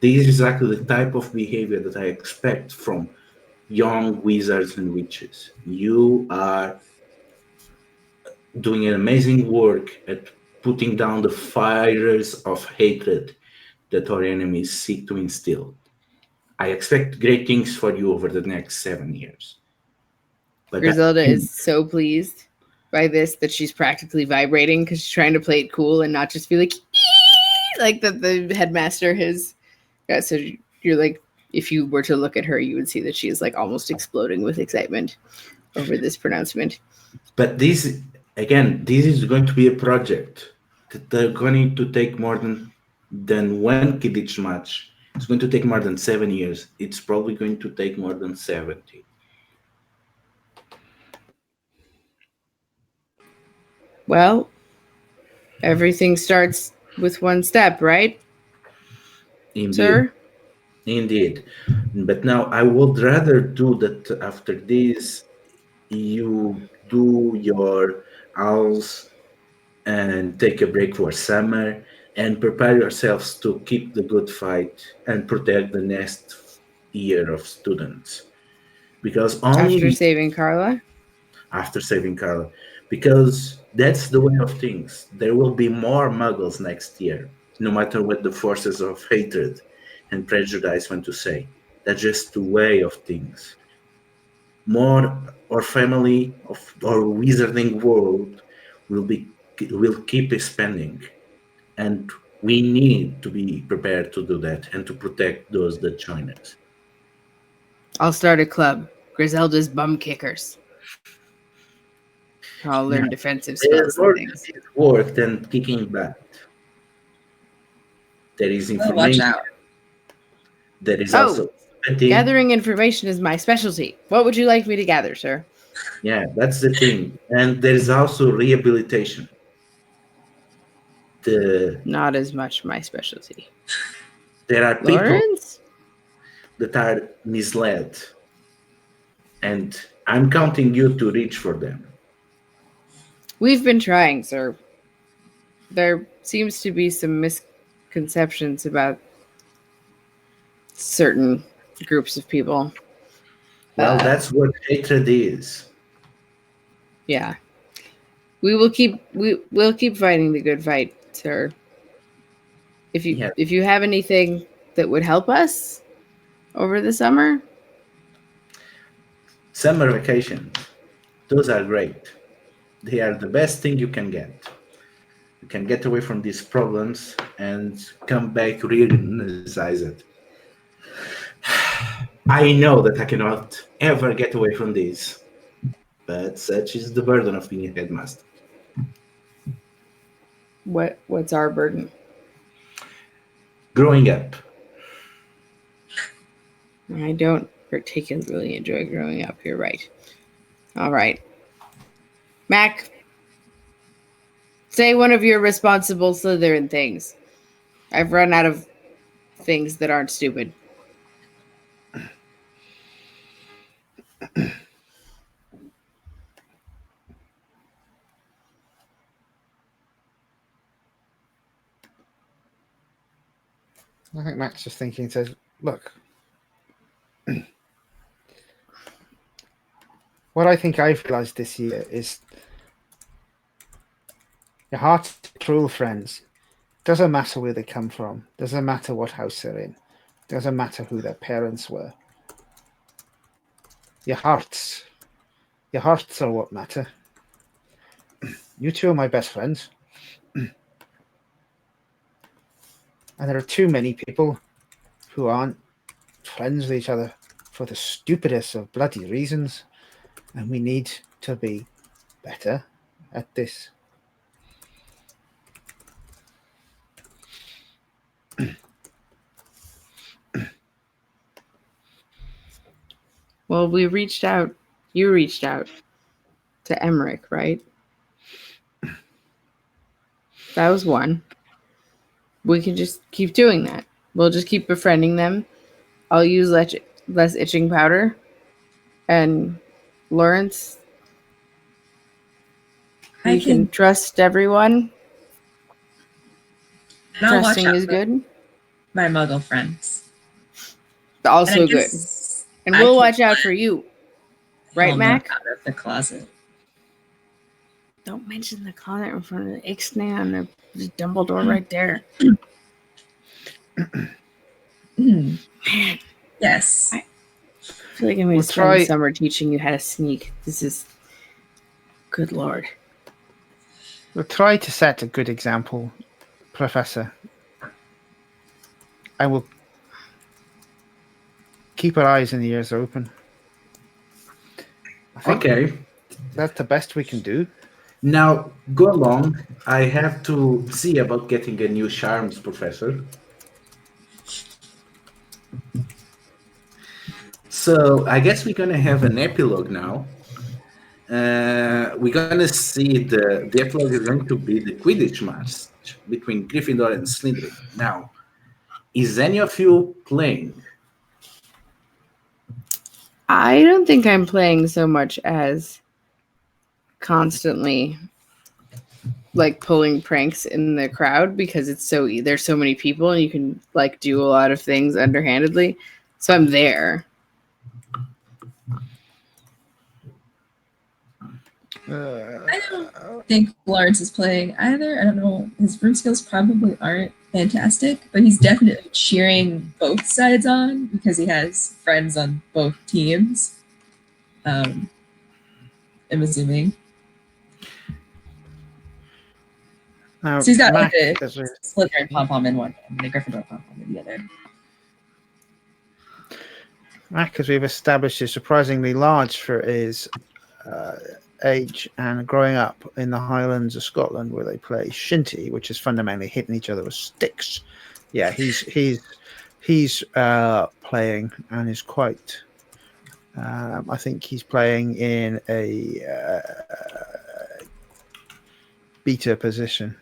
This is exactly the type of behavior that I expect from young wizards and witches. You are doing an amazing work at putting down the fires of hatred that our enemies seek to instill. I expect great things for you over the next 7 years. But Griselda is so pleased by this that she's practically vibrating because she's trying to play it cool and not just be like, "Ee!" like the headmaster has. Yeah, so you're like, if you were to look at her, you would see that she is like almost exploding with excitement over this pronouncement. But this, again, this is going to be a project that they're going to take more than one Quidditch match. It's going to take more than 7 years. It's probably going to take more than 70. Well, everything starts with one step, right, Indeed. sir? Indeed. But now I would rather do that after this. You do your owls and take a break for summer and prepare yourselves to keep the good fight and protect the next year of students. Because only After saving Carla? after saving Carla, because that's the way of things. There will be more muggles next year, no matter what the forces of hatred and prejudice want to say. That's just the way of things. More our family of our wizarding world will keep expanding, and we need to be prepared to do that and to protect those that join us. I'll start a club. Griselda's Bum Kickers. I'll learn defensive There's spells more and to things. this work than kicking butt. There is Oh, watch information. out. There is Oh, also empathy. Gathering information is my specialty. What would you like me to gather, sir? Yeah, that's the thing. And there is also rehabilitation. Not as much my specialty. There are people Lawrence? that are misled, and I'm counting you to reach for them. We've been trying, sir. There seems to be some misconceptions about certain groups of people. Well, that's what hatred is. Yeah. We'll keep fighting the good fight, sir. If you have anything that would help us over the summer, Summer vacations, those are great. They are the best thing you can get. You can get away from these problems and come back re-energize it. I know that I cannot ever get away from this, but such is the burden of being a headmaster. what's our burden? Growing up. I don't particularly enjoy growing up. You're right. All right. Mac, say one of your responsible Slytherin things. I've run out of things that aren't stupid. I think Mac's just thinking, says, look, what I think I've realized this year is your heart's cruel friends. Doesn't matter where they come from. Doesn't matter what house they're in. Doesn't matter who their parents were. Your hearts are what matter. You two are my best friends. And there are too many people who aren't friends with each other for the stupidest of bloody reasons. And we need to be better at this. Well, you reached out to Emmerich, right? That was one. We can just keep doing that. We'll just keep befriending them. I'll use less itching powder. And Lawrence, You can trust everyone. And I'll watch Trusting out is for good. my Muggle friends. Also And good. And we'll watch out for you. Right, Mac? Out of the closet. Don't mention the closet in front of the Ixnay and the Dumbledore right there. Man. Yes. I feel like I'm going to spend the summer teaching you how to sneak. This is... Good Lord. We'll try to set a good example, Professor. And we'll keep our eyes and ears open. Okay. That's the best we can do. Now, go along. I have to see about getting a new charms, Professor. So, I guess we're going to have an epilogue now. We're going to see the epilogue is going to be the Quidditch match between Gryffindor and Slytherin. Now, is any of you playing? I don't think I'm playing so much as constantly like pulling pranks in the crowd because it's there's so many people and you can like do a lot of things underhandedly. So I'm there. I don't think Lawrence is playing either. I don't know. His broom skills probably aren't fantastic, but he's definitely cheering both sides on because he has friends on both teams. I'm assuming. So he's got like a Slytherin pom-pom in one hand and a Gryffindor pom-pom in the other. Mac, as we've established, is surprisingly large for his age and growing up in the Highlands of Scotland where they play shinty, which is fundamentally hitting each other with sticks. Yeah, he's playing and is quite... I think he's playing in a beta position.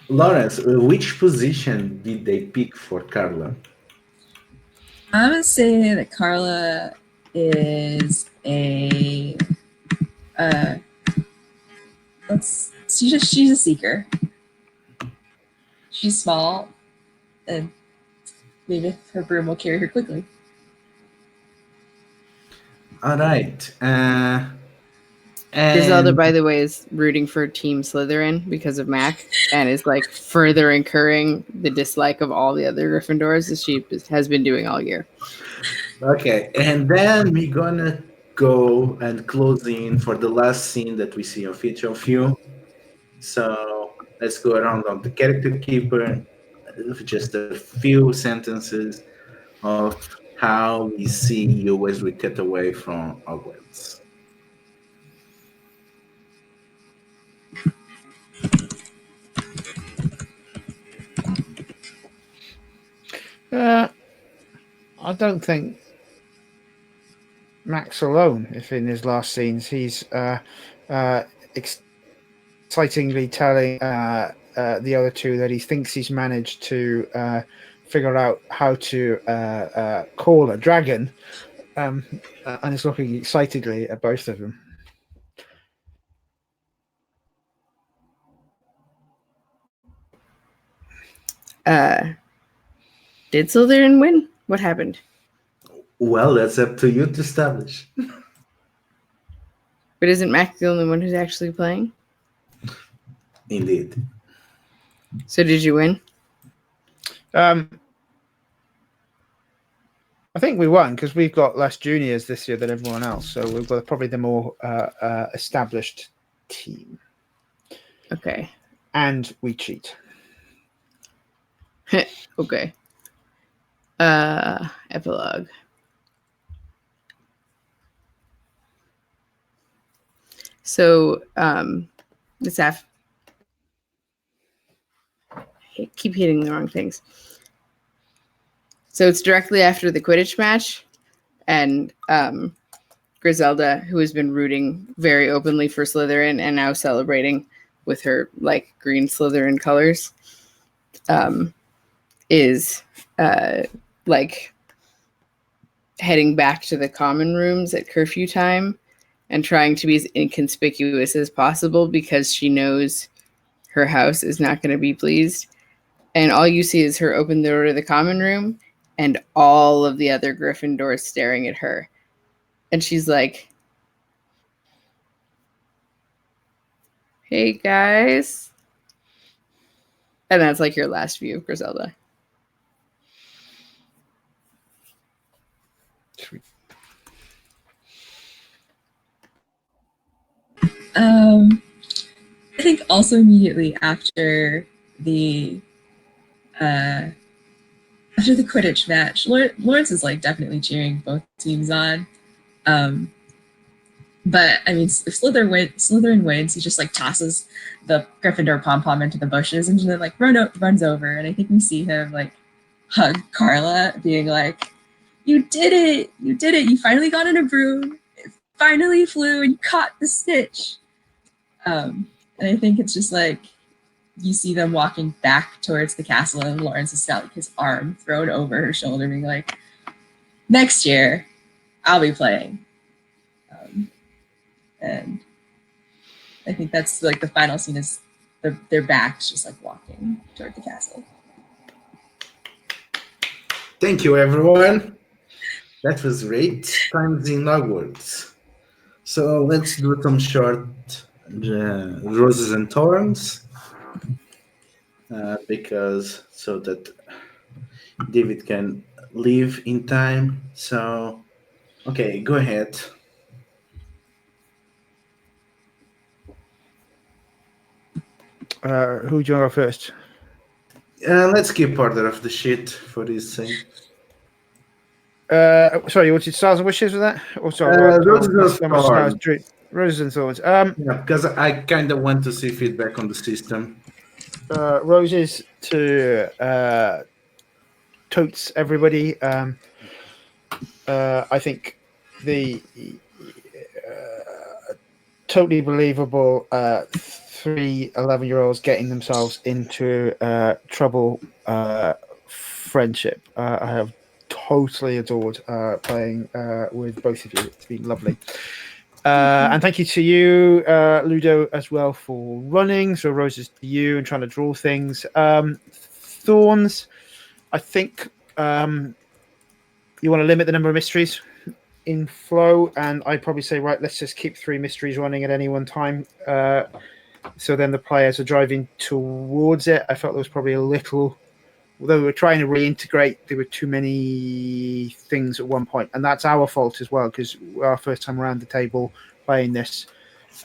Lawrence, which position did they pick for Carla? I'm gonna say that Carla is a she's a seeker. She's small, and maybe her broom will carry her quickly. All right. Griselda, by the way, is rooting for Team Slytherin because of Mac and is like further incurring the dislike of all the other Gryffindors as she has been doing all year. Okay, and then we're gonna go and close in for the last scene that we see of each of you. So let's go around on the character keeper, just a few sentences of how we see you as we cut away from Hogwarts. I don't think Mac's alone. If in his last scenes he's excitingly telling the other two that he thinks he's managed to figure out how to call a dragon, and is looking excitedly at both of them. Did Slytherin win? What happened? Well, that's up to you to establish. But isn't Mac the only one who's actually playing? Indeed. So did you win? I think we won because we've got less juniors this year than everyone else. So we've got probably the more established team. Okay. And we cheat. Okay. Epilogue. So this I keep hitting the wrong things. So it's directly after the Quidditch match, and Griselda, who has been rooting very openly for Slytherin and now celebrating with her like green Slytherin colors, is like heading back to the common rooms at curfew time and trying to be as inconspicuous as possible because she knows her house is not going to be pleased. And all you see is her open the door to the common room and all of the other Gryffindors staring at her. And she's like, hey guys. And that's like your last view of Griselda. Sweet. I think also immediately after the Quidditch match, Lawrence is like definitely cheering both teams on. But I mean, if Slytherin wins, he just like tosses the Gryffindor pom-pom into the bushes and then like runs over. And I think we see him like hug Carla, being like, "You did it! You did it! You finally got in a broom. It finally flew, and you caught the snitch." And I think it's just like you see them walking back towards the castle, and Lawrence has got like his arm thrown over her shoulder, being like, "Next year, I'll be playing." And I think that's like the final scene is their backs just like walking toward the castle. Thank you, everyone. That was great. Times in Hogwarts. So let's do some short roses and thorns, because so that David can leave in time. So, okay, go ahead. Who do you want to go first? Let's keep order of the shit for this thing. Sorry, you wanted stars and wishes with that? Or sorry, Roses and thorns. Roses and thorns. Yeah, because I kind of want to see feedback on the system. Roses to totes everybody. I think the totally believable 3 11-year-olds getting themselves into trouble friendship. I have totally adored playing with both of you. It's been lovely. And thank you to you, Ludo, as well for running. So roses to you and trying to draw things. Thorns, I think you want to limit the number of mysteries in flow, and I'd probably say, right, let's just keep 3 mysteries running at any one time. So then the players are driving towards it. I felt there was probably a little, although we were trying to reintegrate, there were too many things at one point, and that's our fault as well, because our first time around the table playing this,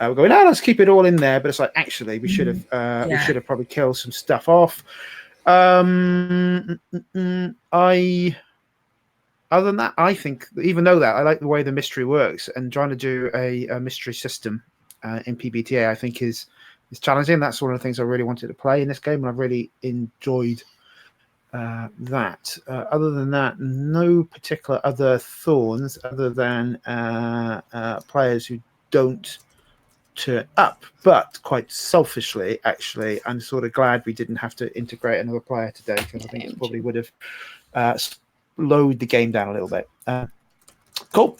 we're going, let's keep it all in there, but it's like, actually we should have probably killed some stuff off. Other than that, I think, even though that I like the way the mystery works, and trying to do a mystery system in PbtA, I think is challenging. That's one of the things I really wanted to play in this game, and I've really enjoyed that. Other than that, no particular other thorns other than players who don't turn up. But quite selfishly, actually, I'm sort of glad we didn't have to integrate another player today, because I think it probably would have slowed the game down a little bit. Cool.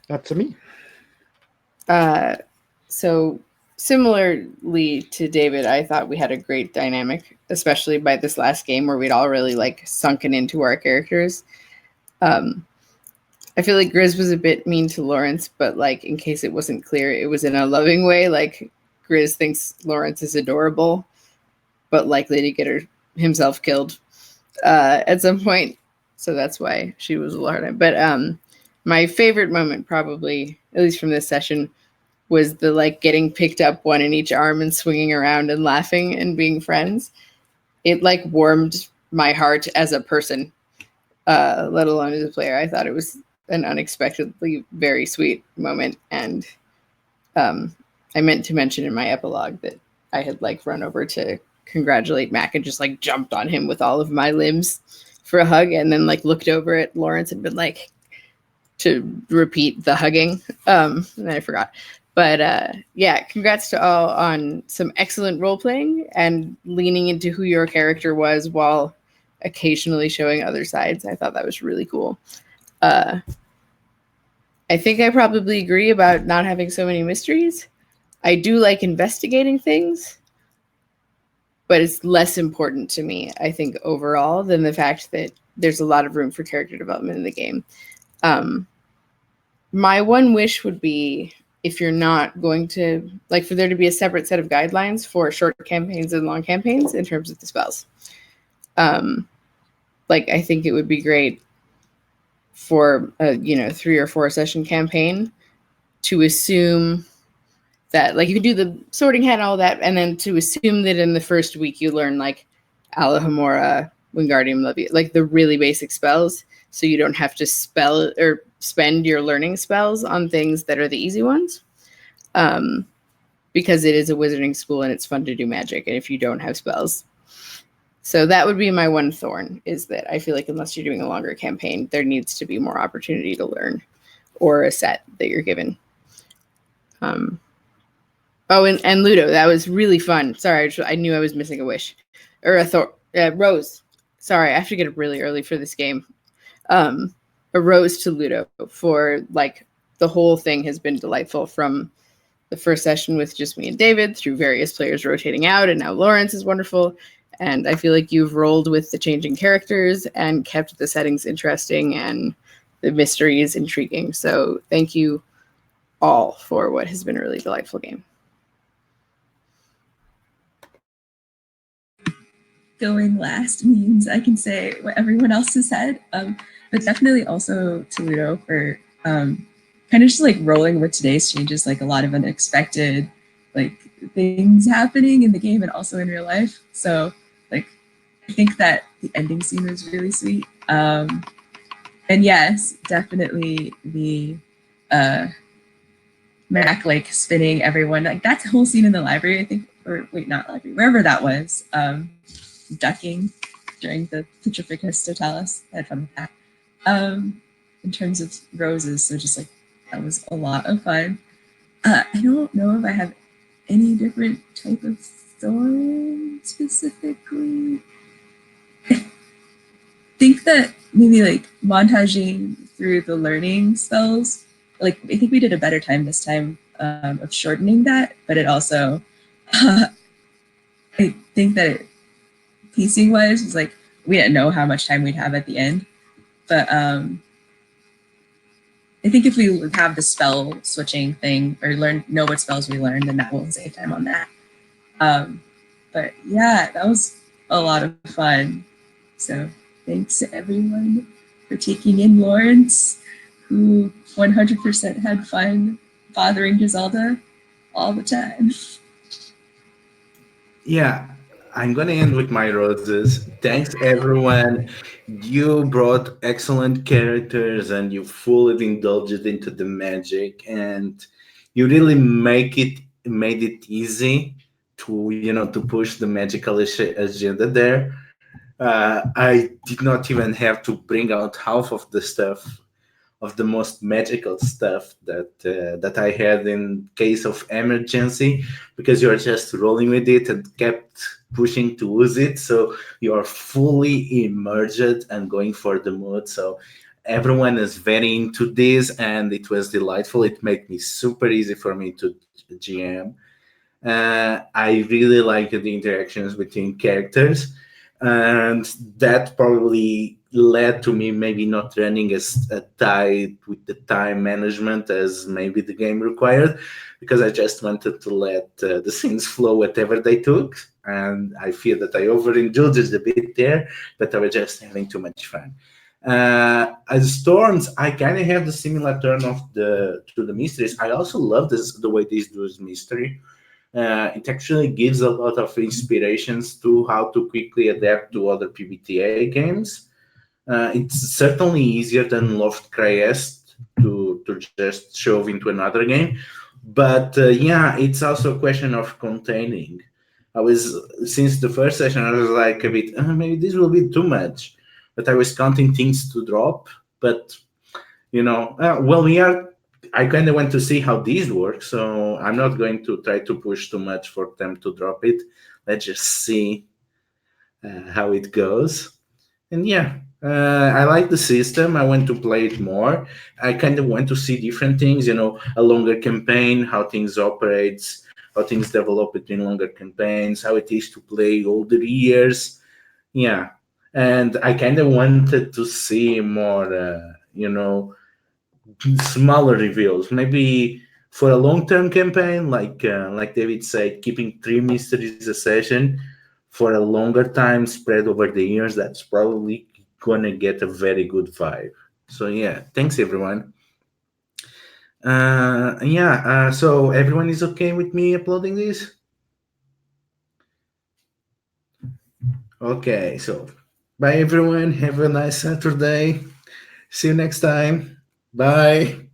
Up to me. So similarly to David, I thought we had a great dynamic, especially by this last game where we'd all really like sunken into our characters. I feel like Grizz was a bit mean to Lawrence, but like in case it wasn't clear, it was in a loving way. Like Grizz thinks Lawrence is adorable, but likely to get himself killed at some point. So that's why she was a little hard on. But my favorite moment, probably, at least from this session, was the like getting picked up one in each arm and swinging around and laughing and being friends. It like warmed my heart as a person, let alone as a player. I thought it was an unexpectedly very sweet moment. And I meant to mention in my epilogue that I had like run over to congratulate Mac and just like jumped on him with all of my limbs for a hug, and then like looked over at Lawrence and been like to repeat the hugging. And then I forgot. But yeah, congrats to all on some excellent role playing and leaning into who your character was while occasionally showing other sides. I thought that was really cool. I think I probably agree about not having so many mysteries. I do like investigating things, but it's less important to me, I think, overall, than the fact that there's a lot of room for character development in the game. My one wish would be, if you're not going to, like, for there to be a separate set of guidelines for short campaigns and long campaigns in terms of the spells. Like, I think it would be great for a 3 or 4 session campaign to assume that, like, you could do the sorting hat and all that, and then to assume that in the first week you learn, like, Alohomora, Wingardium Leviosa, like the really basic spells, so you don't have to spell or spend your learning spells on things that are the easy ones, because it is a wizarding school and it's fun to do magic, and if you don't have spells. So that would be my one thorn, is that I feel like unless you're doing a longer campaign, there needs to be more opportunity to learn, or a set that you're given. Oh, and Ludo, that was really fun. Sorry, I knew I was missing a wish. Or a rose. Sorry, I have to get up really early for this game. A rose to Ludo for, like, the whole thing has been delightful, from the first session with just me and David, through various players rotating out, and now Lawrence is wonderful. And I feel like you've rolled with the changing characters and kept the settings interesting and the mysteries intriguing. So thank you all for what has been a really delightful game. Going last means I can say what everyone else has said, but definitely also to Ludo for kind of just like rolling with today's changes, like a lot of unexpected like things happening in the game and also in real life. So like I think that the ending scene was really sweet. And yes, definitely the Mac like spinning everyone, like that whole scene in the library, I think, or wait, not library, wherever that was. Ducking during the Petrificus Totalis. I had fun with that. In terms of roses, so just like that was a lot of fun. I don't know if I have any different type of thorn specifically. I think that maybe like montaging through the learning spells, like I think we did a better time this time of shortening that, but it also, I think that it, pacing wise, was like we didn't know how much time we'd have at the end, but I think if we have the spell switching thing or know what spells we learned, then that will save time on that. But yeah, that was a lot of fun. So thanks to everyone for taking in Lawrence, who 100% had fun bothering Griselda all the time. Yeah, I'm gonna end with my roses. Thanks, everyone. You brought excellent characters, and you fully indulged into the magic, and you really made it easy to to push the magical agenda there. I did not even have to bring out half of the stuff, of the most magical stuff that I had in case of emergency, because you're just rolling with it and kept pushing to use it, so you're fully immersed and going for the mood. So everyone is very into this, and it was delightful. It made me super easy for me to GM. I really liked the interactions between characters, and that probably led to me maybe not running as tight with the time management as maybe the game required, because I just wanted to let the scenes flow whatever they took, and I feel that I overindulged a bit there, but I was just having too much fun. As Storms, I kind of have the similar turn of to the mysteries. I also love the way this does mystery. It actually gives a lot of inspirations to how to quickly adapt to other PbtA games. It's certainly easier than Loft Crayest to just shove into another game. But yeah, it's also a question of containing. Since the first session, I was like a bit, maybe this will be too much. But I was counting things to drop. But, I kind of want to see how these work, so I'm not going to try to push too much for them to drop it. Let's just see how it goes. And yeah, I like the system. I want to play it more. I kind of want to see different things, a longer campaign, how things operates, how things develop between longer campaigns, how it is to play older years. Yeah. And I kind of wanted to see more, smaller reveals. Maybe for a long-term campaign, like David said, keeping 3 mysteries a session for a longer time spread over the years. That's probably gonna get a very good vibe. So yeah, thanks everyone. Yeah. So everyone is okay with me uploading this? Okay. So bye everyone. Have a nice Saturday. See you next time. Bye.